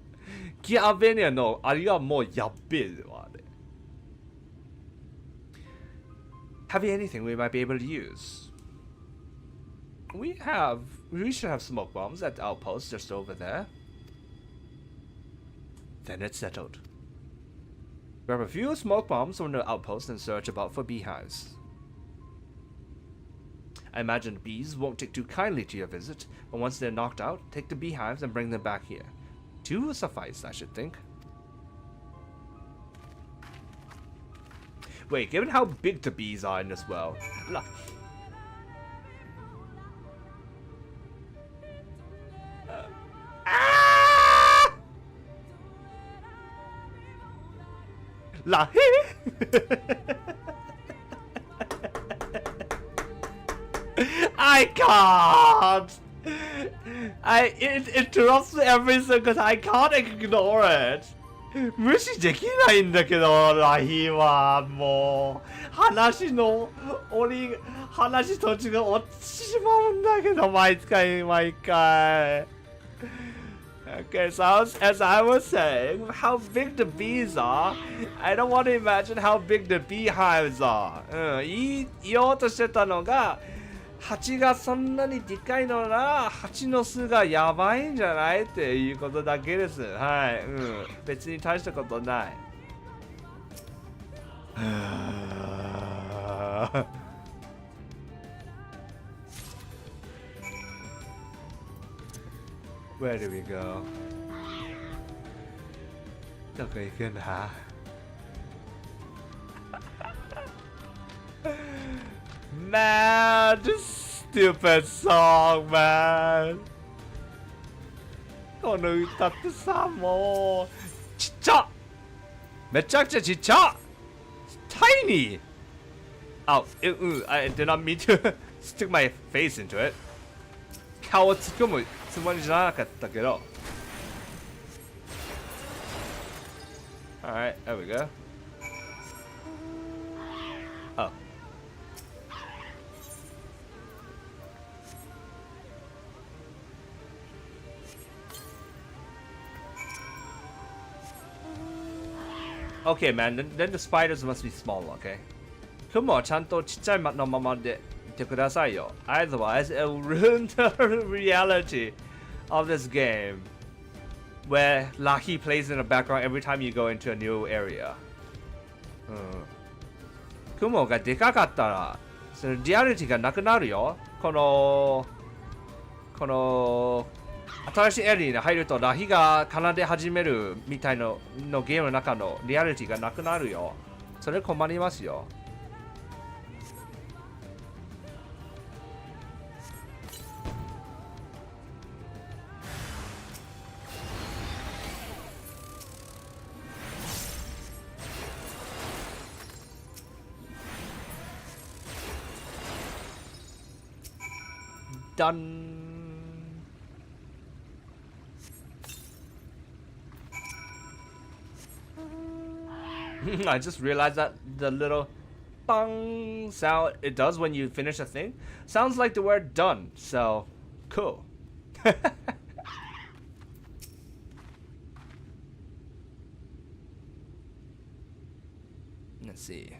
ギアベニアのアリはもうやっべえわあれ。Have you anything we might be able to use? We should have smoke bombs at the outpost just over there. Then it's settled. Grab a few smoke bombs from the outpost and search about for beehives. I imagine the bees won't take too kindly to your visit, but once they're knocked out, take the beehives and bring them back here. 2 will suffice, I should think. Wait, given how big the bees are in this world, I can't! It interrupts everything because I can't ignore it. 無視できないんだけど、ラヒはもう話途中が落ちてしまうんだけど、毎回。Okay, so as I was saying, how big the bees are, I don't want to imagine how big the beehives are. 言おうとしてたのが、蜂がそんなにでかいのなら、蜂の巣がやばいんじゃないっていうことだけです。はい。別に大したことない。Where do we go? どこ行くんだ？Man, this stupid song, man. この歌ってさ、もうちっちゃ！めちゃくちゃちっちゃ！Tiny! Oh, I did not mean to stick my face into it. 顔を突っ込むつもりじゃなかったけど。Alright, there we go. Oh. Okay, man, then the spiders must be small, okay? 雲はちゃんとちっちゃいのままでいてくださいよ。Otherwise, it will ruin the reality of this game, where Lahi plays in the background every time you go into a new area. 雲がでかかったら、そのリアリティがなくなるよ。この新しいエリアに入るとラヒが奏で始めるみたいのゲームの中のリアリティがなくなるよ。それ困りますよ。Done. I just realized that the little bang sound it does when you finish a thing sounds like the word done. So cool. Let's see.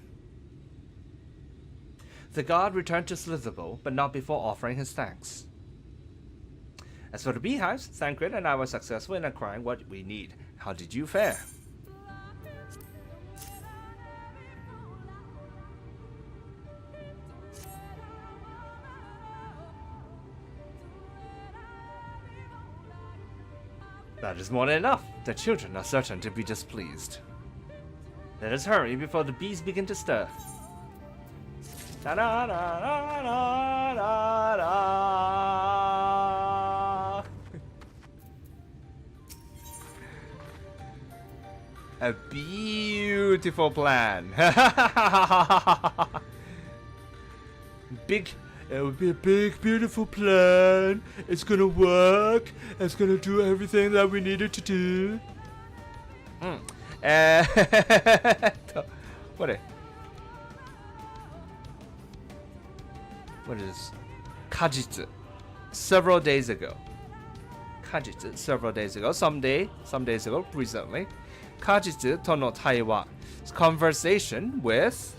The god returned to Slitherbow, but not before offering his thanks. As for the beehives, Thancred and I were successful in acquiring what we need. How did you fare? That is more than enough. The children are certain to be displeased. Let us hurry before the bees begin to stir. Da da da da da da da. A beautiful plan. Big It will be a big, beautiful plan. It's gonna work. It's gonna do everything that we needed to do. これ。What is this? 果実 several days ago. 果実 several days ago. Some days ago, recently. 果実との対話 conversation with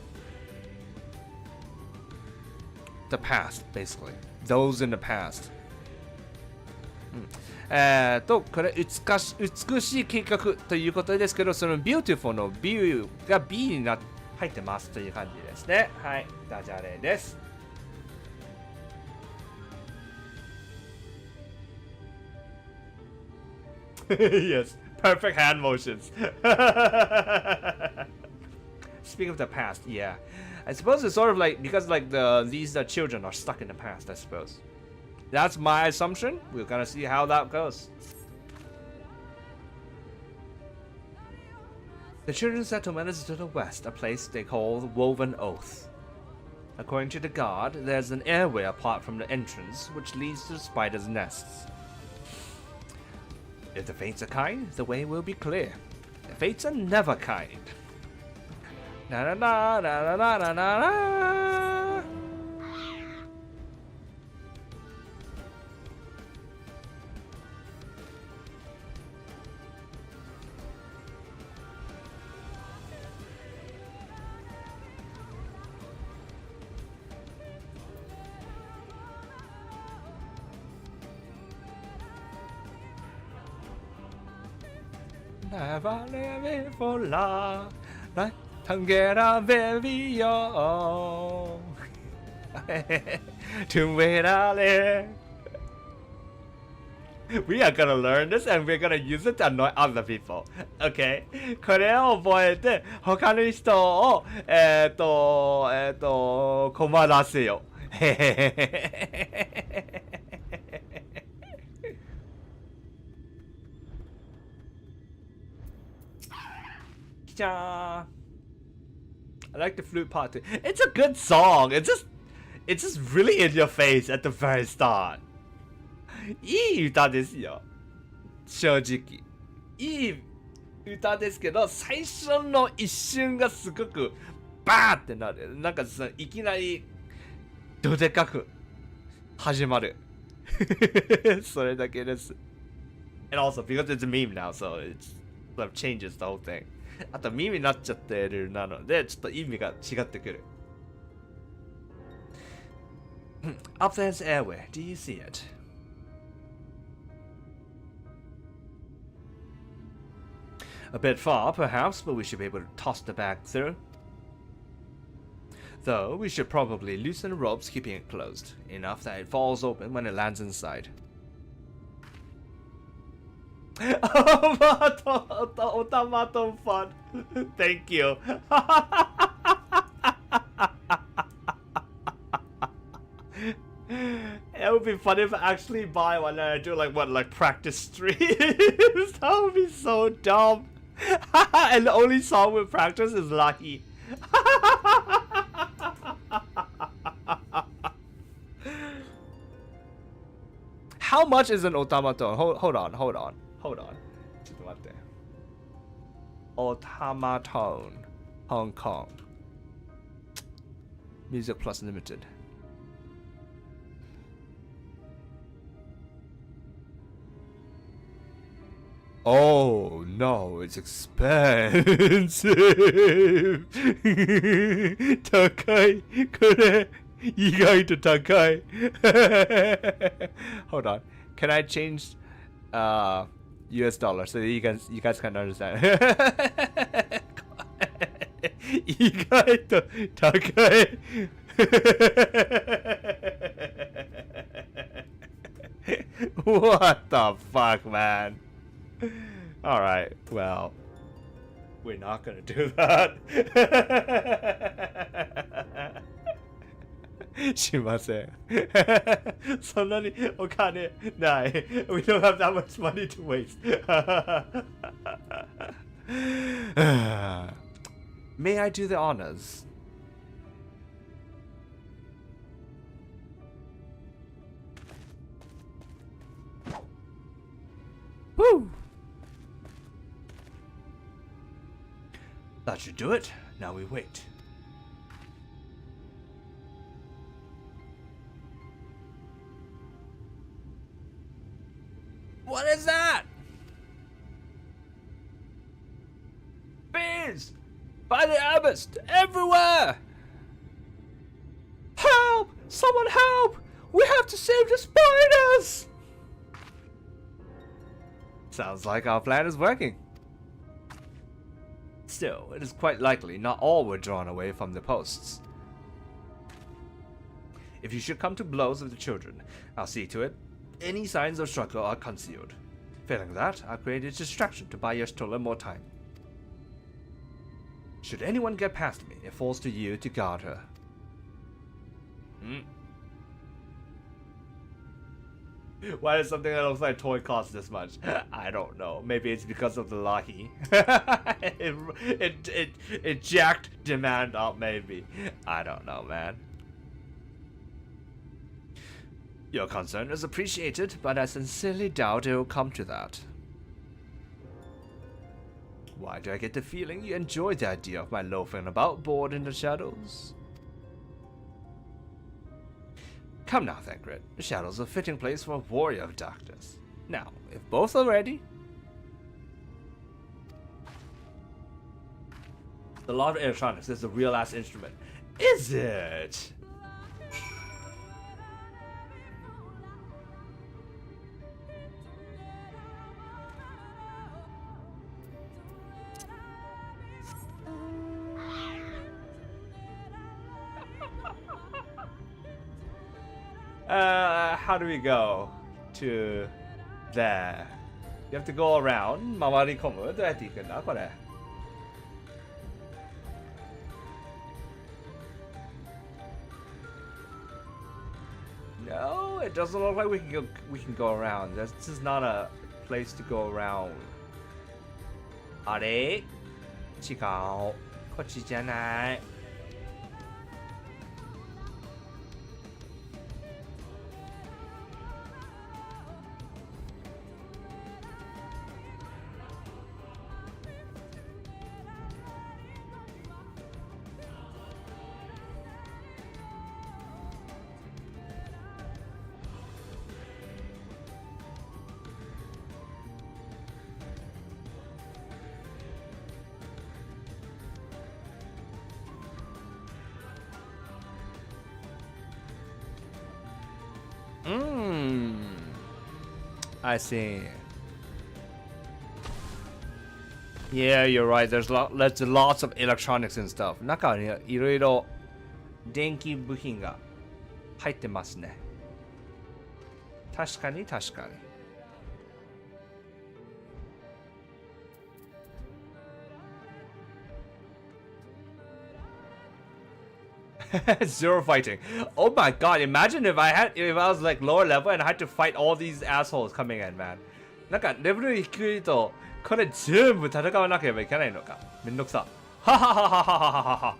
the past, basically. Those in the past. これ美しい計画ということですけど、その beautiful の view が B に入ってますという感じですね。はい、ダジャレです。Yes, perfect hand motions. Speaking of the past, yeah. I suppose it's sort of like because like these children are stuck in the past, I suppose. That's my assumption. We're gonna see how that goes. The children's settlement is to the west, a place they call Woven Oath. According to the guard, there's an airway apart from the entrance, which leads to the spider's nests. If the fates are kind, the way will be clear. The fates are never kind. Na na na na na na na na. Never living for love, like Tangera Vevio. We are gonna learn this and we're gonna use it to annoy other people. Okay? これを覚えて他の人を困らせよ。I like the flute part too. It's a good song. It's just really in your face at the very start. いい歌ですよ。正直。いい歌ですけど、最初の一瞬がすごくバーってなる。なんかいきなりどでかく始まる。それだけです。And also because it's a meme now, so it sort of changes the whole thing. あと耳になっちゃってるなのでちょっと意味が違ってくる。Up there's airway. Do you see it? A bit far, perhaps, but we should be able to toss the bag through. Though, we should probably loosen the ropes, keeping it closed, enough that it falls open when it lands inside. Automaton fun. Thank you. It would be fun if I actually buy one and I do like practice streams. That would be so dumb. And the only song we practice is Lucky. How much is an automaton? Hold on. ちょっと待って。Automaton, Hong Kong. Music Plus Limited. Oh no, it's expensive. 高い。これ意外と高い。Hold on. Can I change US dollar so that you guys can understand? 意外と高い。What the fuck, man? Alright, well, we're not gonna do that. しません。そんなにお金ない。We don't have that much money to waste. May I do the honors? That should do it. Now we wait. What is that? Bees! By the abyss! Everywhere! Help! Someone help! We have to save the spiders! Sounds like our plan is working. Still, it is quite likely not all were drawn away from the posts. If you should come to blows with the children, I'll see to it any signs of struggle are concealed. Failing that, I'll create a distraction to buy Yashtola more time. Should anyone get past me, it falls to you to guard her. Why does something that looks like a toy cost this much? I don't know. Maybe it's because of the Lahi. it jacked demand up, maybe. I don't know, man. Your concern is appreciated, but I sincerely doubt it will come to that. Why do I get the feeling you enjoy the idea of my loafing about bored in the shadows? Come now, Thancred. The shadows are a fitting place for a warrior of darkness. Now, if both are ready... The law of electronics is a real-ass instrument. Is it? How do we go to there? You have to go around. 回り込む？どうやって行くんだこれ。No, it doesn't look like we can go around. This is not a place to go around. あれ？違う。こっちじゃない。I see. Yeah, you're right. There's lots of electronics and stuff. 中にいろいろ電気部品が入ってますね。確かに確かに。Zero fighting. Oh my god, imagine if I was like lower level and I had to fight all these assholes coming in, man. なんかレベル低いとこれ全部戦わなければいけないのか。めんどくさ。はははははははは。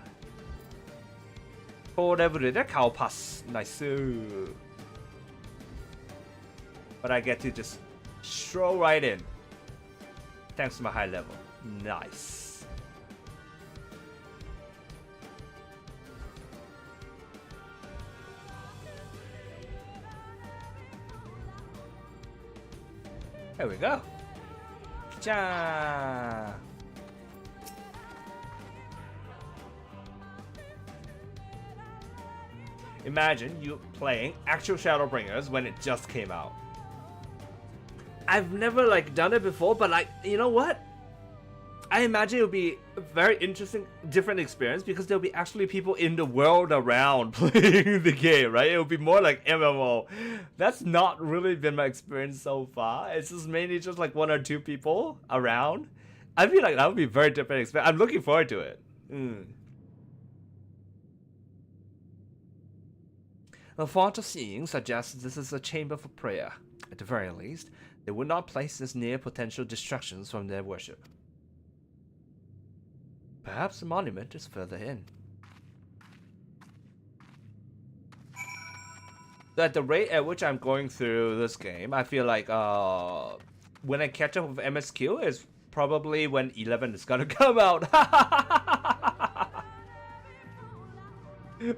高レベルで顔パス。ナイス。But I get to just stroll right in. Thanks to my high level. Nice. There we go. Cha. Imagine you playing actual Shadowbringers when it just came out. I've never like done it before, but like, you know what? I imagine it would be a very interesting, different experience because there'll be actually people in the world around playing the game, right? It will be more like MMO. That's not really been my experience so far. It's just mainly just like one or two people around. I feel like that would be a very different experience. I'm looking forward to it. The font of seeing suggests this is a chamber for prayer. At the very least, they would not place this near potential distractions from their worship. Perhaps the monument is further in. At the rate at which I'm going through this game, I feel like when I catch up with MSQ is probably when 11 is gonna come out.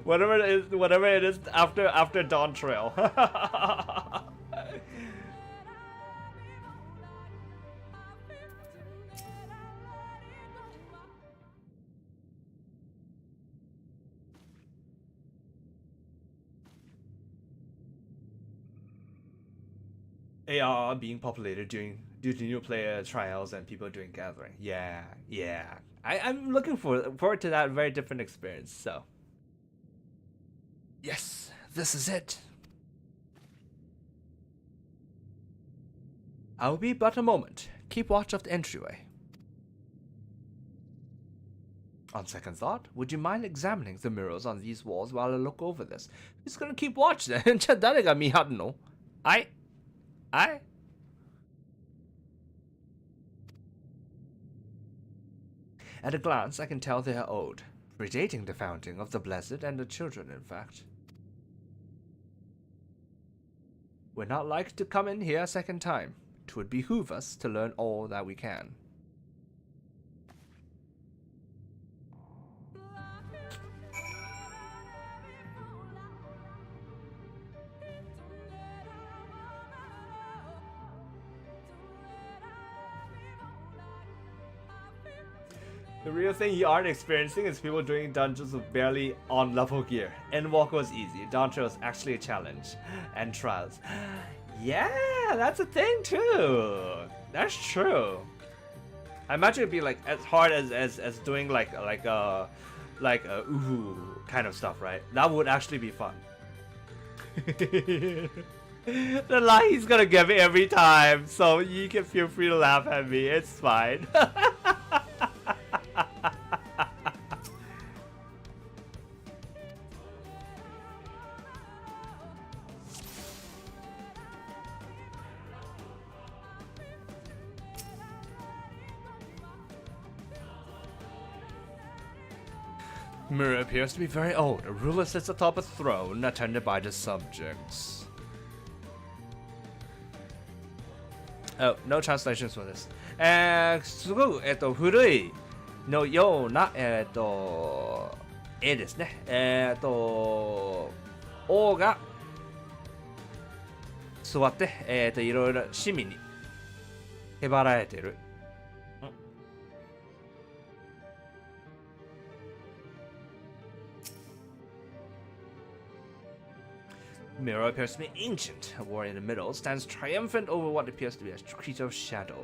whatever it is after Dawn Trail. AR being populated due to new player trials and people doing gathering. Yeah. I'm looking forward to that very different experience. So, yes, this is it. I'll be but a moment. Keep watch of the entryway. On second thought, would you mind examining the mirrors on these walls while I look over this? Who's gonna keep watch then? じゃあ誰が見張るの? I. At a glance, I can tell they are old, predating the founding of the Blessed and the Children, in fact. We're not like to come in here a second time. 'Twould behoove us to learn all that we can. The real thing you aren't experiencing is people doing dungeons with barely on level gear. Endwalker was easy. Dawn Trail was actually a challenge. And trials. Yeah, that's a thing too. That's true. I imagine it'd be like as hard as doing like a ooh kind of stuff, right? That would actually be fun. The lie he's gonna give me every time, so you can feel free to laugh at me. It's fine. Mirror appears to be very old. A ruler sits atop a throne, attended by the subjects. Oh, no translations for this. すごく、古いのような、絵ですね。王が座って、いろいろ市民に配られている。Mirror appears to be ancient. A warrior in the middle stands triumphant over what appears to be a creature of shadow.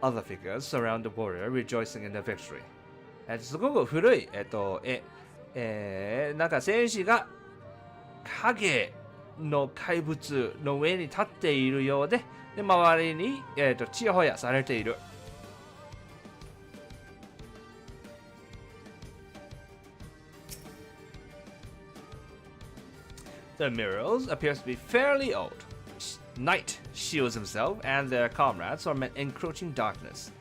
Other figures surround the warrior, rejoicing in their victory. すごく古い、なんか戦士が影の怪物の上に立っているようで、で周りに、ちやほやされている。The mirrors appears to be fairly old. Night shields himself and their comrades from an encroaching darkness.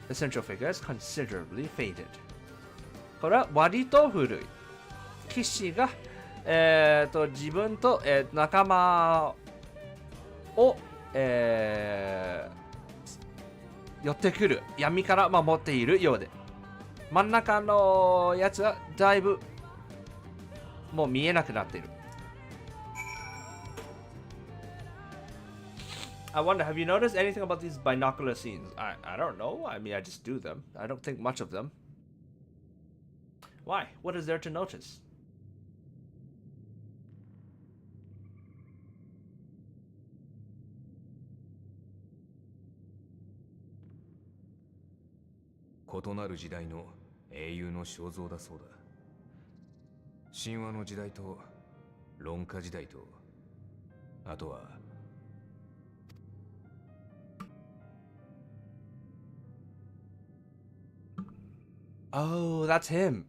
The central figure is considerably faded. これは割と古い。騎士が、自分と、仲間を、寄ってくる闇から守っているようで、真ん中のやつはだいぶもう見えなくなっている。I wonder, have you noticed anything about these binocular scenes? I don't know. I mean, I just do them. I don't think much of them. Why? What is there to notice?異なる時代の英雄の肖像だそうだ。神話の時代と論化時代と、あとはOh, that's him.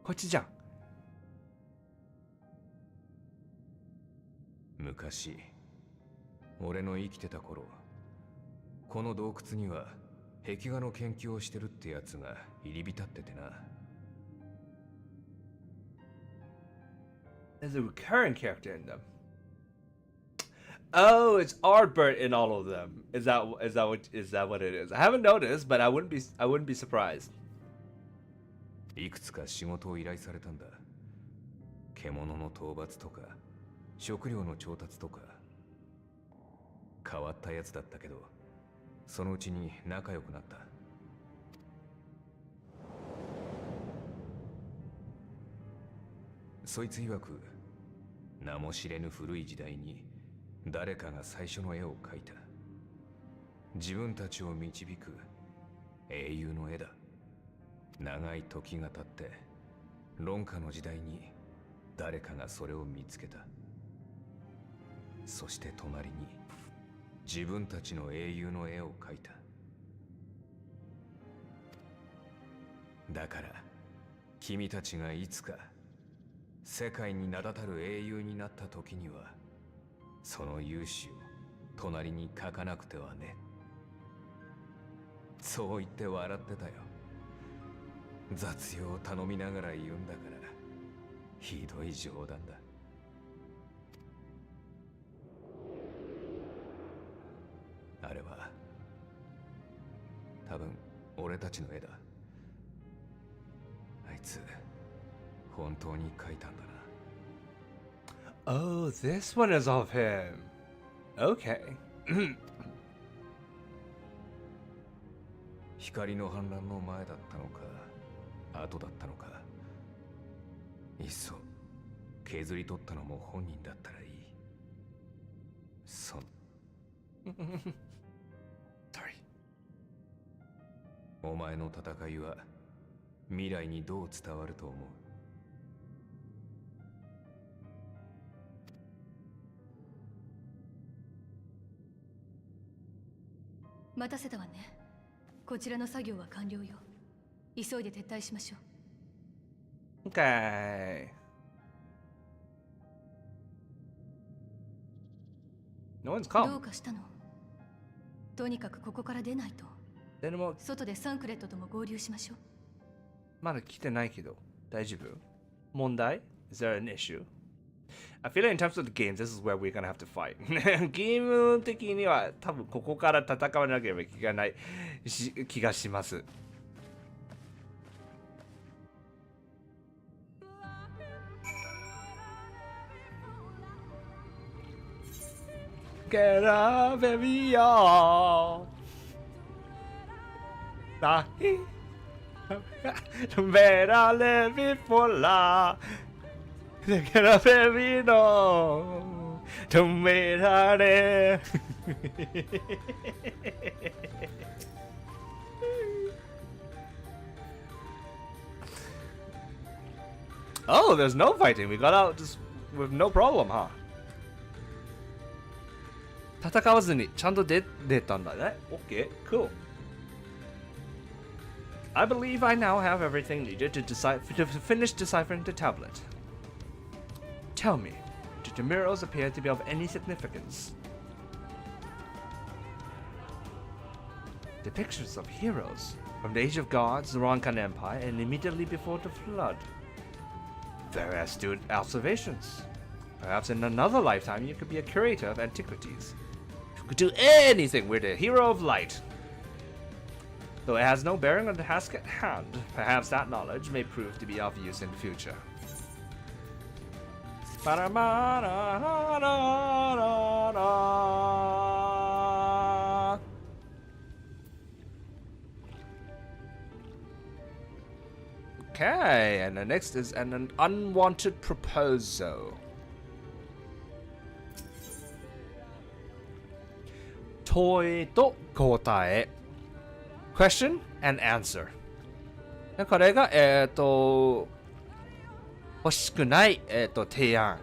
こっちじゃん。昔、俺の生きてた頃、この洞窟には壁画の研究をしてるってやつが入り浸っててな。There's a recurring character in them. Oh, it's Ardbert in all of them. Is that what it is? I haven't noticed, but I wouldn't be surprised. いくつか仕事を依頼されたんだ。獣の討伐とか食料の調達とか。変わったやつだったけど、そのうちに仲良くなった。そいつ曰く、名も知れぬ古い時代に誰かが最初の絵を描いた。自分たちを導く英雄の絵だ。長い時が経って論下の時代に誰かがそれを見つけた。そして隣に自分たちの英雄の絵を描いた。だから君たちがいつか世界に名だたる英雄になった時には、その勇姿を隣に描かなくてはね。そう言って笑ってたよ。雑用を頼みながら言うんだから、ひどい冗談だ。あれは多分俺たちの絵だ。あいつ本当に描いたんだな。Oh, this one is of him. Okay. 光の反乱の前だったのか後だったのか、いっそ削り取ったのも本人だったらいい。Sorry. お前の戦いは未来にどう伝わると思う？待たせたわね。こちらの作業は完了よ。急いで撤退しましょう。Okay. No one's ど come. うかしたの？とにかくここから出ないと。でも外でサンクレットとも合流しましょう。まだ来てないけど大丈夫？問題？ Is there an issue? I feel like in terms of the games, this is where we're gonna have to fight. ゲーム的には多分ここから戦わなければいけない気がします。Get up, baby, y'all. Better live it for life. Get up, baby, no. Tomato. Oh, there's no fighting. We got out just with no problem, huh? 戦わずにちゃんと出たんだね。Okay, cool. I believe I now have everything needed to finish deciphering the tablet. Tell me, did the murals appear to be of any significance? Depictions of heroes from the Age of Gods, the Ronkan Empire, and immediately before the Flood. Very astute observations. Perhaps in another lifetime you could be a curator of antiquities. You could do anything with a hero of light. Though it has no bearing on the task at hand, perhaps that knowledge may prove to be of use in the future. Okay, and the next is an unwanted proposal. Toi to kotae. Question and answer. これが欲しくない提案。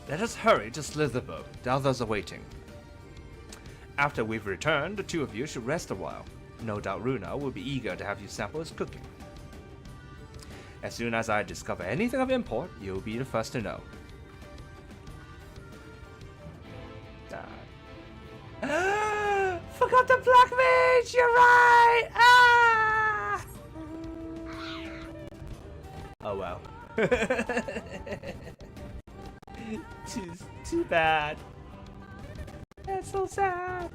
Let us hurry to Slitherbow. The others are waiting. After we've returned, the two of you should rest a while. No doubt Runa will be eager to have you sample his cooking. As soon as I discover anything of import, you'll be the first to know. Forgot the black mage! You're right! Ah! Oh well. Too bad. That's so sad.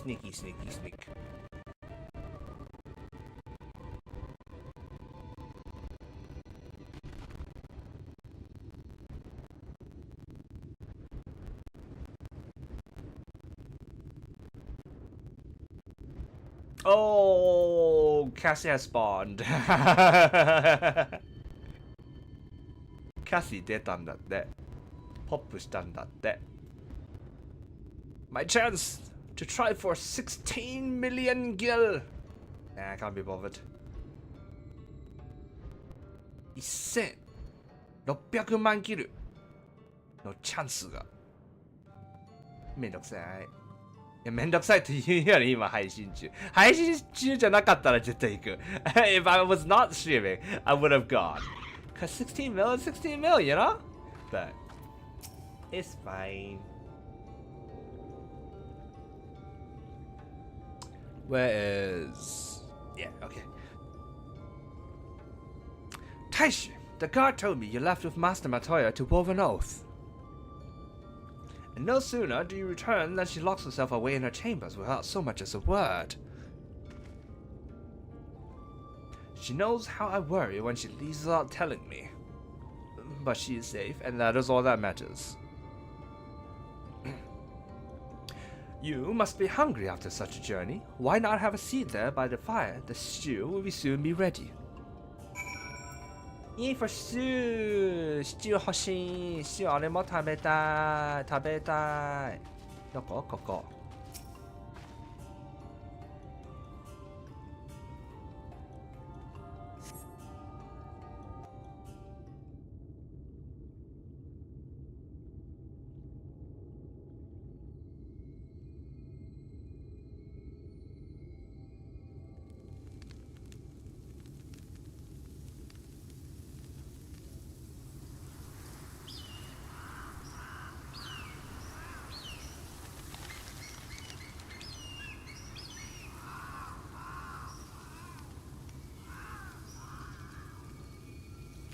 Sneaky, sneaky, sneak. Oh, Cassie has spawned. Cassie 出たんだって。ポップしたんだって。My chance to try for 16 million gil. Nah, I can't be bothered. 1600万ギルのチャンスが。めんどくさい。いや、めんどくさいというより今配信中。配信中じゃなかったら絶対行く。If I was not streaming, I would have gone. Cause 16 mil is 16 mil, you know? But it's fine. Where is... Yeah, okay. Taishi, the guard told me you left with Master Matoya to Woven Oath. And no sooner do you return than she locks herself away in her chambers without so much as a word. She knows how I worry when she leaves without telling me. But she is safe, and that is all that matters. You must be hungry after such a journey. Why not have a seat there by the fire? The stew will soon be ready. Yay for stew! Stew 欲しい。stew 俺も食べたい。食べたい。どこ？ここ。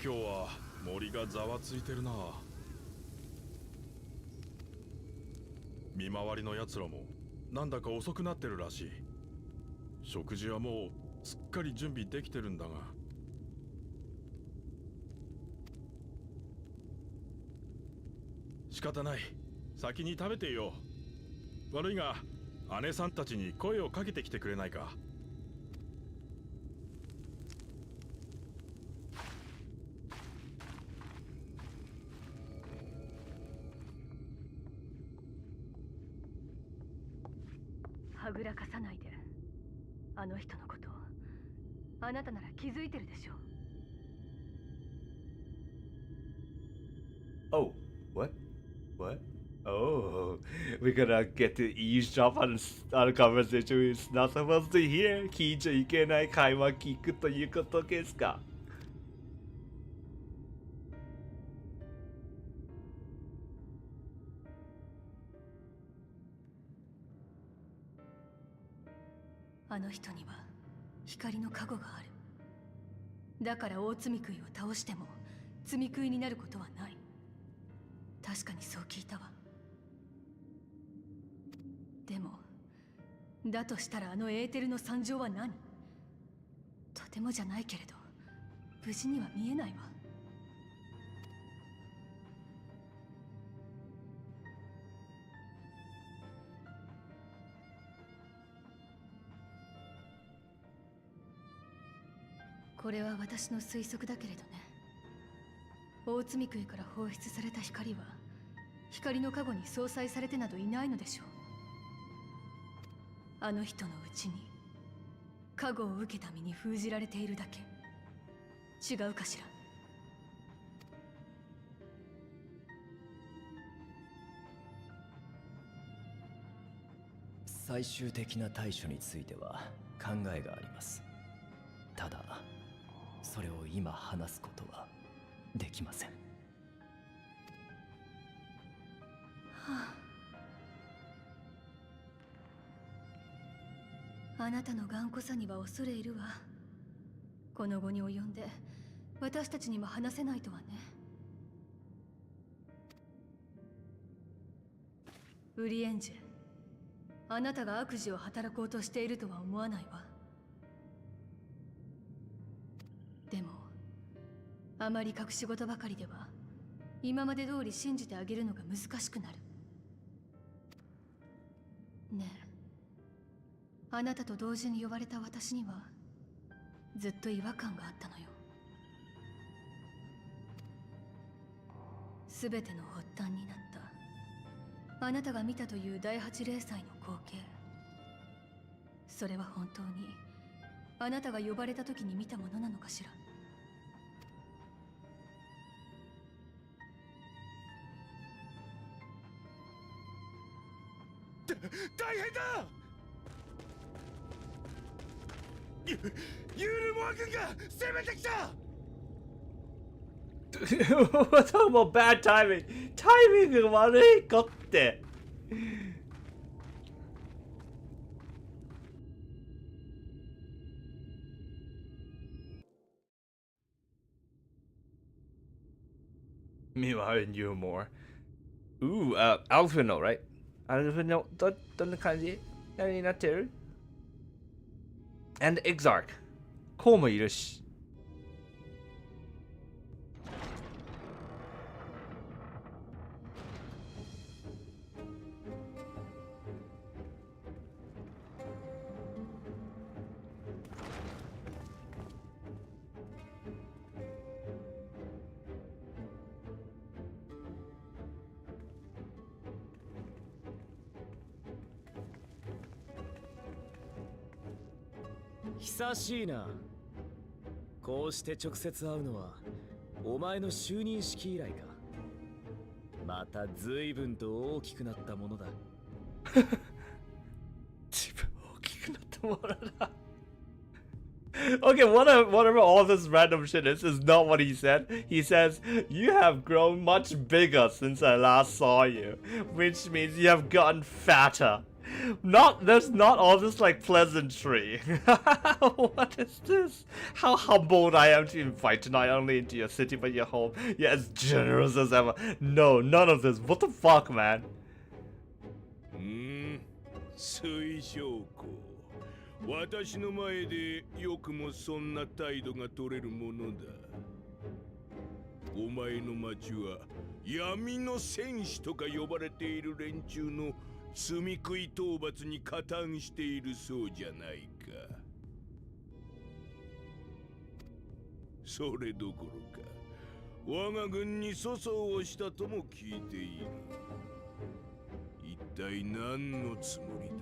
今日は森がざわついてるな。見回りのやつらもなんだか遅くなってるらしい。食事はもうすっかり準備できてるんだが。仕方ない。先に食べてよ。悪いが姉さんたちに声をかけてきてくれないか。はぐらかさないで。あの人のこと、あなたなら気づいてるでしょう。Oh, what? What? Oh, we're gonna get to eavesdrop on a conversation we're not supposed to hear. 聞いちゃいけない会話聞くということですか？あの人には光の加護がある。だから大罪食いを倒しても罪食いになることはない。確かにそう聞いたわ。でもだとしたらあのエーテルの惨状は何？とてもじゃないけれど無事には見えないわ。これは私の推測だけれどね。大罪食いから放出された光は光の加護に相殺されてなどいないのでしょう。あの人のうちに加護を受けた身に封じられているだけ。違うかしら。最終的な対処については考えがあります。ただそれを今話すことはできません。あなたの頑固さには恐れ入るわ。この後に及んで私たちにも話せないとはね。ウリエンジェ、あなたが悪事を働こうとしているとは思わないわ。でもあまり隠し事ばかりでは今まで通り信じてあげるのが難しくなる。ねえ、あなたと同時に呼ばれた私にはずっと違和感があったのよ。すべての発端になったあなたが見たという第8零祭の光景、それは本当にあなたが呼ばれた時に見たものなのかしら。大変だ。ユールモア軍が攻めてきた。We're talking about bad timing. Timing が悪いかって。Meanwhile, in humor. Ooh, Alfino, right? Alfino, どんな感じになってる ?And Exarch. こうもいるし。久しいな。こうして直接会うのはお前の就任式以来か。また随分と大きくなったものだ。自分大きくなったものだ。Okay, whatever all this random shit is not what he said. He says, you have grown much bigger since I last saw you, which means you have gotten fatter. There's not all this like pleasantry. What is this? How humbled I am to invite you not only into your city but your home. You're as generous as ever. No, none of this. What the fuck, man? 水晶子、私の前でよくもそんな態度が取れるものだ。お前の町は闇の戦士とか呼ばれている連中の罪食い討伐に加担しているそうじゃないか。それどころか我が軍に粗相をしたとも聞いている。一体何のつもりだ。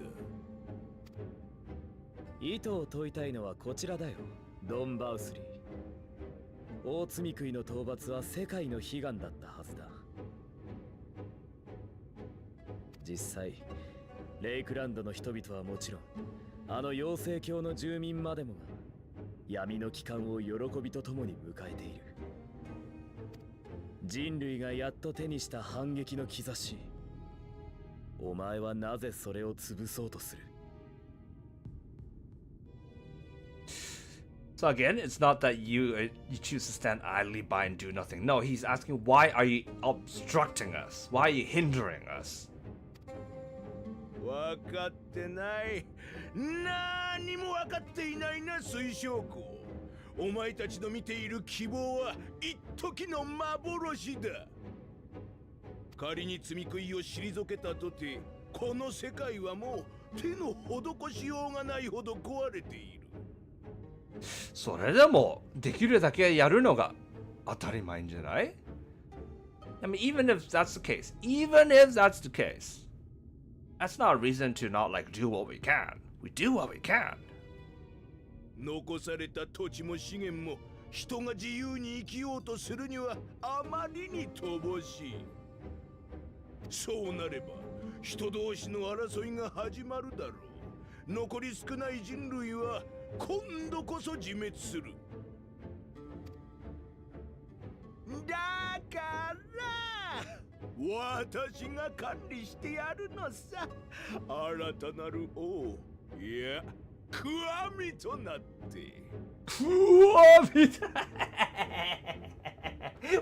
意図を問いたいのはこちらだよ、ドン・バウスリー。大罪食いの討伐は世界の悲願だったはずだ。実際レイクランドの人々はもちろん、あの妖精教の住民までもが闇の帰還を喜びとともに迎えている。人類がやっと手にした反撃の兆し、お前はなぜそれを潰そうとする。 So again, it's not that you choose to stand idly by and do nothing. No, he's asking, why are you obstructing us? Why are you hindering us? 分かってない。何も分かっていないな、水晶子。お前たちの見ている希望は一時の幻だ。仮に罪食いを退けたとて、この世界はもう手の施しようがないほど壊れている。それでもできるだけやるのが当たり前じゃない？ I mean, even if that's the case, that's not a reason to not like do what we can. We do what we can. 残された土地も資源も人が自由に生きようとするにはあまりに乏しい。そうなれば人同士の争いが始まるだろう。残り少ない人類は今度こそ自滅する。だから私が管理してやるのさ。新たなる王、いやクワミとなって。クワミだ。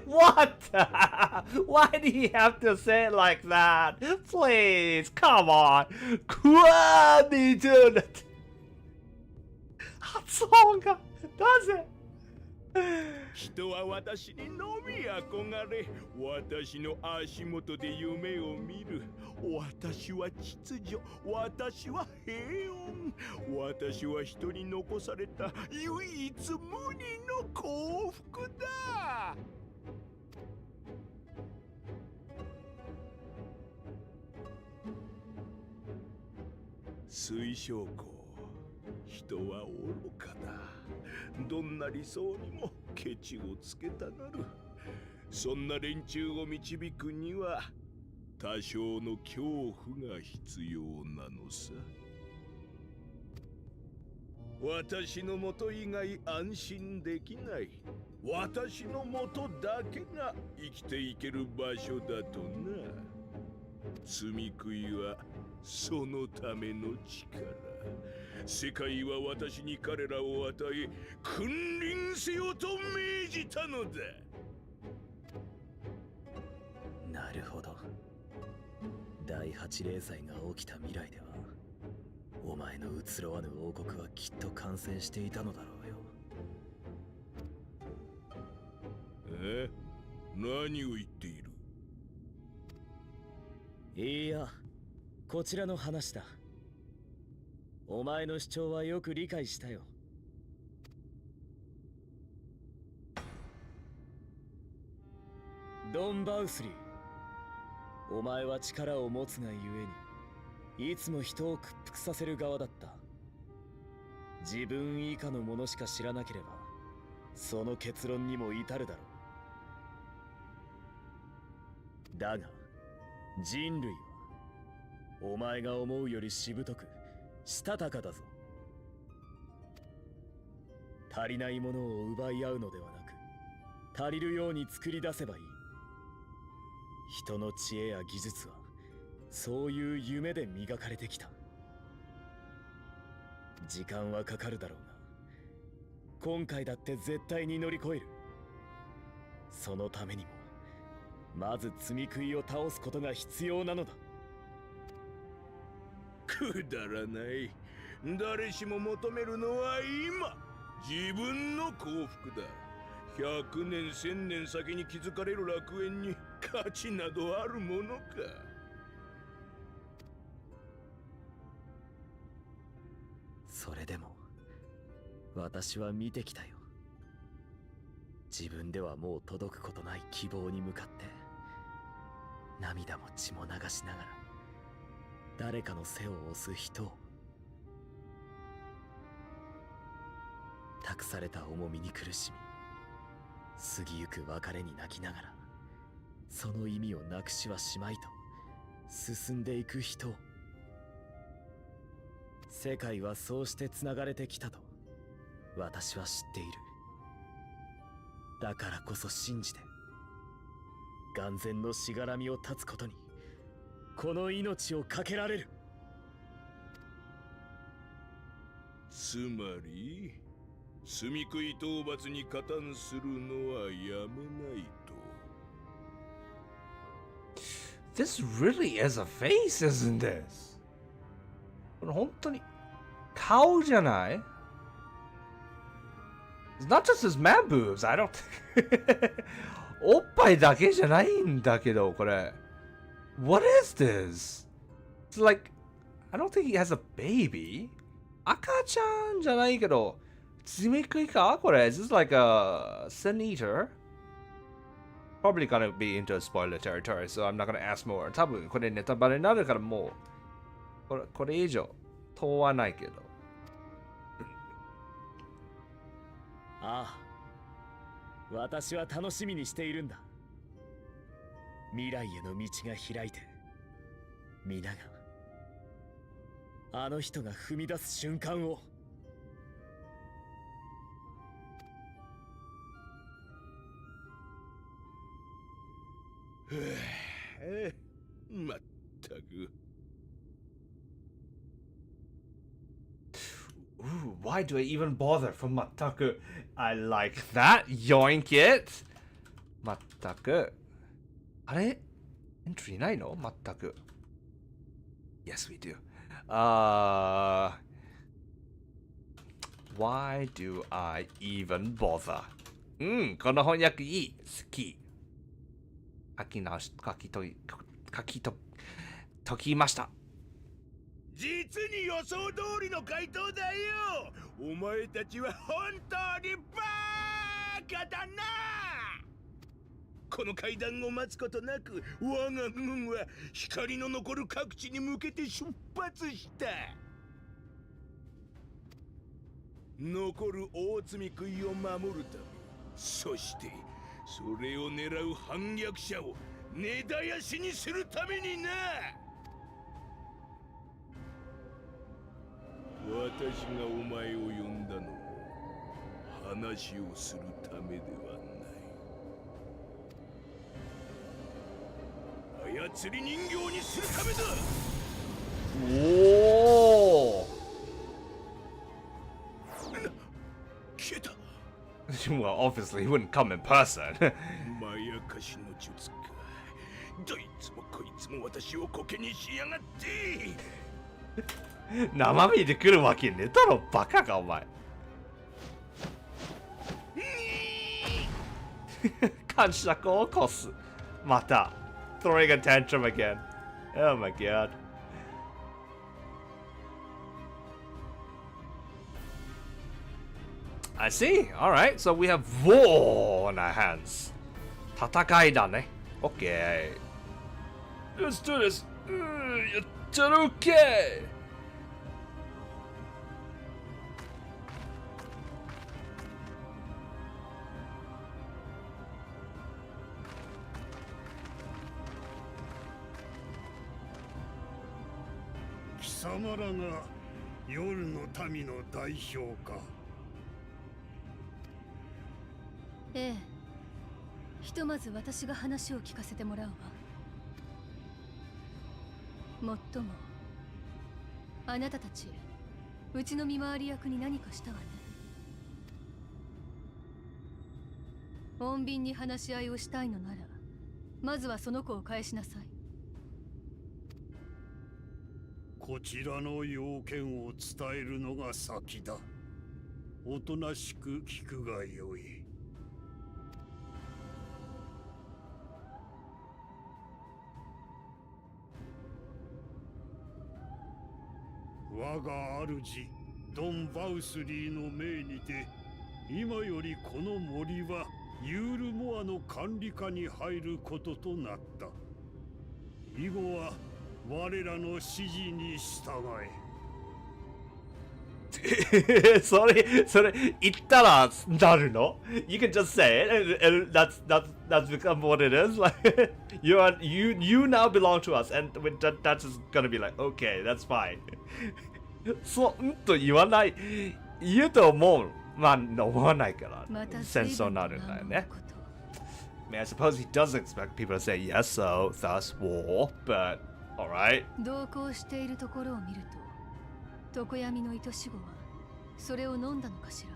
What? Why do you have to say it like that? Please, come on. クワミドゥナって。発音が、なぜ人は私にのみ憧れ、私の足元で夢を見る。私は秩序、私は平穏、私は人に残された唯一無二の幸福だ。水晶湖、人は愚かだ。どんな理想にもケチをつけたがる。そんな連中を導くには多少の恐怖が必要なのさ。私のもと以外安心できない。私のもとだけが生きていける場所だとな。罪食いはそのための力。世界は私に彼らを与え、君臨せよと命じたのだ。なるほど。第8零祭が起きた未来では、お前の移ろわぬ王国はきっと完成していたのだろうよ。何を言っている？いや、こちらの話だ。お前の主張はよく理解したよ。ドン・バウスリー、お前は力を持つがゆえにいつも人を屈服させる側だった。自分以下のものしか知らなければその結論にも至るだろう。だが人類はお前が思うよりしぶとくしたたかだぞ。足りないものを奪い合うのではなく、足りるように作り出せばいい。人の知恵や技術はそういう夢で磨かれてきた。時間はかかるだろうが、今回だって絶対に乗り越える。そのためにもまず罪食いを倒すことが必要なのだ。くだらない。誰しも求めるのは今、自分の幸福だ。100年1000年先に築かれる楽園に価値などあるものか。それでも私は見てきたよ。自分ではもう届くことない希望に向かって涙も血も流しながら誰かの背を押す人を、託された重みに苦しみ過ぎゆく別れに泣きながらその意味をなくしはしまいと進んでいく人を。世界はそうしてつながれてきたと私は知っている。だからこそ信じて眼前のしがらみを断つことにこの命をかけられる。つまり罪食い討伐に加担するのはやめないと。 This really is a face, isn't this? これ本当に顔じゃない？ It's not just his man boobs, I don't think おっぱいだけじゃないんだけど、これ。What is this? It's like, I don't think he has a baby. 赤ちゃんじゃないけど、罪食いかこれ。Is this like a sin eater? Probably gonna be into a spoiler territory, so I'm not gonna ask more. 多分これネタバレになるからもう、これ以上問わないけど。ああ、私は楽しみにしているんだ。未来への道が開いて、皆があの人が踏み出す瞬間を。まったく。Ooh, why do I even bother for Mataku? I like that. Yoink it. 全く。あれエントリーないの全く。Yes, we do. Why do I even bother? この翻訳いい。好き。書き解きました。実に予想通りの回答だよ。お前たちは本当にバカだな。この階段を待つことなく、我が軍は光の残る各地に向けて出発した。残る大積み食いを守るため、そしてそれを狙う反逆者を根絶やしにするためにな。私がお前を呼んだのも話をするためではない。操り人形にするためだ。おお。消えた。Well, obviously he wouldn't come in person. まやかしの術か。どいつもこいつも私をコケにしやがって。生身で来るわけねえだろ、バカかお前。感触を起こす。また。Throwing a tantrum again. Oh my god. I see. Alright, so we have war on our hands. 戦いだね。Okay. Let's do this. やったら OK! 貴様らが夜の民の代表か。ええ。ひとまず私が話を聞かせてもらうわ。もっとも、あなたたち、うちの見回り役に何かしたわね。穏便に話し合いをしたいのなら、まずはその子を返しなさい。こちらの要件を伝えるのが先だ。おとなしく聞くがよい。我が主ドン・バウスリーの命にて、今よりこの森はユールモアの管理下に入ることとなった。以後は我らの指示に従え。それ言ったらなるの You can just say it and that's become what it is. Like you now belong to us and that's just gonna be like okay, that's fine. そうと言わない言うと思う。まあ思わないから戦争になるんだよね。I mean, I suppose he does expect people to say yes, so thus war, but alright. 同行しているところを見ると、常闇の愛し子はそれを飲んだのかしら。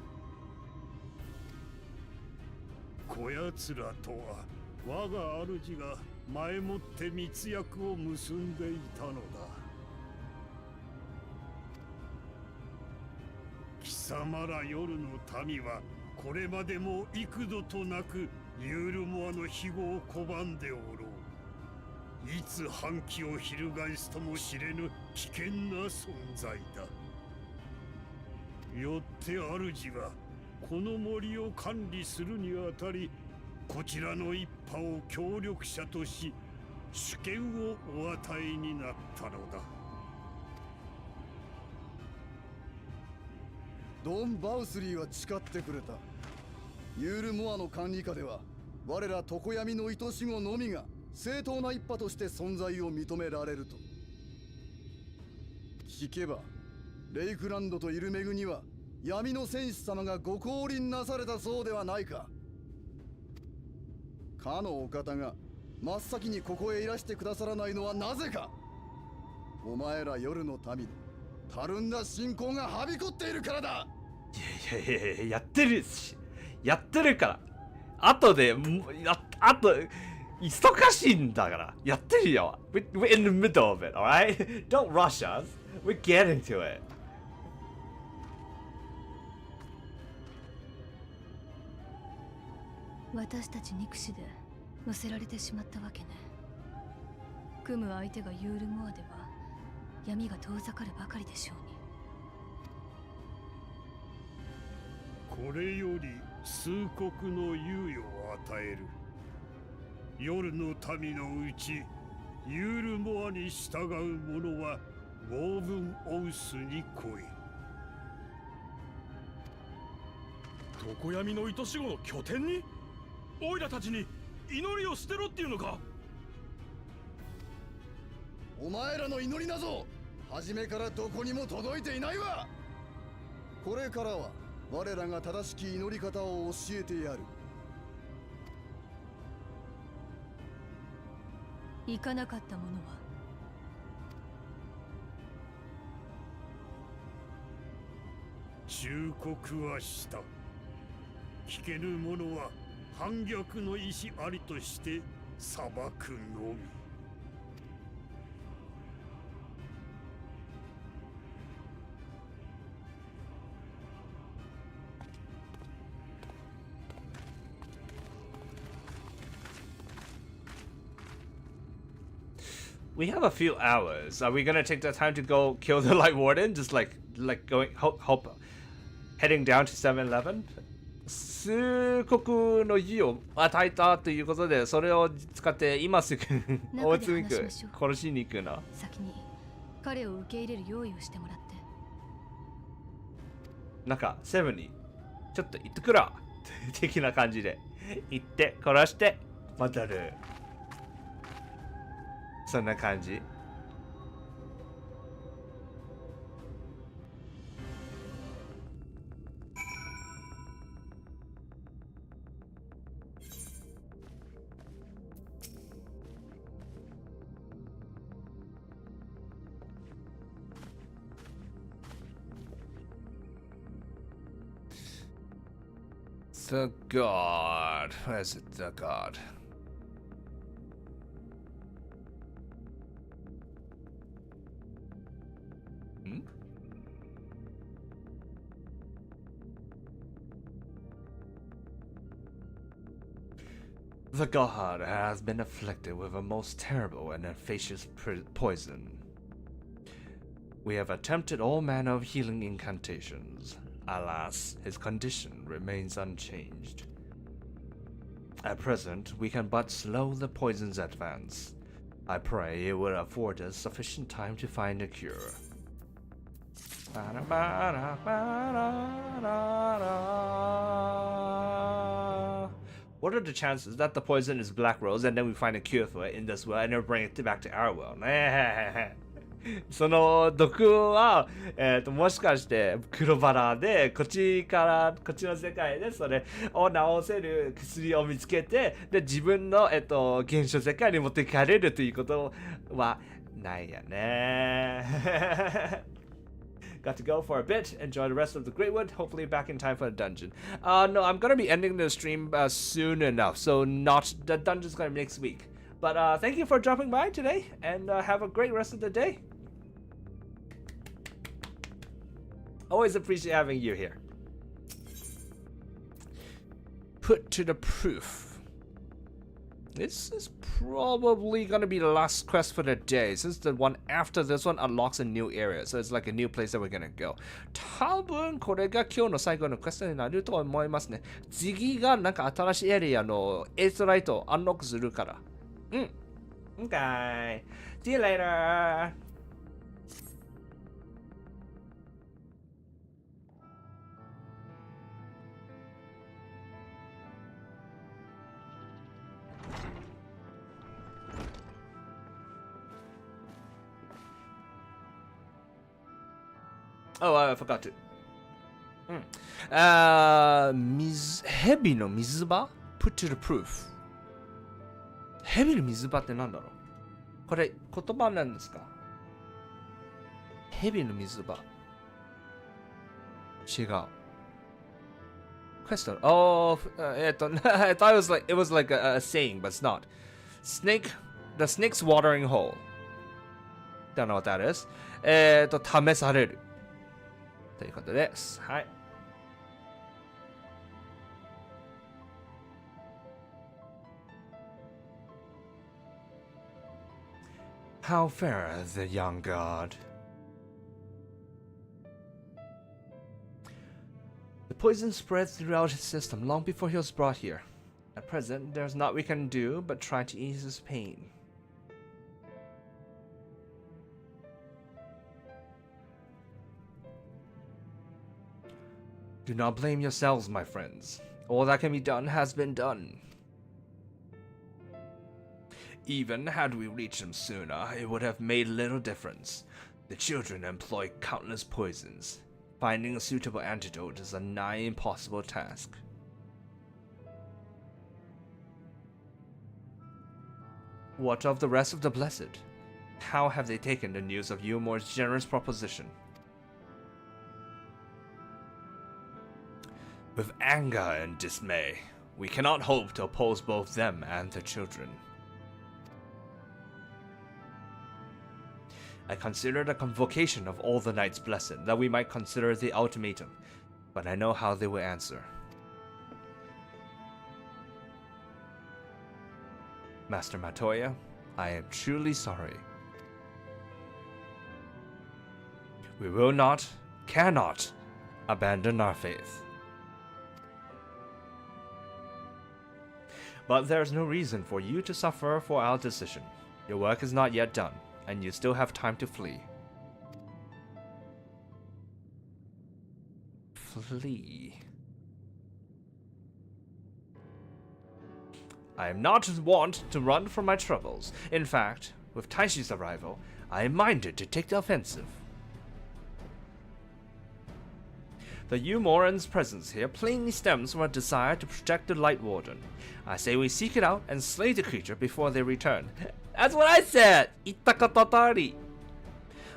こやつらとは我が主が前もって密約を結んでいたのだ。貴様ら夜の民はこれまでも幾度となくユールモアの庇護を拒んでおろう。いつ反旗を翻すとも知れぬ危険な存在だ。よって主はこの森を管理するにあたり、こちらの一派を協力者とし主権をお与えになったのだ。ドン・バウスリーは誓ってくれた。ユールモアの管理下では我ら常闇の愛し子のみが正当な一派として存在を認められると。聞けばレイクランドとイルメグには闇の戦士様がご降臨なされたそうではないか。かのお方が真っ先にここへいらしてくださらないのはなぜか。お前ら夜の民のたるんだ信仰がはびこっているからだ。いややってるから。後で、あと、忙しいんだから。やってるよ。We're in the middle of it, alright? Don't rush us. We're getting to it. 私たち憎しで乗せられてしまったわけね。組む相手がユールモアでは闇が遠ざかるばかりでしょこれより数国の猶予を与える。夜の民のうちユールモアに従う者はウォーブンオウスに来い。常闇の糸死後の拠点にオイラたちに祈りを捨てろっていうのか。お前らの祈りなど初めからどこにも届いていないわ。これからは我らが正しき祈り方を教えてやる。行かなかった者は忠告はした。聞けぬ者は反逆の意志ありとして裁くのみ。We have a few hours. Are we gonna take the time to go kill the Light Warden? Just like going heading down to 7-Eleven? 数国の意を与えたということで、それを使って今すぐ大津に行く、殺しに行くの。先に彼を受け入れる用意をしてもらって。なんかセブンにちょっと行ってくら的な感じで行って殺して渡る。そんな感じ。The God. Where's it? The God. The god has been afflicted with a most terrible and efficacious poison. We have attempted all manner of healing incantations. Alas, his condition remains unchanged. At present, we can but slow the poison's advance. I pray it will afford us sufficient time to find a cure. What are the chances that the poison is Black Rose and then we find a cure for it in this world and then bring it back to our world? その毒は、もしかして黒バラでこっちの世界でそれを治せる薬を見つけてで自分の、現象世界に持って帰れるということはないよね。Got to go for a bit. Enjoy the rest of the Great Wood. Hopefully back in time for the dungeon. No, I'm going to be ending the stream soon enough. So not the dungeon's going to be next week. But thank you for dropping by today. And have a great rest of the day. Always appreciate having you here. Put to the proof. This is probably going to be the last quest for the day, since the one after this one unlocks a new area. So it's like a new place that we're going to go. 多分これが今日の最後のクエストになると思いますね。次がなんか新しいエリアのエースライトをアンロックするから。うん。Okay. See you later. Oh, I forgot to. 蛇の水場 Put to the proof. 蛇の水場ってなんだろうこれ言葉なんですか蛇の水場違う。question. Oh, I thought it was like a saying, but it's not. The snake's watering hole. Don't know what that is. 試されるということです。はい。How fair the young god. The poison spread throughout his system long before he was brought here. At present, there's naught we can do but try to ease his pain. Do not blame yourselves, my friends. All that can be done has been done. Even had we reached him sooner, it would have made little difference. The children employ countless poisons. Finding a suitable antidote is a nigh impossible task. What of the rest of the Blessed? How have they taken the news of Eulmore's generous proposition? With anger and dismay, we cannot hope to oppose both them and the children. I considered a convocation of all the Knights Blessed, that we might consider the ultimatum, but I know how they will answer. Master Matoya, I am truly sorry. We will not, cannot, abandon our faith. But there is no reason for you to suffer for our decision. Your work is not yet done, and you still have time to flee. Flee. I am not wont to run from my troubles. In fact, with Taishi's arrival, I am minded to take the offensive. The Eulmoreans' presence here plainly stems from a desire to protect the Light Warden. I say we seek it out and slay the creature before they return. That's what I said! Itakatatari!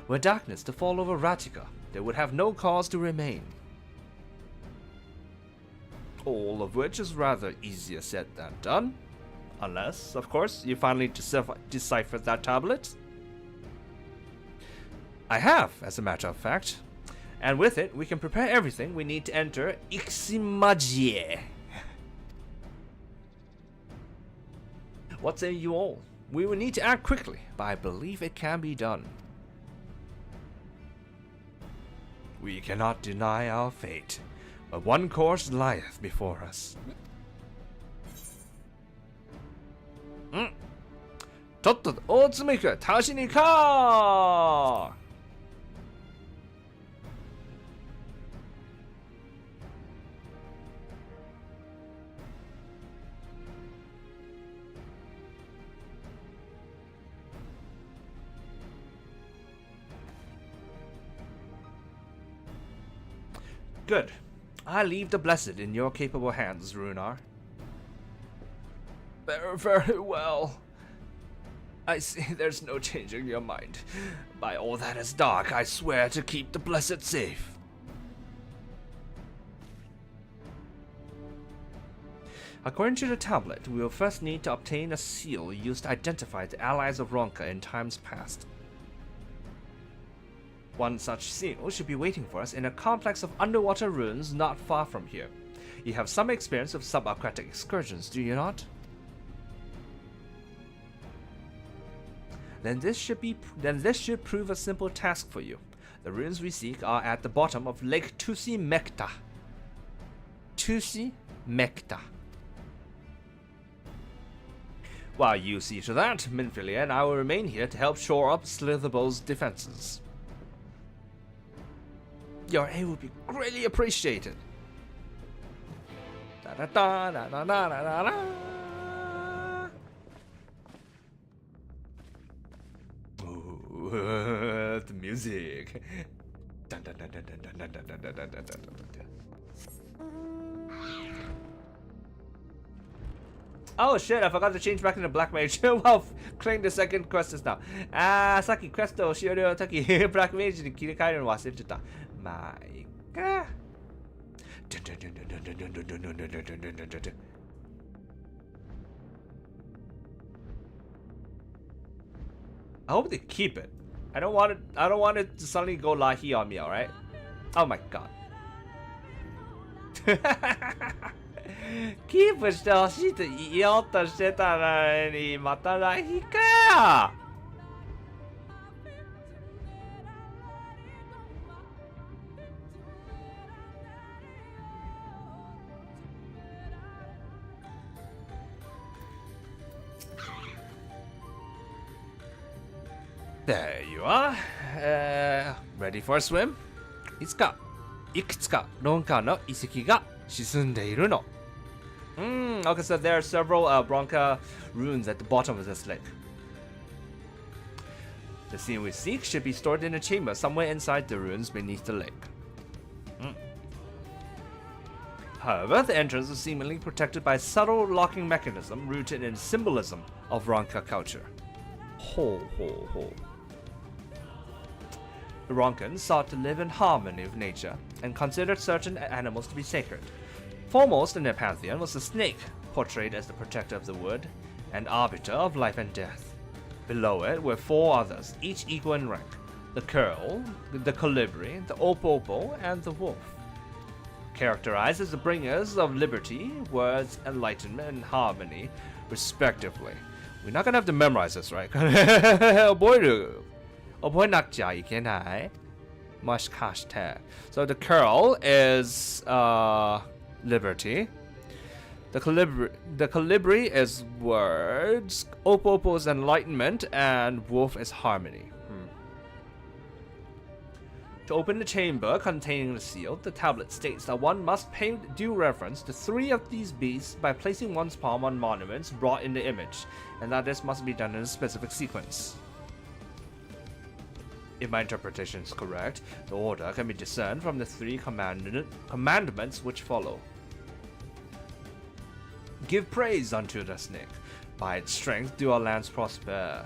Were darkness to fall over Ratika, they would have no cause to remain. All of which is rather easier said than done. Unless, of course, you finally deciphered that tablet. I have, as a matter of fact. And with it, we can prepare everything we need to enter Iximajie. What say you all? We will need to act quickly, but I believe it can be done. We cannot deny our fate, but one course lieth before us. とっとと大爪く倒しに行こう Good. I leave the Blessed in your capable hands, Runar. Very, very well. I see there's no changing your mind. By all that is dark, I swear to keep the Blessed safe. According to the tablet, we will first need to obtain a seal used to identify the allies of Ronka in times past. One such seal should be waiting for us in a complex of underwater ruins not far from here. You have some experience of subaquatic excursions, do you not? Then this should prove a simple task for you. The ruins we seek are at the bottom of Lake Tusi Mekta. Tusi Mekta. While you see to that, Minfilia and I will remain here to help shore up Slitherbow's defenses. Your aid would be greatly appreciated. Da da da da da da da da. Ooh, the music. Dun, dun, dun, dun, dun, dun, dun, dun, dun, dun, dun, dun. Oh shit, I forgot to change back into Black Mage. Well, claim the second quest just now. さっきクエストを終了の時、ブラックメイジに切り替えるの忘れてた。まあ、いいか。I hope they keep it. I don't want it to suddenly go lahi on me, alright? Oh my god. キープしてほしいと言おうとしてたのに、またラヒかよ。There you are. Ready for a swim? いくつかロンカーの遺跡が沈んでいるの。Okay, so there are several Bronca ruins at the bottom of this lake. The scene we seek should be stored in a chamber somewhere inside the ruins beneath the lake. However, the entrance is seemingly protected by a subtle locking mechanism rooted in symbolism of Ronca culture. The Ronkans sought to live in harmony with nature and considered certain animals to be sacred. Foremost in their pantheon was the snake, portrayed as the protector of the wood and arbiter of life and death. Below it were four others, each equal in rank: the curl, the colibri, the opopo, and the wolf. Characterized as the bringers of liberty, words, enlightenment, and harmony, respectively. We're not gonna have to memorize this, right? 覚えなくちゃいけない。もしかして。So the curl is liberty. The colibri is words. Opopo is enlightenment, and wolf is harmony. To open the chamber containing the seal, the tablet states that one must pay due reverence to three of these beasts by placing one's palm on monuments brought in the image, and that this must be done in a specific sequence. If my interpretation is correct, the order can be discerned from the three commandments which follow. Give praise unto the snake. By its strength do our lands prosper.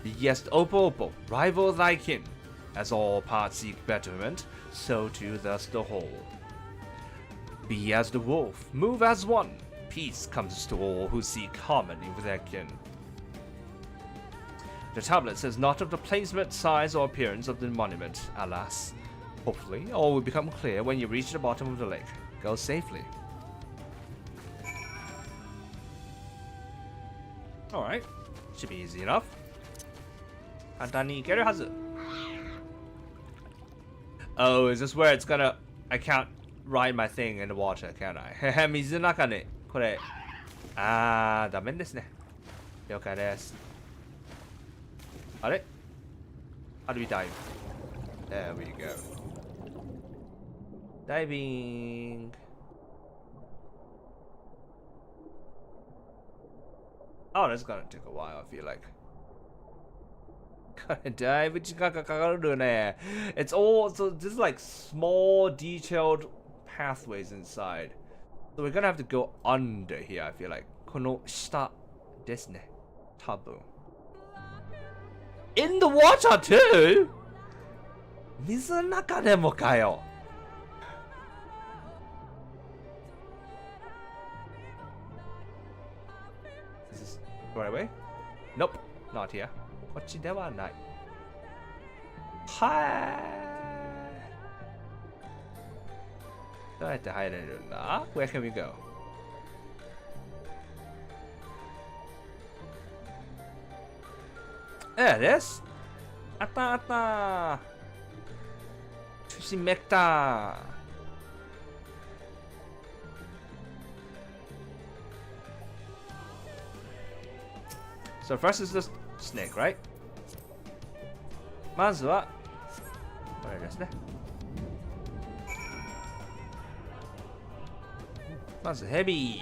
Be yes Opopo, rival thy kin. As all parts seek betterment, so too thus the whole. Be as the wolf, move as one. Peace comes to all who seek harmony with their kin. The tablet says not of the placement, size, or appearance of the monument, alas. Hopefully, all will become clear when you reach the bottom of the lake. Go safely. Alright, should be easy enough. 簡単にいけるはず. Oh, is this where it's gonna... I can't ride my thing in the water, can I? 水の中にこれダメですね。了解です。あれ How do we dive? There we go. Diving. Oh, that's gonna take a while, I feel like. Gotta dive. 時間がかかるね。It's all, so this is like small, detailed pathways inside. So we're gonna have to go under here, I feel like. この下ですね。多分。In the water too? 水の中でもかよ。Is this the right way? Nope, not here. こっちではない。はい。どうやって入れるんだ？ Where can we go? There it is. あったあった。としめた。So first is the snake, right? まずはこれですね。まずヘビー。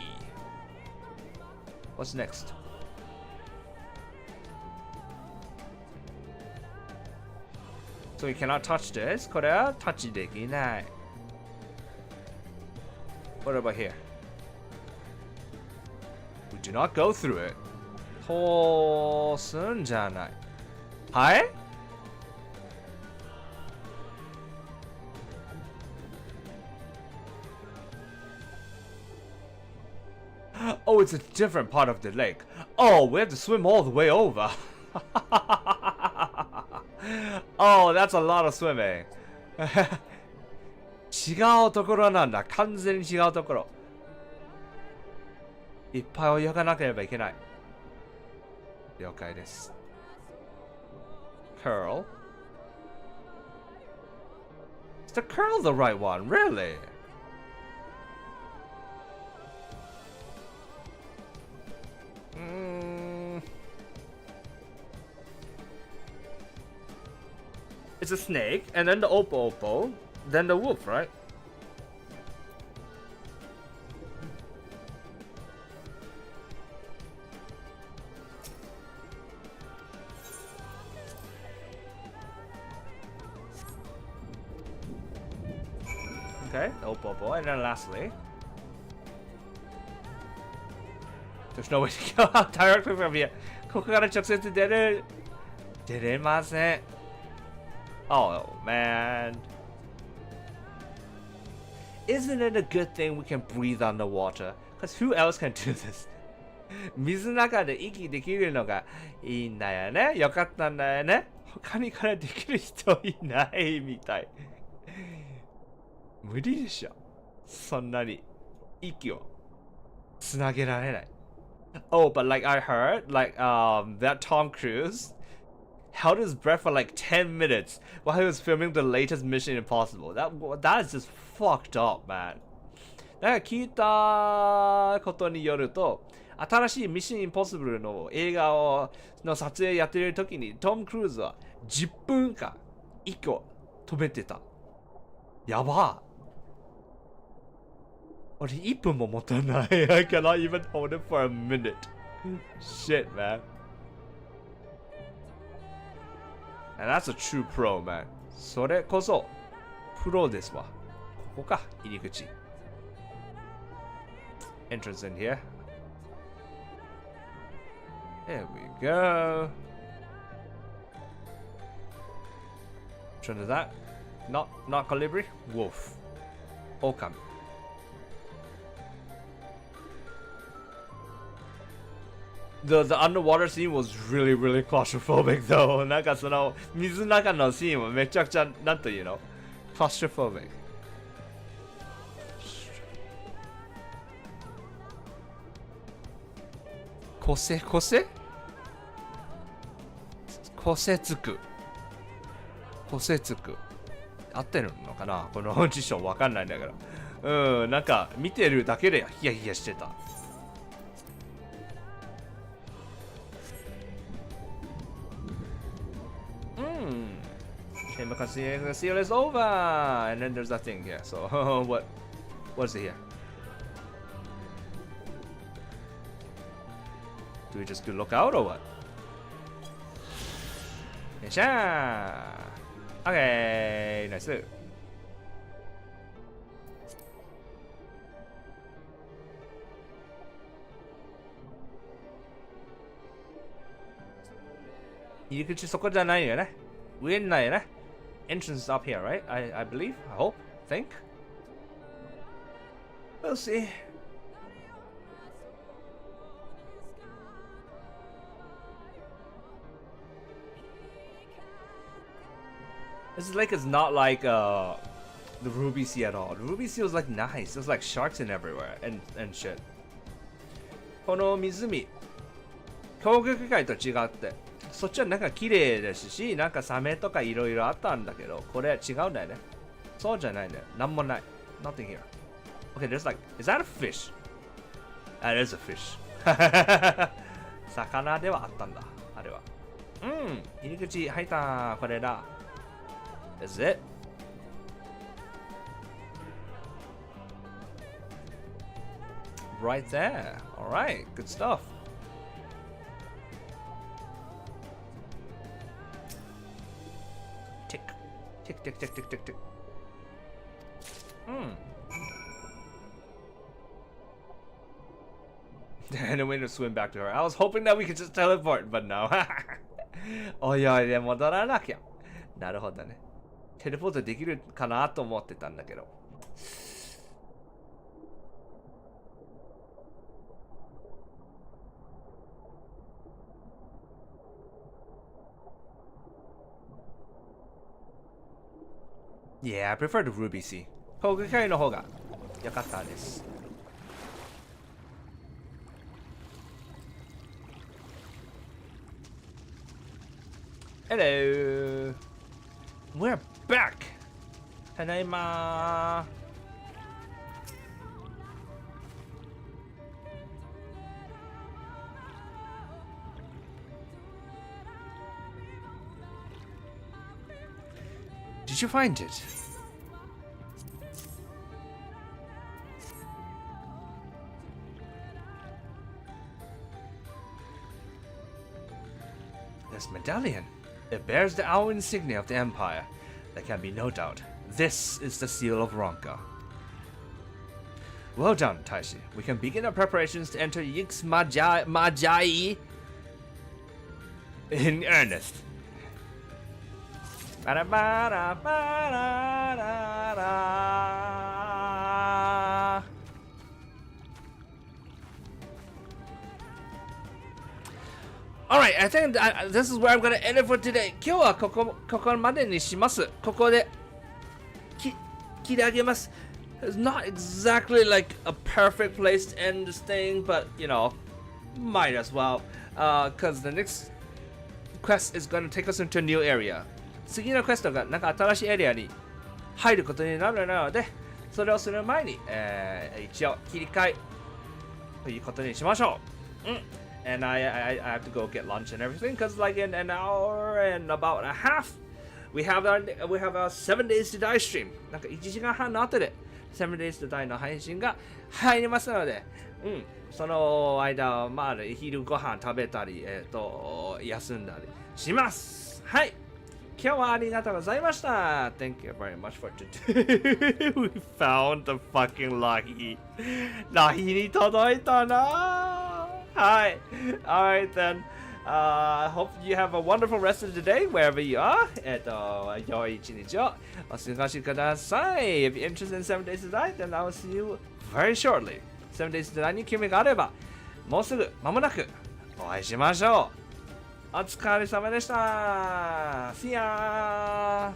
What's next? So we cannot touch this. これはタッチできない。What about here? We do not go through it. 通すんじゃない。はい？ Oh, it's a different part of the lake. Oh, we have to swim all the way over. Oh, that's a lot of swimming. 違うところなんだ。完全に違うところ。いっぱい泳がなければいけない。了解です。Curl? Is the curl the right one? Really? It's a snake, and then the Oppo, then the wolf, right? Okay, the Oppo, and then lastly, there's no way to go out directly from here. ここから直接出れません。Oh man. Isn't it a good thing we can breathe underwater? Because who else can do this? 水の中で息できるのがいいんだよね。よかったんだよね。他にからできる人いないみたい。無理でしょ。そんなに息をつなげられない。Oh, but like I heard, like that Tom Cruise held his breath for like 10 minutes while he was filming the latest Mission Impossible. That is just fucked up, man. だから聞いたことによると、新しい Mission Impossible の映画の撮影やってる時にトム・クルーズは10分間息を止めてた。やば。俺1分も持たない。I cannot even hold it for a minute. Shit, man. And that's a true pro, man. それこそプロですわ。ここか、入り口。Entrance in here. There we go. Which one is that? Not Colibri? Wolf. Okami. The underwater scene was really claustrophobic though. なんかその水の中のシーンはめちゃくちゃなんというの claustrophobic. 個性つく合ってるのかなこの辞書わかんないんだけど。なんか見てるだけでヒヤヒヤしてた。Chamber conceal is over, and then there's that thing here. So what's it here? Do we just look out or what? Yasha! Okay, nice. You could just look at that now, we're in there, entrance is up here, right? I believe, I hope, think. We'll see. This lake is not like the Ruby Sea at all. The Ruby Sea was like nice. There's like sharks in everywhere and shit. この湖、攻撃界と違って、そっちはなんか綺麗ですし、なんかサメとかいろいろあったんだけど、これ違うんだよね。そうじゃないね。なんもない。Nothing here. Okay, there's like, is that a fish? That is a fish. 魚ではあったんだ、あれは。入り口入った。これだ。Is it? Right there. Alright, good stuff. Tick. Tick, tick, tick, tick, tick, tick. And then we to swim back to her. I was hoping that we could just teleport, but no. おいおいで戻らなきゃ。なるほどね。テレポートできるかなと思ってたんだけど。Yeah, I prefer the Ruby Sea. 航空会の方が良かったです。Hello! We're back! ただいまー。Did you find it? This medallion. It bears the owl insignia of the Empire. There can be no doubt. This is the seal of Ronka. Well done, Taishi. We can begin our preparations to enter Yix Majai in earnest. Alright, I think this is where I'm gonna end it for today. 今日はここまでにします。ここで切り上げます。It's not exactly like a perfect place to end this thing, but you know, might as well. Because the next quest is gonna take us into a new area. 次のクエストがなんか新しいエリアに入ることになるので、それをする前に、一応切り替えということにしましょう。And I have to go get lunch and everything because like in an hour and about a half we have our 7 days to die stream なんか1時間半の後で7 days to die の配信が入りますので、その間まあ昼ご飯食べたり休んだりします。はい、今日はありがとうございました。Thank you very much for today. We found the fucking lucky. ラヒに届いたな。Hi. Alright then. Hope you have a wonderful rest of the day wherever you are. 良い一日をお過ごしください。If you're interested in 7 days to die, then I will see you very shortly. 7 days to die に興味があれば、もうすぐ間もなくお会いしましょう。お疲れ様でした。See ya!